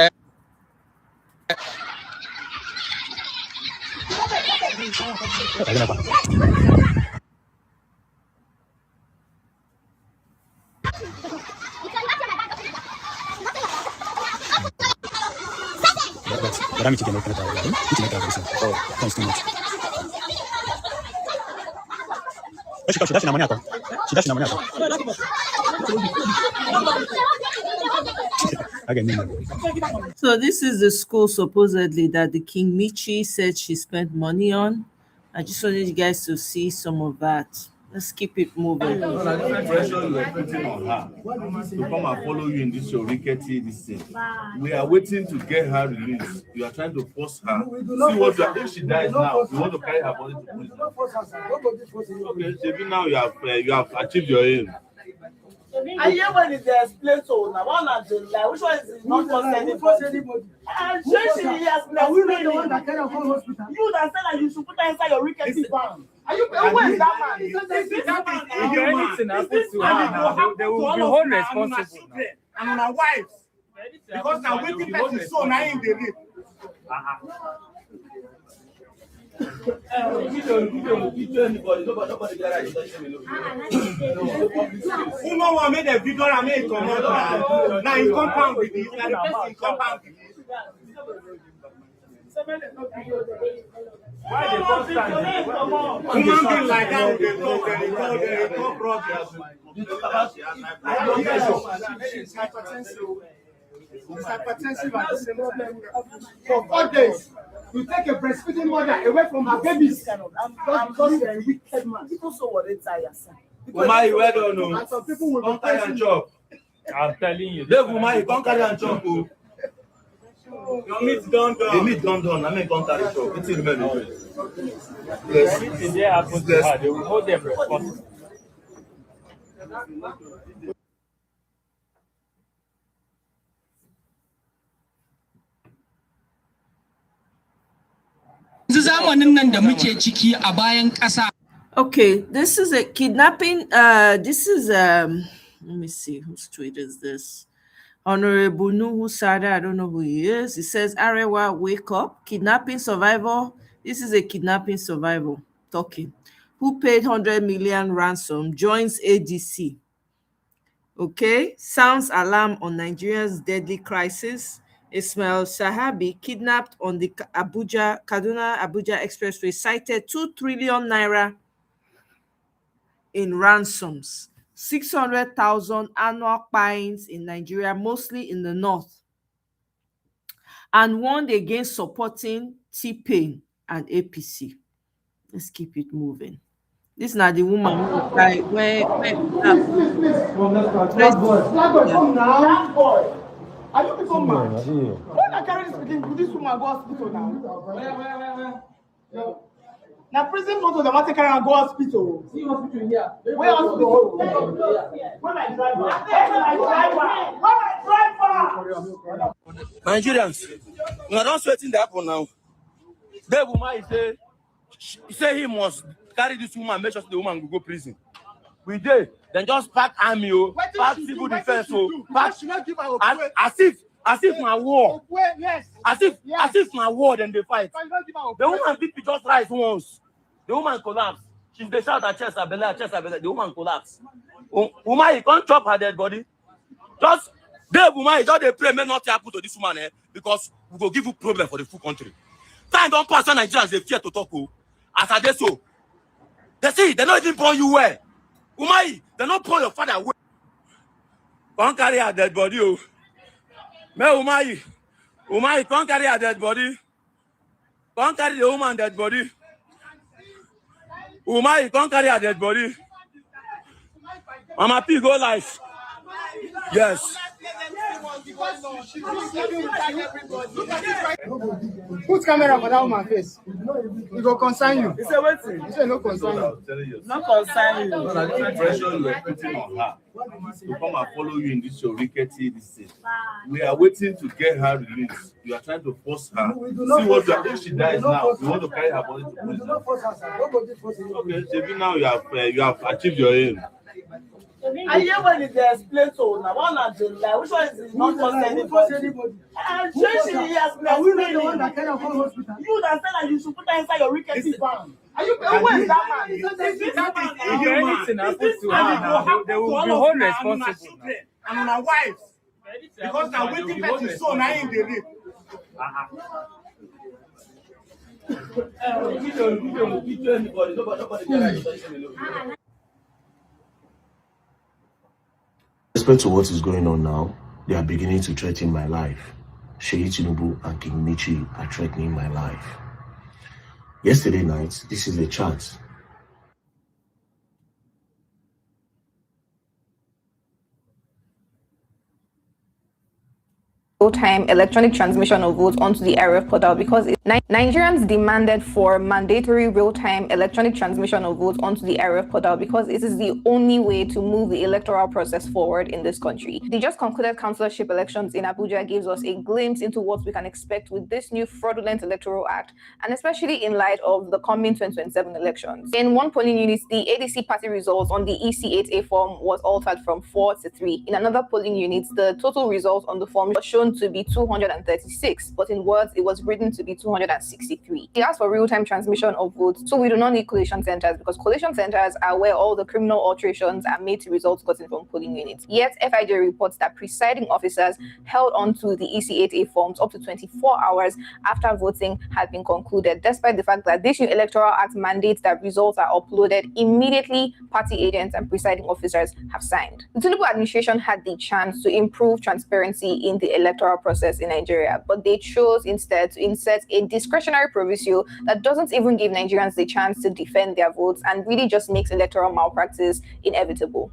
So this is the school supposedly that the King Michi said she spent money on. I just wanted you guys to see some of that. Let's keep it moving. Pressure you are putting on her to come and follow you in this your rickety this thing. We are waiting to get her released. You are trying to force her. See what you are, if she dies now, you want to carry her body to prison. Okay, maybe now you have achieved your aim. I hear when it's explained so now. One and the lie. Which one is not for anybody? And she has been explaining. You that said that you should put her inside your rickety van. Are you? Where is that man? If anything happens to her, they will be held responsible and on our wives. Because now waiting person so now in the rape. Who no one made a video and made come out now in compound with it. Now the person compound with it. Why they constant? Human being like that, they talk rubbish. It's hypertensive at the same time. For 4 days, you take a breastfeeding mother away from her babies. Because you're a wicked man. People so what they tire. Omoye, well done, no. And some people will Don't carry and chop. I'm telling you. Look, Omoye, don't carry and chop. Your meat done. The meat done. I mean, don't carry chop. It's in the Anything there happens to her, they will hold them responsible. Okay, this is a kidnapping. This is let me see whose tweet is this. Honorable Nuhu Sada, I don't know who he is. He says, Arewa, wake up. Kidnapping survivor. This is a kidnapping survivor talking. Who paid 100 million ransom, joins ADC. Okay, sounds alarm on Nigeria's deadly crisis. Ismail Sahabi, kidnapped on the Kaduna-Abuja Expressway, cited 2 trillion naira in ransoms. 600,000 annual fines in Nigeria, mostly in the north, and warned against supporting T-Pain and APC. Let's keep it moving. This is not the woman who died. Where come now. Black boy. Are you become mad? When I carry this woman go hospital now? Where? Now prison motor the matter carry and go hospital. See hospital here. Where hospital? When I drive. Nigerians, we are not sweating the apple now. The woman say he must carry this woman, make sure the woman will go prison. We did. Then just pack army, pack civil defense, pack as if my war. As if my war, then they fight. The woman people just rise once. The woman collapse. She's the shout at chest, the woman collapse. Woman, you can't chop her dead body. Just the woman, just they pray, may not happen to this woman, because we will give you problem for the full country. Time don't pass on Nigerians, they fear to talk. As I did so, they say they're not even born you well. Umai, they're not born your father well. Can't carry her dead body. Me Umai, can't carry her dead body. Can't carry the woman dead body. Umai, can't carry her dead body. Mama P, go live. Yes. Put camera for that woman face. It will concern you. It's a waiting. It's no concern you. Not concern you. The pressure you are putting on her to come and follow you in this show, rickety, this thing. We are waiting to get her released. You are trying to force her. See what you are, if she dies now, you want to carry her body to prison. Okay, Shebi, now you have achieved your aim. I hear when it explains so now. One and the lie. Which one is not for anybody? And she has been explaining. You that said that you should put her inside your rickety van. Are you where is that man? If anything happens to her, they will be held responsible. And on our wives. Because they're waiting for the son now in the rape. Respect to what is going on now, they are beginning to threaten my life. Sheyi Tinubu and King Michi are threatening my life. Yesterday night, this is a chat. Real-time electronic transmission of votes onto the IRF portal because Nigerians demanded for mandatory real-time electronic transmission of votes onto the IRF portal because it is the only way to move the electoral process forward in this country. The just concluded councillorship elections in Abuja gives us a glimpse into what we can expect with this new fraudulent electoral act, and especially in light of the coming 2027 elections. In one polling unit, the ADC party results on the EC8A form was altered from 4 to 3. In another polling unit, the total result on the form was shown to be 236, but in words it was written to be 263. He asked for real-time transmission of votes, so we do not need collation centers because collation centers are where all the criminal alterations are made to results gotten from polling units. Yet FIJ reports that presiding officers held on to the EC8A forms up to 24 hours after voting had been concluded, despite the fact that this new electoral act mandates that results are uploaded immediately party agents and presiding officers have signed. The Tinubu administration had the chance to improve transparency in the electoral process in Nigeria, but they chose instead to insert a discretionary proviso that doesn't even give Nigerians the chance to defend their votes and really just makes electoral malpractice inevitable.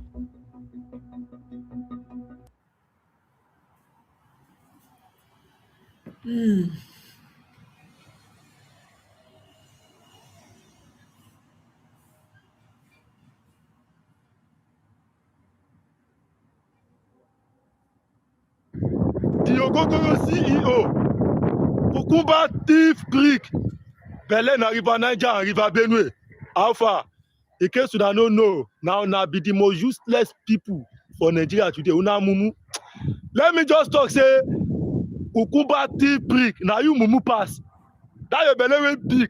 The Ogogoro CEO, Kukumba thief Greek, Belen and River Niger and River Benue. Alpha, in case you don't know, now be the most useless people for Nigeria today. Una mumu. Let me just talk, say, Kukumba thief Greek, now you mumu pass. That your belly big.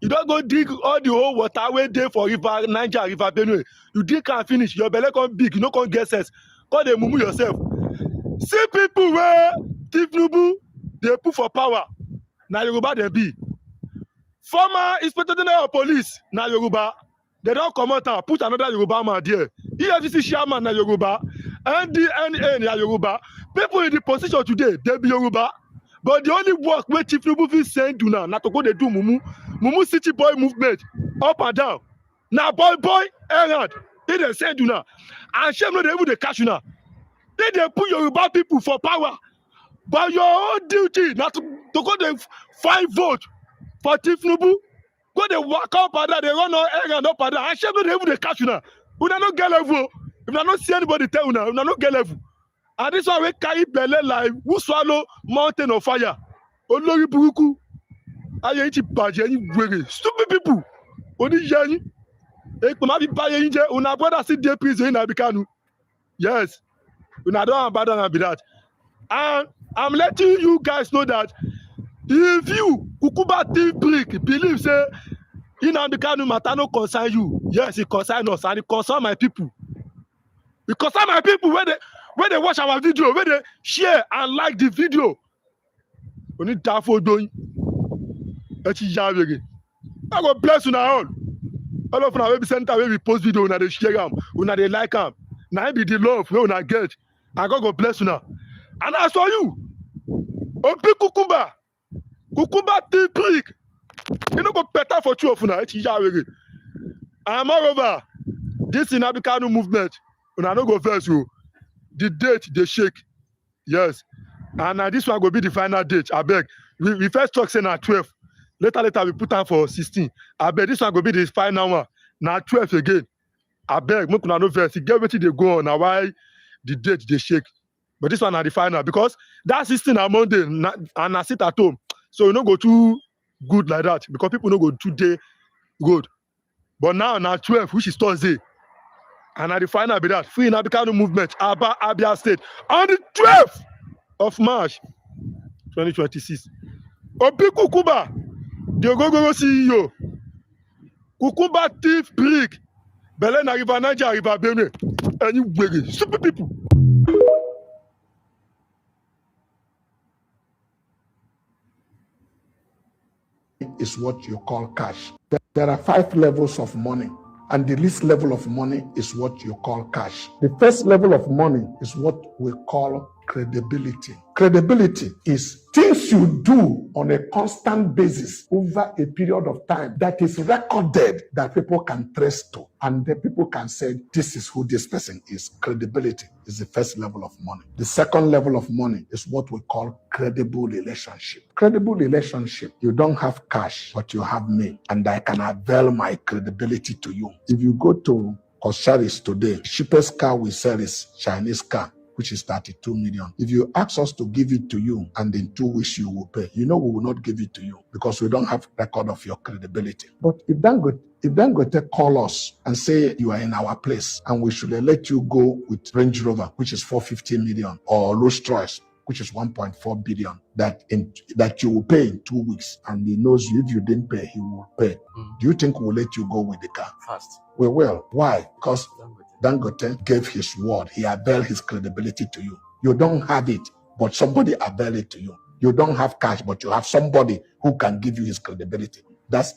You don't go dig all the whole water way there for River Niger, River Benue. You dig and finish, your belly come big, you no come get sense. Call the mumu yourself. See people where Tinubu they put for power. Now Yoruba they be. Former Inspector General of Police now Yoruba. They don't come out and put another Yoruba man there. EFCC chairman na Yoruba. NDNA na Yoruba. People in the position today, they be Yoruba. But the only work where Tinubu is saying do now, not to go they do Mumu City Boy movement up and down. Now boy errand. They say do now. And shame no they even the cash now. They put Yoruba people for power. But your own duty not to go they find vote for Tinubu. Go they walk up and down, they run on errand up and down. And shame no they even the cash now. We don't get level. If I don't see anybody tell you now, we don't get level. And this one we carry belle like who swallow mountain of fire. Olori buruku. Aye ichi baje ni were. Stupid people. Oni yani. Ekuma bi baye nje una brother sit dey prison in Abikanu. Yes. Una don't abandon and be that. And I'm letting you guys know that if you Kukuba thief brick believe say in Abikanu matter no concern you. Yes, it concern us and it concern my people. It concern my people when they watch our video, when they share and like the video. We need that for doing. I go bless you now all. All of our web center where we post video, una they share them, una they like them. Now be the love we una get. And God go bless you now. And I saw you. Open Kukumba. Kukumba thief brick. You know go better for two of you now. And moreover, this in Abikanu movement. Una no go first, you. The date they shake, yes. And this one will be the final date. I beg. We first talk say na 12. Later we put on for 16. I beg this one will be the final one. Now 12 again. I beg. Make una no first. Get wetin they go on. Now why the date they shake? But this one are the final because that 16 on Monday and I sit at home. So you no go too good like that because people no go too day good. But now 12, which is Thursday. And at the final be that free Nabikano movement, Abia State on the 12th of March 2026. Obi Kukuba, the Ogogo CEO. Kukuba thief brick. Belen River Niger, River Benue. And you beg stupid people. Is what you call cash. There are 5 levels of money, and the least level of money is what you call cash. The first level of money is what we call credibility. Credibility is things you do on a constant basis over a period of time that is recorded that people can trace to, and then people can say this is who this person is. Credibility is the first level of money. The second level of money is what we call credible relationship. Credible relationship, you don't have cash, but you have me, and I can avail my credibility to you. If you go to Kosharis today, cheapest car we sell is Chinese car, which is 32 million. If you ask us to give it to you and in 2 weeks you will pay, you know we will not give it to you because we don't have record of your credibility. But if Dangote call us and say you are in our place and we should let you go with Range Rover, which is 450 million, or Rolls Royce, which is 1.4 billion, that you will pay in 2 weeks, and he knows you, if you didn't pay, he will pay. Do you think we'll let you go with the car? Fast. We will. Why? Because Dangote gave his word. He availed his credibility to you. You don't have it, but somebody availed it to you. You don't have cash, but you have somebody who can give you his credibility. That's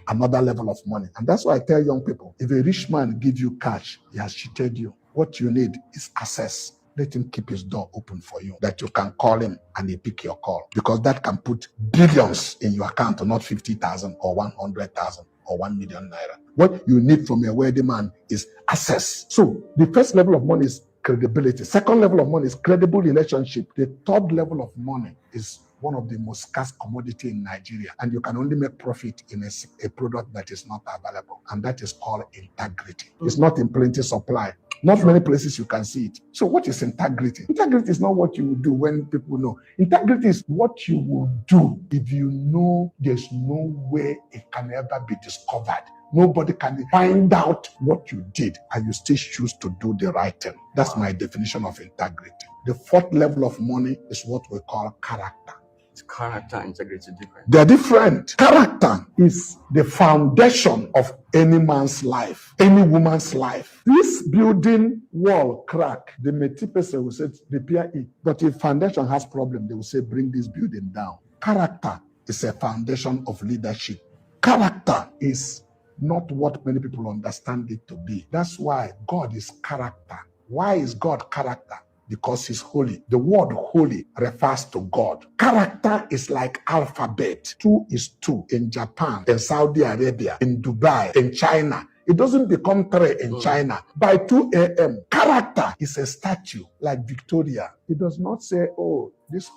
another level of money. And that's why I tell young people, if a rich man gives you cash, he has cheated you. What you need is access. Let him keep his door open for you, that you can call him and he pick your call, because that can put billions in your account, not 50,000 or 100,000 or 1 million naira. What you need from a wealthy man is access. So the first level of money is credibility. Second level of money is credible relationship. The third level of money is one of the most scarce commodity in Nigeria, and you can only make profit in a product that is not available, and that is called integrity. It's not in plenty supply. Not many places you can see it. So what is integrity? Integrity is not what you will do when people know. Integrity is what you will do if you know there's no way it can ever be discovered. Nobody can find out what you did, and you still choose to do the right thing. That's my definition of integrity. The fourth level of money is what we call character. Character and integrity different. They're different. Character is the foundation of any man's life, any woman's life. This building wall crack, the Métis person will say repair it. But if foundation has problem, they will say bring this building down. Character is a foundation of leadership. Character is not what many people understand it to be. That's why God is character. Why is God character? Because he's holy. The word holy refers to God. Character is like alphabet. 2 is 2 in Japan, in Saudi Arabia, in Dubai, in China. It doesn't become 3 in China. By 2 a.m., character is a statue like Victoria. It does not say, oh, this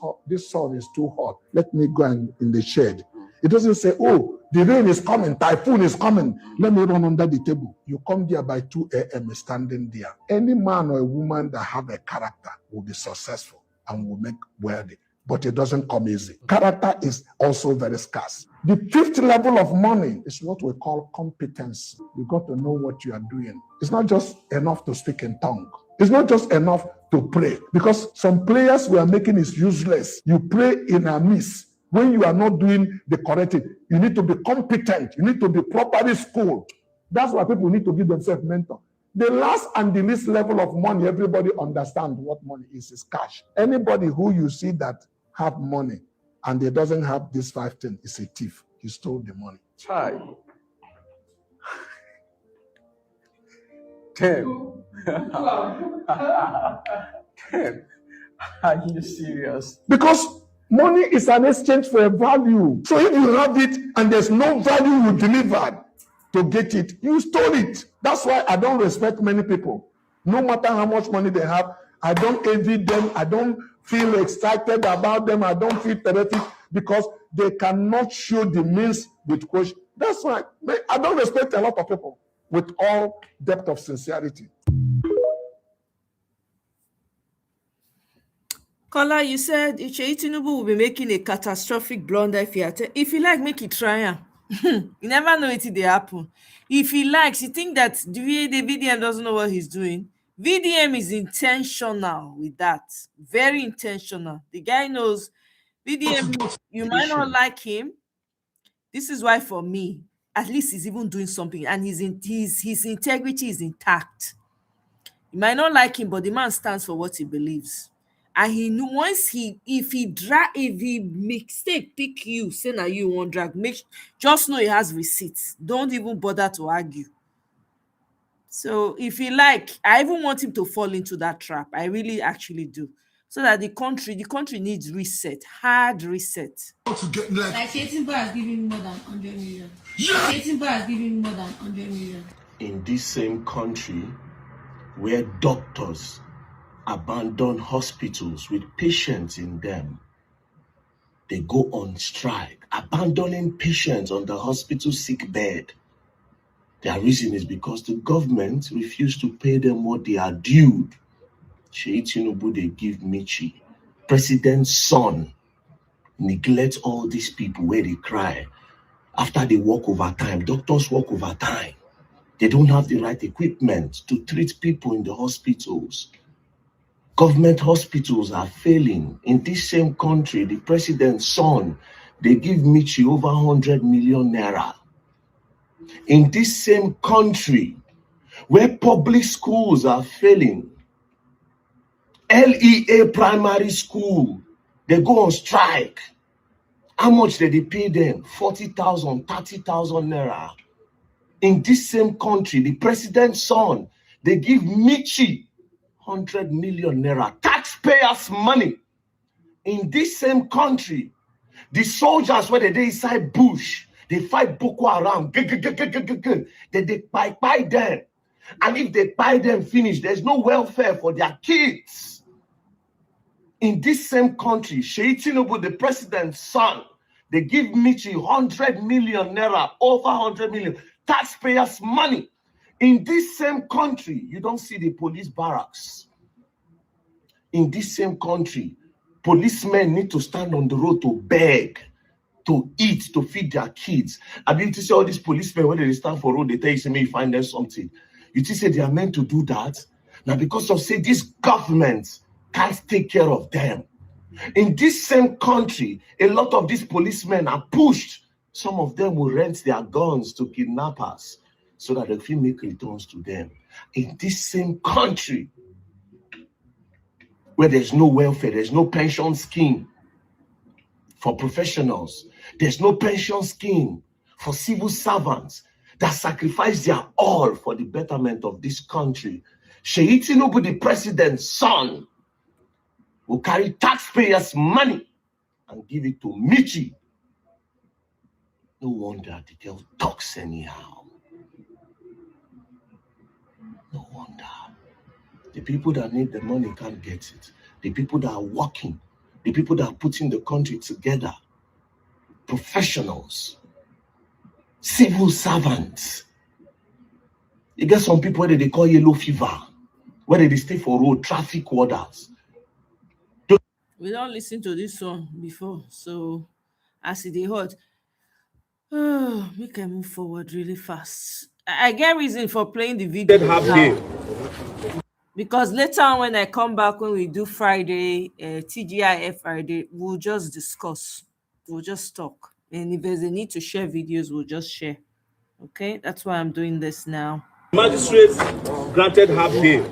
sun is too hot. Let me go in the shade. It doesn't say, oh, the rain is coming, typhoon is coming, let me run under the table. You come there by 2 a.m. standing there. Any man or a woman that have a character will be successful and will make wealthy. But it doesn't come easy. Character is also very scarce. The fifth level of money is what we call competence. You got to know what you are doing. It's not just enough to speak in tongue. It's not just enough to pray, because some prayers we are making is useless. You pray in a miss. When you are not doing the correct thing, you need to be competent. You need to be properly schooled. That's why people need to give themselves mentor. The last and the least level of money, everybody understands what money is cash. Anybody who you see that have money and they doesn't have these 5 things is a thief. He stole the money. Try. Damn. Damn. Are you serious? Because money is an exchange for a value. So if you have it and there's no value you delivered to get it, you stole it. That's why I don't respect many people. No matter how much money they have, I don't envy them. I don't feel excited about them. I don't feel terrific because they cannot show the means with which. That's why I don't respect a lot of people with all depth of sincerity. Kola, you said Uche Tinubu will be making a catastrophic blunder if he like, make it try am. You never know it happen. If he likes, you think that the VDM doesn't know what he's doing. VDM is intentional with that. Very intentional. The guy knows VDM, you might not like him. This is why, for me, at least he's even doing something, and his integrity is intact. You might not like him, but the man stands for what he believes. And he knew if he mistake pick you, say na you won't drag, just know he has receipts. Don't even bother to argue. So if he like, I even want him to fall into that trap. I really actually do. So that the country needs reset, hard reset. Like Shetimba has given more than 100 million. Shetimba has given more than 100 million. In this same country where doctors abandon hospitals with patients in them, they go on strike, abandoning patients on the hospital sick bed. Their reason is because the government refused to pay them what they are due. Sheyi Tinubu, they give Michi. President's son neglect all these people where they cry. After they work overtime, doctors work overtime. They don't have the right equipment to treat people in the hospitals. Government hospitals are failing. In this same country, the president's son, they give Michi over 100 million naira. In this same country, where public schools are failing, LEA primary school, they go on strike. How much did they pay them? 40,000, 30,000 naira. In this same country, the president's son, they give Michi 100 million naira, taxpayers' money. In this same country, the soldiers where they inside bush, they fight Boko Haram, they buy them. And if they buy them finish, there's no welfare for their kids. In this same country, Sheyi Tinubu, the president's son, they give Michi 100 million naira, over 100 million, taxpayers' money. In this same country, you don't see the police barracks. In this same country, policemen need to stand on the road to beg, to eat, to feed their kids. I mean, to see all these policemen, when they stand for road, they tell you, say, may you find them something. You just say they are meant to do that. Now, because of, say, this government can't take care of them. In this same country, a lot of these policemen are pushed. Some of them will rent their guns to kidnappers so that they can make returns to them. In this same country, where there's no welfare, there's no pension scheme for professionals, there's no pension scheme for civil servants that sacrifice their all for the betterment of this country. Sheyi Tinubu, the president's son, will carry taxpayers' money and give it to Michi. No wonder the girl talks anyhow. No wonder. The people that need the money can't get it. The people that are working, the people that are putting the country together, professionals, civil servants. You get some people where they call yellow fever, where they stay for road, traffic warders. We don't listen to this one before, so as it hot, we can move forward really fast. I get reason for playing the video now, because later on when I come back, when we do Friday, TGIF Friday, we'll just discuss, we'll just talk, and if there's a need to share videos, we'll just share. Okay, that's why I'm doing this now. Magistrates granted half day.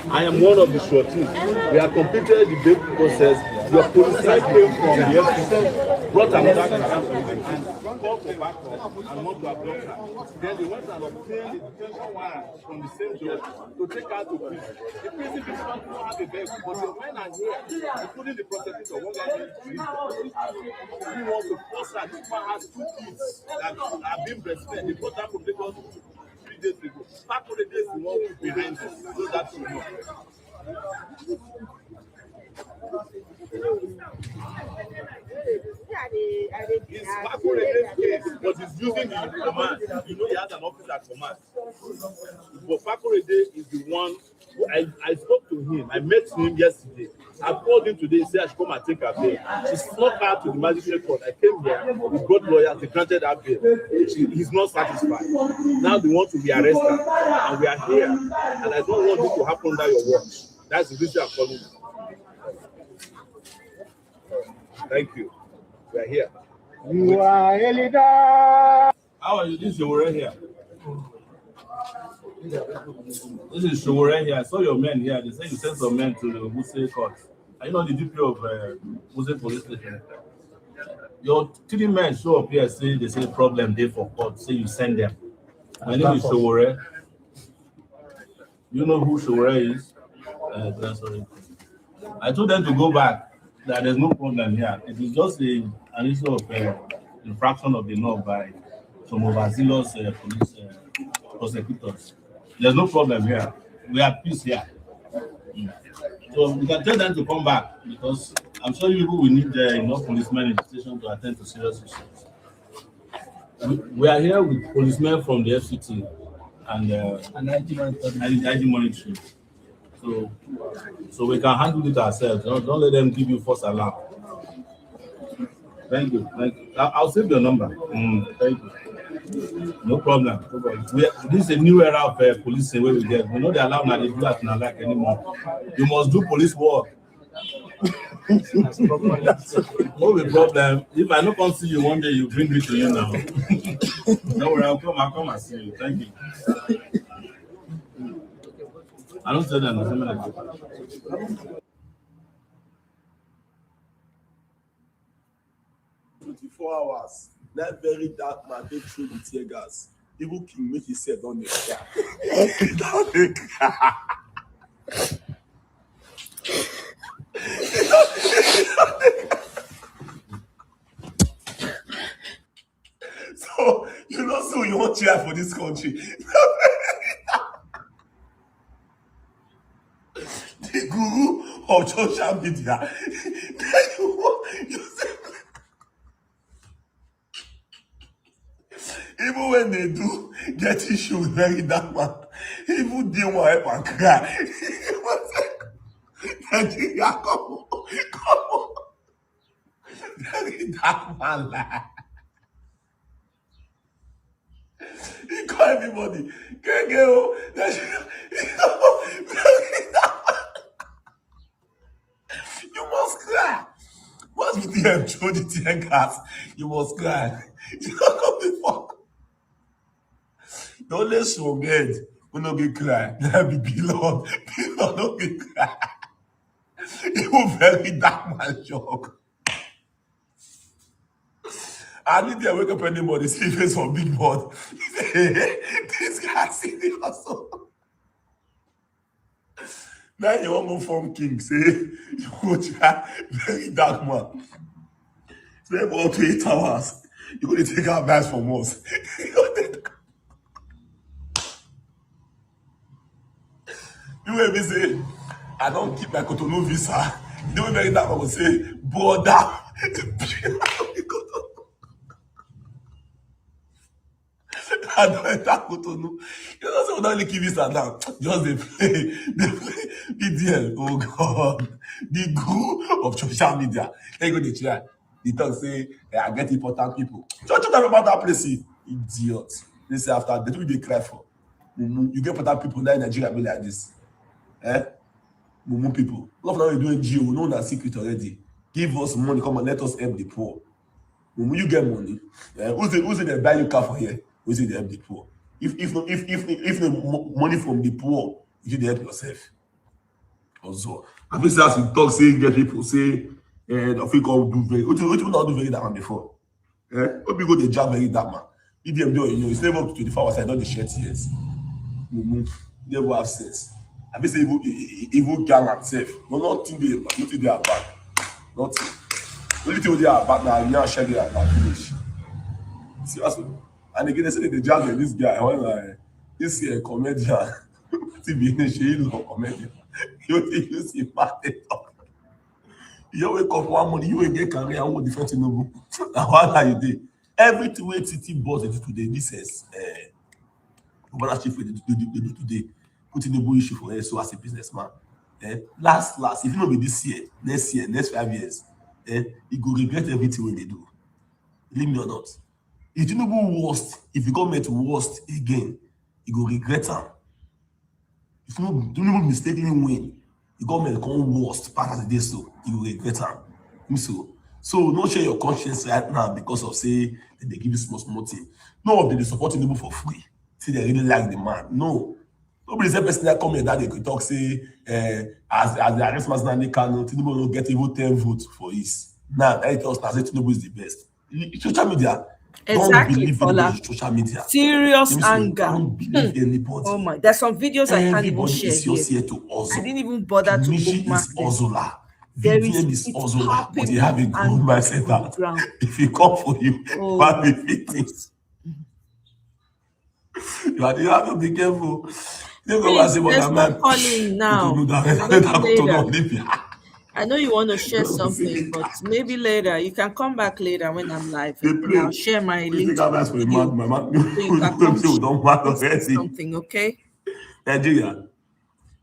I am one of the sureties. We have completed the bail process. Your police came from the FCC, brought another and called for backup and not to abduct her. Then they went and obtained the detention warrant from the same judge to take her to prison. The prison principal do not have a bail, but the men are here, including the prosecutor. One guy went to prison. He wants to force her. This man has 2 kids that are being breastfed. They brought her from Lagos 3 days ago. Fakure is the one who's behind this. So that's what we know. It's Fakure's case, but he's using the command. You know, he has an office at command. But Fakure is the one who I spoke to him. I met him yesterday. I called him today. He said I should come and take her bail. She snuck out to the magistrate court. I came here. We got lawyers. They granted her bail. He's not satisfied. Now they want to be arrested, and we are here. And I don't want this to happen under your watch. That's the reason I'm calling you. Thank you. We are here. You are a leader. How are you? This is Showore here. This is Showore here. I saw your men here. They say you sent some men to the Wuse court. Are you not the DP of Wuse police station? Your 3 men show up here, say they say problem there for court. Say you send them. My name is Showore. You know who Showore is? Sorry. I told them to go back. That there's no problem here. It is just an issue of infraction of the law by some overzealous police prosecutors. There's no problem here. We have peace here. So we can tell them to come back because I'm sure you people will need enough policemen in the station to attend to serious issues. We are here with policemen from the FCT and IG monitoring. So we can handle it ourselves. Don't let them give you false alarm. Thank you. I'll save your number. Thank you. No problem. This is a new era of policing where we get. We know they allow now they do that not like anymore. You must do police work. No problem. If I don't come see you one day, you bring me to you now. No worry, I'll come and see you. Thank you. I don't say that. 24 hours. That very dark man take through the tear gas. Even King make himself on the So you know, so you want cheer for this country. The guru of social media. Even when they do get issues very dark man, even they want help and cry. Nigeria, come on. Very dark man lie. He call everybody. You must cry. Once you have throw the tear gas, you must cry. You don't come before. Don't let so get. We no get cry. Let me be Lord. Be Lord, don't get cry. It was very dark man shock. I need to wake up anybody, see face for big board. This guy see the hustle. Now you want to go from king, say you go try very dark man. Stay about 8 hours. You're going to take our advice from us. You will be say, I don't keep my Cotonou visa. You will very dark man will say, border. I don't enter Cotonou. You know, so we don't really keep visa now. Just they play PDL. Oh God. The guru of social media. They go to try. They talk say, I get important people. Don't talk about that place. Idiot. They say after they do they cry for. You get important people now in Nigeria be like this. Mumu people. A lot of now we do NGO, we know that secret already. Give us money, come and let us help the poor. Mumu, you get money. Who's they buy you car for here? Who's they help the poor? If the money from the poor, you help yourself. Also, I think that's we talk, say get people say I think I'll do very what you not do very that man before. Hope you go to job very that man. If them do you know it's never up to 24 hours, I don't share tears. Mumu, never have sense. I be say evil gang and safe. No, nothing they are bad. Nothing. Only thing they are bad now, you are sharing about finish. See, and again, they say they judge this guy when This year, comedian. She comedian. You use the market. You wake up one morning, you will get career and one different thing. Now what are you doing? Everything wey Titi boss dey do today, this is governor chief wey dey do today, put Tinubu issue for so as a businessman. Last, if you no be this year, next 5 years, you go regret everything wey dey do. Believe me or not. If Tinubu worst, if the government worst again, you go regret am. If Tinubu mistakenly win, the government come worst pass as e dey so, you go regret am. So no share your conscience right now because of say they give you small thing. No of them dey support Tinubu for free. Say they really like the man. No. Nobody say person that come here that they could talk say as the arrest Nnamdi Kanu, Tinubu no get even 10 votes for his. Now that tells us that Tinubu is the best. Social media, don't believe anybody. Social media, serious anger. Don't believe anybody. Oh my! There's some videos I can't even share is just here to hustle. I didn't even bother to bookmark them. Hustler. VDM is hustler, but you have a good mindset that if he come for you, might be fitting. You have to be careful. Please, there's no calling now. I know you want to share something, but maybe later. You can come back later when I'm live. And I'll share my link to the video. So you can come share something, okay? Nigeria,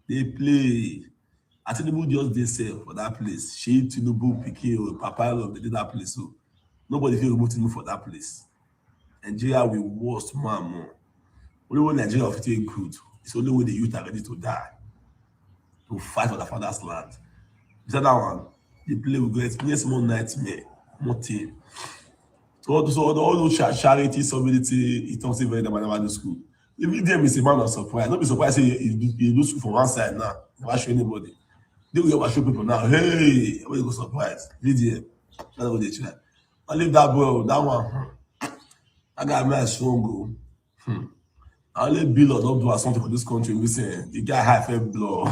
they play. I Tinubu just dey sell for that place. She Tinubu pikin or Papa of they that place. So nobody feel remove Tinubu for that place. Nigeria will worst more and more. Only when Nigeria of it good. It's only when the youth are ready to die, to fight for the father's land. Is that one? They play with go experience more nightmare, more thing. So all those charity, somebody, it don't say very never school. The VDM is a man of surprise. Don't be surprised say you do school from one side now. Never show anybody. They will show people now. Hey, where you go surprise? VDM. That's what they try. I leave that boy, that one. That guy man strong. I only Bill don't do something for this country. We say the guy have a blow.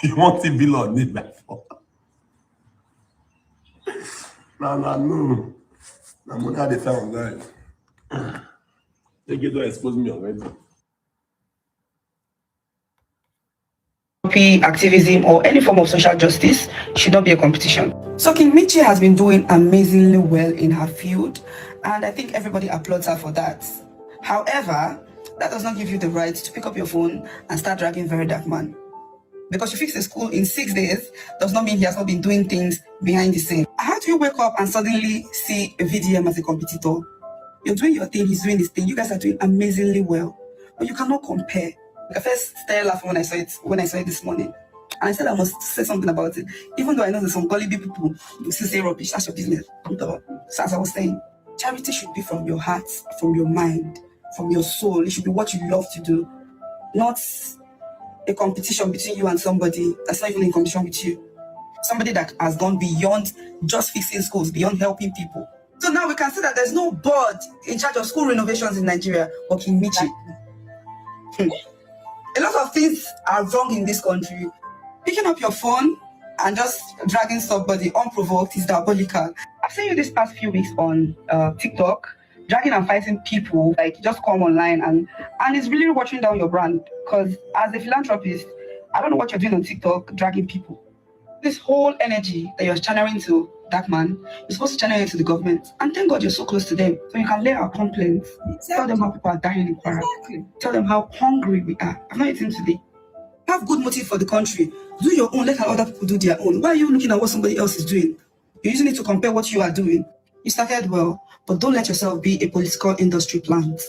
You want to Bill on need that for? No. I'm gonna the found guy. They get to expose me already. Activism or any form of social justice should not be a competition. So King Michi has been doing amazingly well in her field, and I think everybody applauds her for that. However, that does not give you the right to pick up your phone and start dragging Very Dark Man. Because you fix a school in 6 days does not mean he has not been doing things behind the scene. How do you wake up and suddenly see a VDM as a competitor? You're doing your thing, he's doing his thing. You guys are doing amazingly well, but you cannot compare. I first started laughing when I saw it this morning. And I said I must say something about it. Even though I know there's some gullible people who still say rubbish, that's your business. So as I was saying, charity should be from your heart, from your mind, from your soul. It should be what you love to do, not a competition between you and somebody that's not even in competition with you. Somebody that has gone beyond just fixing schools, beyond helping people. So now we can see that there's no board in charge of school renovations in Nigeria, but King Michi. A lot of things are wrong in this country. Picking up your phone and just dragging somebody unprovoked is diabolical. I've seen you this past few weeks on TikTok, dragging and fighting people, like just come online and it's really watering down your brand. Because as a philanthropist, I don't know what you're doing on TikTok, dragging people. This whole energy that you're channeling to Dark Man, you're supposed to channel it to the government. And thank God you're so close to them. So you can lay our complaints. Exactly. Tell them how people are dying in Kwara. Exactly. Tell them how hungry we are. I've not eaten today. Have good motive for the country. Do your own. Let other people do their own. Why are you looking at what somebody else is doing? You're using it to compare what you are doing. You started well, but don't let yourself be a political industry plant.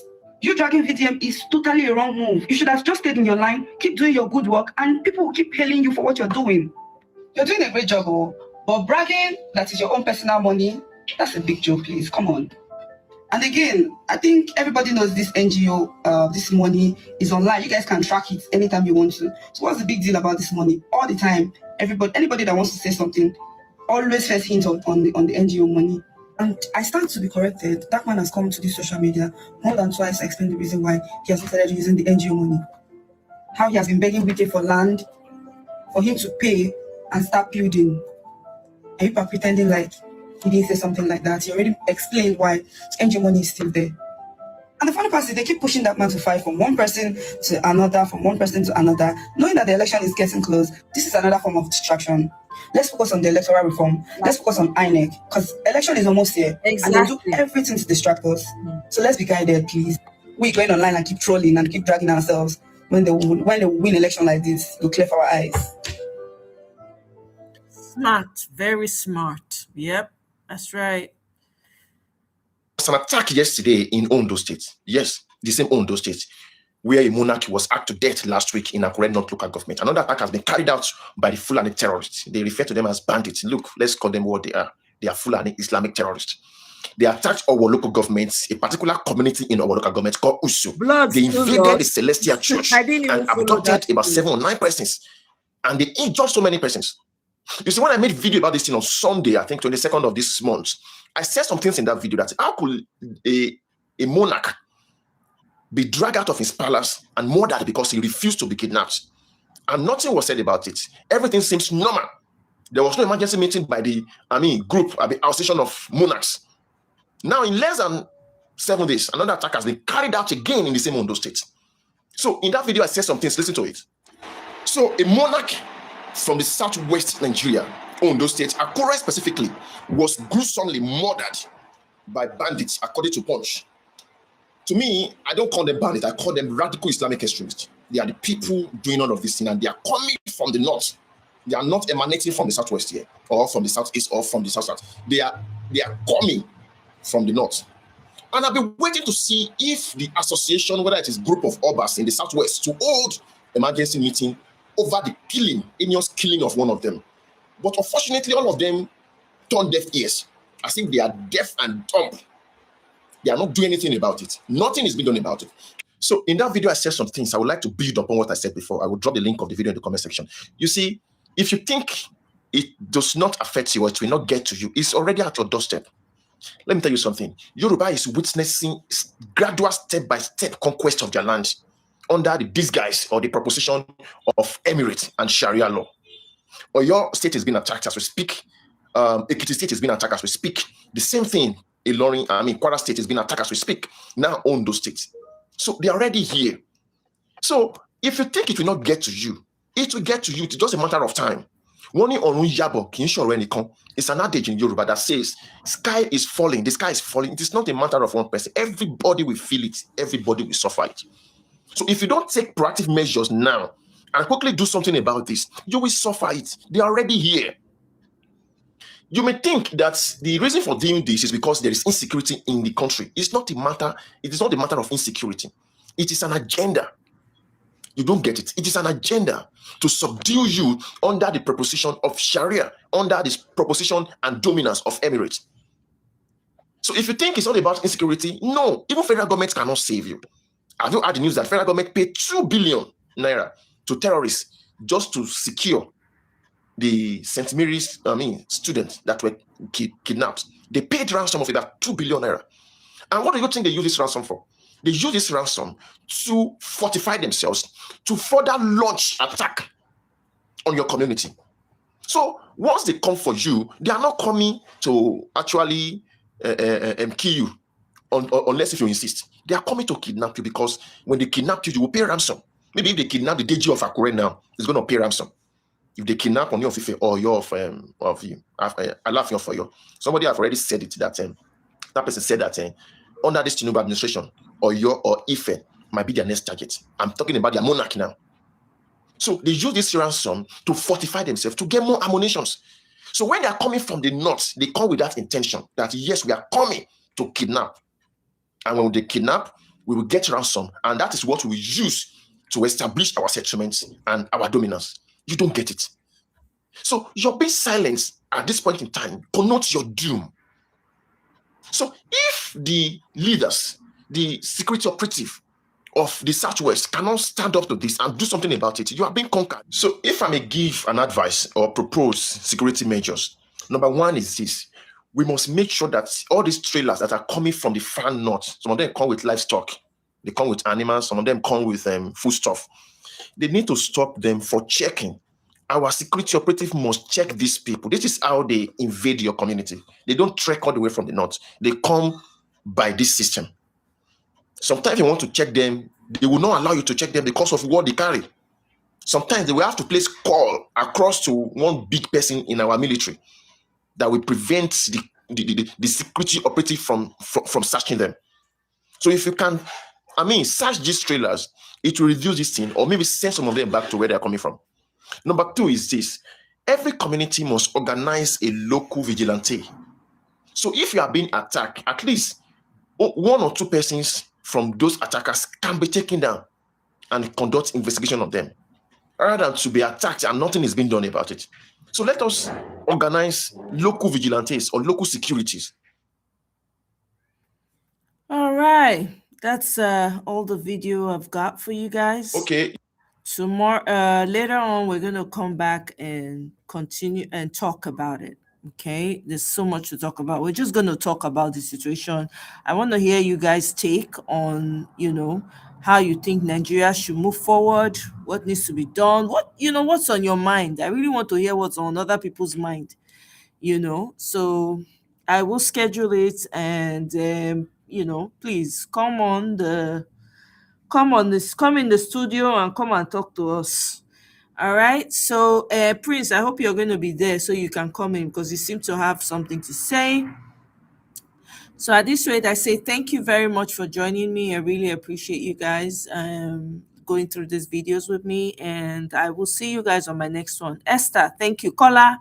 You dragging VDM is totally a wrong move. You should have just stayed in your line, keep doing your good work, and people will keep hailing you for what you're doing. You're doing a great job, but bragging that is your own personal money, that's a big joke, please. Come on. And again, I think everybody knows this NGO, this money is online. You guys can track it anytime you want to. So what's the big deal about this money? All the time, anybody that wants to say something, always first hint on the NGO money. And I stand to be corrected. That man has come to this social media more than twice. I explained the reason why he has started using the NGO money. How he has been begging Wike for land, for him to pay and start building. And people are pretending like he didn't say something like that. He already explained why NGO money is still there. And the funny part is they keep pushing that man to fight from one person to another, from one person to another, knowing that the election is getting close. This is another form of distraction. Let's focus on the electoral reform. Let's focus on INEC, because election is almost here. And they'll do everything to distract us. So let's be guided, please. We going online and keep trolling and keep dragging ourselves. When they win election like this, it'll clear for our eyes. Smart, very smart. Yep, that's right. There was an attack yesterday in Ondo State. Yes, the same Ondo State, where a monarch was hacked to death last week in Akure North local government. Another attack has been carried out by the Fulani terrorists. They refer to them as bandits. Look, let's call them what they are. They are Fulani Islamic terrorists. They attacked our local governments, a particular community in our local government called Usu. They invaded the Celestial Church and abducted about 7 or 9 persons. And they injured so many persons. You see, when I made a video about this thing on Sunday, I think 22nd of this month, I said some things in that video that how could a monarch be dragged out of his palace and murdered because he refused to be kidnapped? And nothing was said about it. Everything seems normal. There was no emergency meeting by the group, the association of monarchs. Now, in less than 7 days, another attack has been carried out again in the same Ondo State. So in that video, I said some things. Listen to it. So a monarch from the southwest Nigeria, Ondo State, Akure specifically, was gruesomely murdered by bandits, according to Punch. To me, I don't call them bandits, I call them radical Islamic extremists. They are the people doing all of this thing, and they are coming from the north. They are not emanating from the southwest here, or from the southeast, or from the south. They are coming from the north. And I've been waiting to see if the association, whether it is group of Obas in the southwest, to hold emergency meeting over the heinous killing of one of them. But unfortunately, all of them turned deaf ears, as if they are deaf and dumb. They are not doing anything about it. Nothing is being done about it. So in that video, I said some things. I would like to build upon what I said before. I will drop the link of the video in the comment section. You see, if you think it does not affect you or it will not get to you, it's already at your doorstep. Let me tell you something. Yoruba is witnessing gradual step-by-step conquest of their land under the disguise or the proposition of emirate and Sharia law. Or your state is being attacked as we speak. Ekiti state is being attacked as we speak. The same thing, Kwara state is being attacked as we speak. Now Ondo state. So they are already here. So if you think it will not get to you, it will get to you. It's just a matter of time. It's an adage in Yoruba that says, sky is falling, the sky is falling. It is not a matter of one person. Everybody will feel it. Everybody will suffer it. So if you don't take proactive measures now and quickly do something about this, you will suffer it. They are already here. You may think that the reason for doing this is because there is insecurity in the country. It's not a matter. It is not a matter of insecurity. It is an agenda. You don't get it. It is an agenda to subdue you under the proposition of Sharia, under this proposition and dominance of Emirates. So if you think it's all about insecurity, no, even federal government cannot save you. Have you heard the news that federal government paid 2 billion naira to terrorists just to secure the St. Mary's students that were kidnapped? They paid ransom of that 2 billion naira. And what do you think they use this ransom for? They use this ransom to fortify themselves, to further launch attack on your community. So once they come for you, they are not coming to actually kill you unless if you insist. They are coming to kidnap you, because when they kidnap you, you will pay ransom. Maybe if they kidnap the DG of Akure now, it's going to pay ransom. If they kidnap on your Fife or your of you, I laugh for you. Somebody have already said it that that person said that under this Tinubu administration, or Ife might be their next target. I'm talking about their monarch now. So they use this ransom to fortify themselves, to get more ammunitions. So when they are coming from the north, they come with that intention that yes, we are coming to kidnap. And when they kidnap, we will get ransom. And that is what we will use to establish our settlements and our dominance. You don't get it. So your being silent at this point in time connotes your doom. So if the leaders, the security operative of the Southwest cannot stand up to this and do something about it, you are being conquered. So if I may give an advice or propose security measures, number one is this. We must make sure that all these trailers that are coming from the far north, some of them come with livestock, they come with animals, some of them come with foodstuff. They need to stop them for checking. Our security operative must check these people. This is how they invade your community. They don't trek all the way from the north. They come by this system. Sometimes you want to check them, they will not allow you to check them because of what they carry. Sometimes they will have to place call across to one big person in our military that will prevent the security operative from searching them. So if you can, search these trailers, it will reduce this thing, or maybe send some of them back to where they're coming from. Number 2 is this: every community must organize a local vigilante. So if you are being attacked, at least 1 or 2 persons from those attackers can be taken down and conduct investigation of them, rather than to be attacked and nothing is being done about it. So let us organize local vigilantes or local securities. All right, that's all the video I've got for you guys. Okay. Tomorrow, later on, we're gonna come back and continue and talk about it. Okay, there's so much to talk about. We're just gonna talk about the situation. I want to hear you guys' take on, how you think Nigeria should move forward, what needs to be done, what's on your mind. I really want to hear what's on other people's mind. So I will schedule it, and please come in the studio and come and talk to us. All right, so Prince, I hope you're going to be there so you can come in, because you seem to have something to say. So at this rate, I say thank you very much for joining me. I really appreciate you guys going through these videos with me, and I will see you guys on my next one. Esther, thank you. Kola,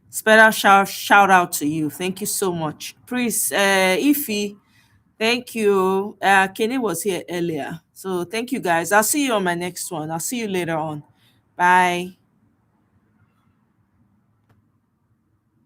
special shout out to you. Thank you so much. Prince, Ify, thank you. Kenny was here earlier. So thank you guys. I'll see you on my next one. I'll see you later on. Bye.